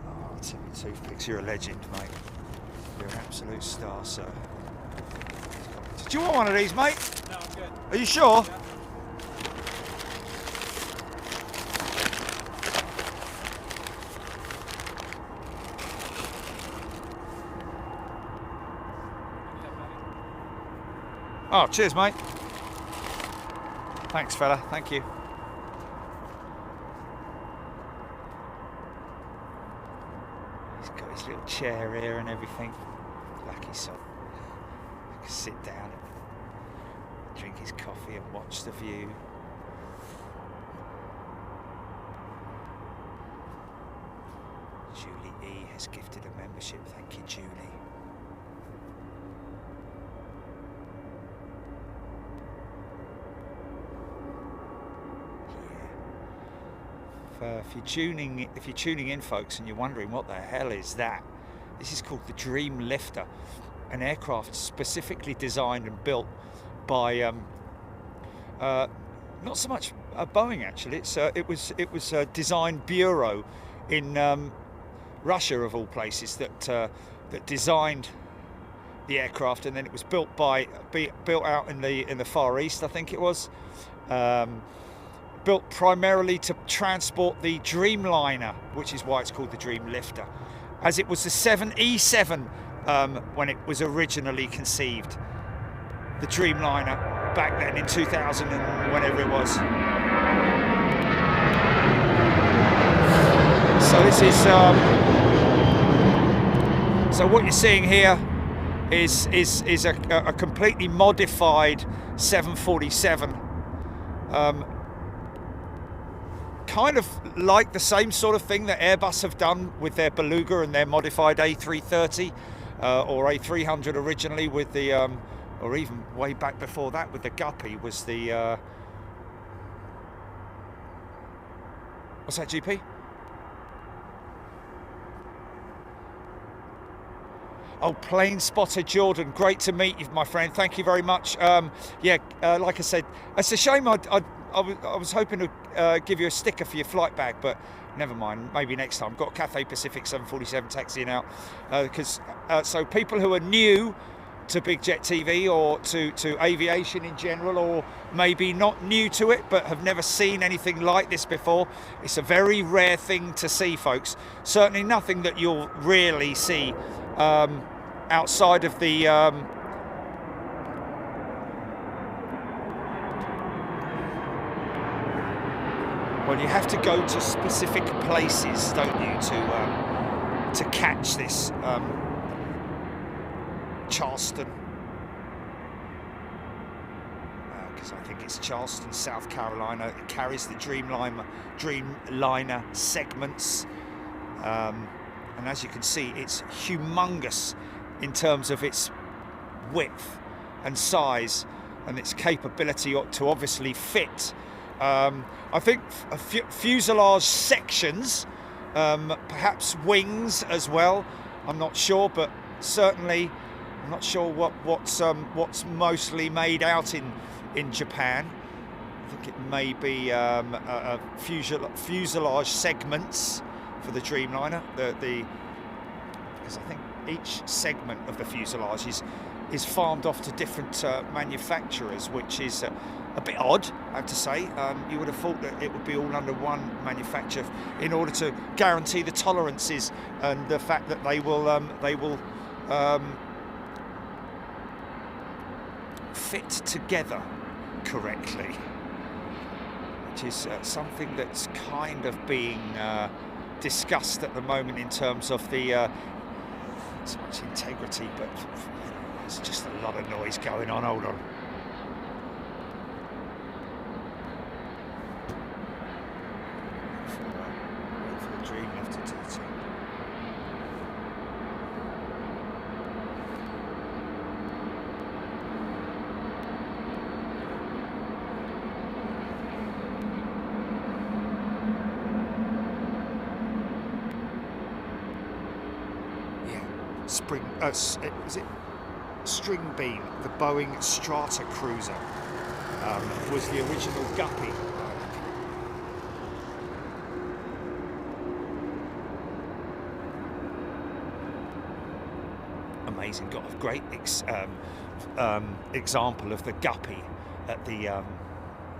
[SPEAKER 1] Oh, Timmy Toothpicks, you're a legend, mate. You're an absolute star, sir. Do you want one of these, mate?
[SPEAKER 3] No, I'm good.
[SPEAKER 1] Are you sure?
[SPEAKER 3] Yeah.
[SPEAKER 1] Oh, cheers, mate. Thanks, fella. Thank you. He's got his little chair here and everything. Lucky son. He can sit down and drink his coffee and watch the view. Julie E has gifted a membership. Thank you, Julie. If you're tuning in, folks, and you're wondering what the hell is that, this is called the Dreamlifter, an aircraft specifically designed and built by not so much Boeing actually. It was a design bureau in Russia of all places that designed the aircraft, and then it was built out in the Far East, I think it was. Built primarily to transport the Dreamliner, which is why it's called the Dreamlifter, as it was the 7E7 when it was originally conceived. The Dreamliner back then in 2000 and whenever it was. So this is so what you're seeing here is a completely modified 747. Kind of like the same sort of thing that Airbus have done with their Beluga and their modified A330 or A300 originally with the, or even way back before that with the Guppy was the, what's that, GP? Oh, Planespotter Jordan, great to meet you, my friend. Thank you very much. Like I said, it's a shame I was hoping to give you a sticker for your flight bag, but never mind. Maybe next time. Got Cathay Pacific 747 taxiing out because so people who are new to Big Jet TV or to aviation in general, or maybe not new to it but have never seen anything like this before, it's a very rare thing to see, folks. Certainly nothing that you'll rarely see outside of the well, you have to go to specific places, don't you, to catch this. Charleston, because I think it's Charleston, South Carolina. It carries the Dreamliner segments, and as you can see, it's humongous in terms of its width and size and its capability to obviously fit. I think fuselage sections, perhaps wings as well. I'm not sure, but certainly I'm not sure what's mostly made out in Japan. I think it may be fuselage segments for the Dreamliner. Because I think each segment of the fuselage is farmed off to different manufacturers, which is a bit odd, I have to say. You would have thought that it would be all under one manufacturer in order to guarantee the tolerances and the fact that they will fit together correctly, which is something that's kind of being discussed at the moment in terms of the not so much integrity, but there's just a lot of noise going on. Hold on. Wait for the Dreamlifter to turn. string beam, the Boeing Strata Cruiser, was the original Guppy. Amazing, got a great example of the Guppy at the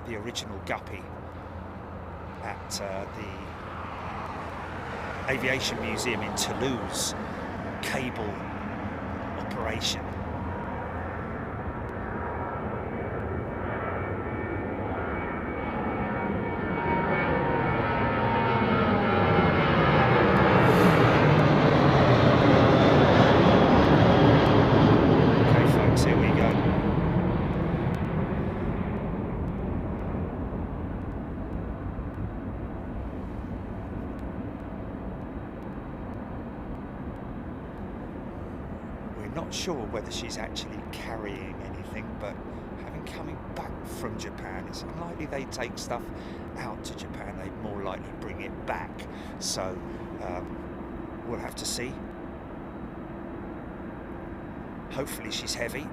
[SPEAKER 1] original Guppy at the Aviation Museum in Toulouse. Cable operation. Okay folks, here we go. Not sure whether she's actually carrying anything, but coming back from Japan, it's unlikely they take stuff out to Japan. They'd more likely bring it back. So we'll have to see. Hopefully she's heavy.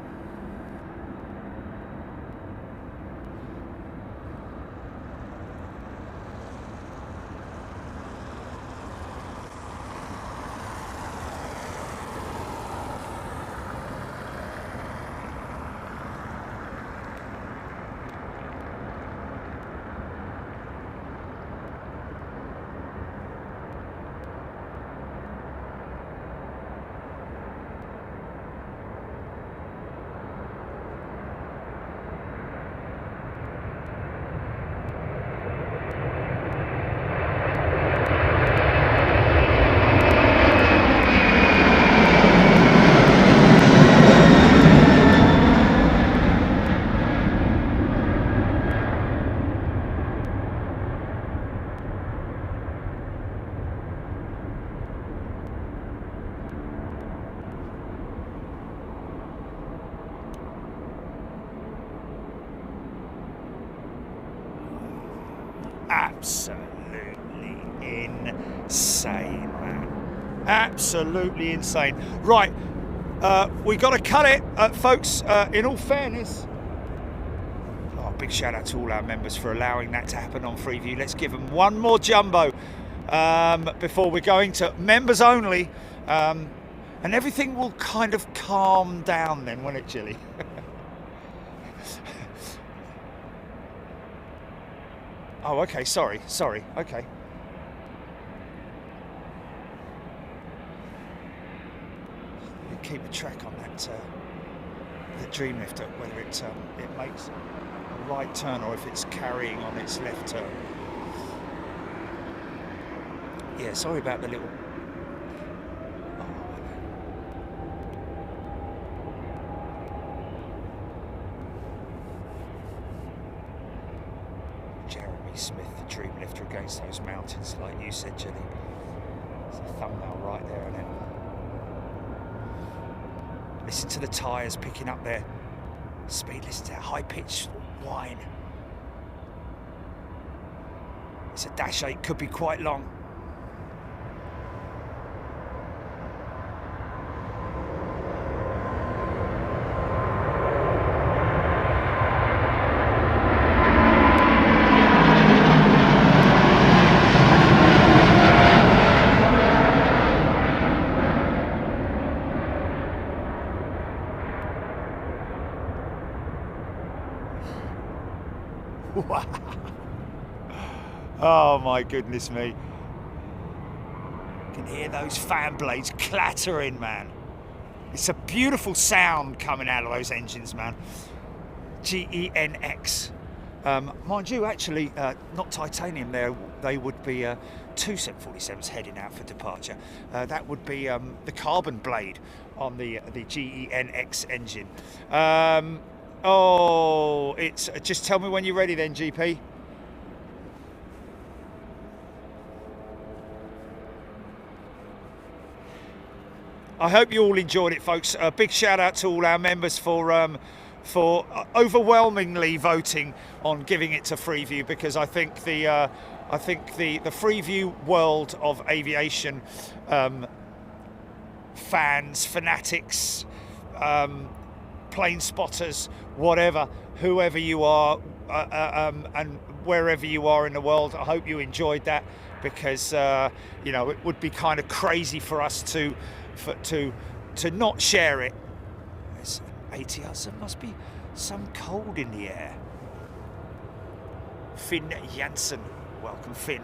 [SPEAKER 1] Absolutely insane, man. Absolutely insane. Right, we got to cut it, folks. In all fairness, big shout out to all our members for allowing that to happen on Freeview. Let's give them one more jumbo before we're going to members only, and everything will kind of calm down then, won't it, Chilly? Oh, okay, sorry, okay. You keep a track on that, the Dreamlifter, whether it makes a right turn or if it's carrying on its left turn. Yeah, sorry about the little... Smith, the Dreamlifter against those mountains, like you said, Jenny. It's a thumbnail right there, isn't it? Listen to the tyres picking up their speed. Listen to that high-pitched whine. It's a dash 8, could be quite long. Oh my goodness me. You can hear those fan blades clattering, man. It's a beautiful sound coming out of those engines, man. GENX. Mind you, actually, not titanium there. They would be two 747s heading out for departure. That would be the carbon blade on the GENX engine. Oh, it's just tell me when you're ready then, GP. I hope you all enjoyed it, folks. A big shout out to all our members for overwhelmingly voting on giving it to Freeview, because I think the Freeview world of aviation fans, fanatics, plane spotters, whatever, whoever you are, and wherever you are in the world. I hope you enjoyed that, because you know, it would be kind of crazy for us to not share it. It's ATR, so there must be some cold in the air. Finn Janssen, welcome Finn,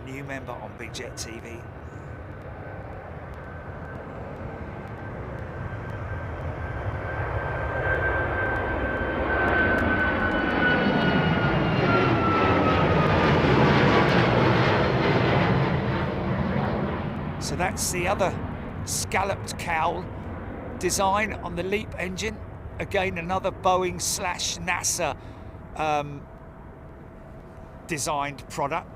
[SPEAKER 1] new member on Big Jet TV. So that's the other scalloped cowl design on the LEAP engine. Again, another Boeing / NASA designed product.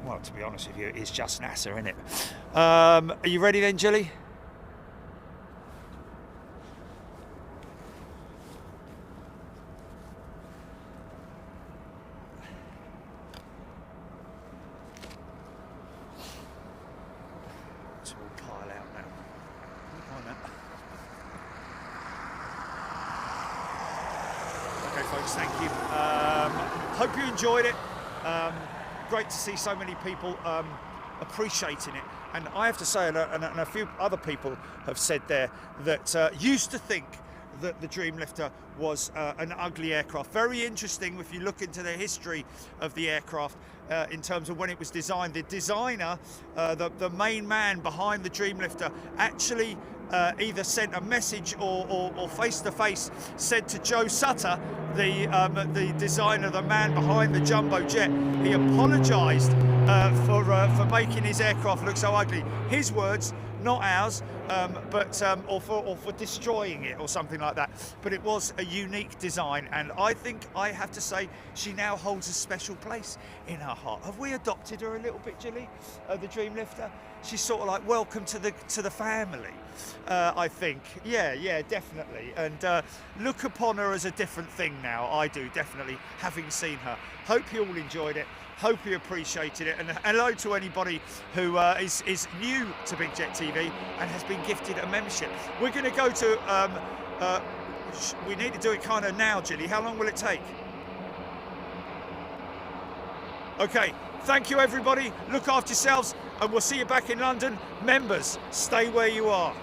[SPEAKER 1] Well, to be honest with you, it's just NASA, isn't it? Are you ready then, Julie? Thank you. Hope you enjoyed it. Great to see so many people appreciating it. And I have to say, and a few other people have said there, that used to think that the Dreamlifter was an ugly aircraft. Very interesting if you look into the history of the aircraft in terms of when it was designed. The designer, the main man behind the Dreamlifter, actually either sent a message or face-to-face said to Joe Sutter, the designer, the man behind the jumbo jet, he apologised for making his aircraft look so ugly. His words, not ours, or for destroying it or something like that. But it was a unique design, and I think I have to say she now holds a special place in our heart. Have we adopted her a little bit, Julie? The Dreamlifter. She's sort of like welcome to the family. I think, yeah, definitely. And look upon her as a different thing now. I do, definitely, having seen her. Hope you all enjoyed it. Hope you appreciated it, and hello to anybody who is new to Big Jet TV and has been gifted a membership. We're going to go to, we need to do it kind of now, Gilly. How long will it take? Okay, thank you everybody, look after yourselves, and we'll see you back in London. Members, stay where you are.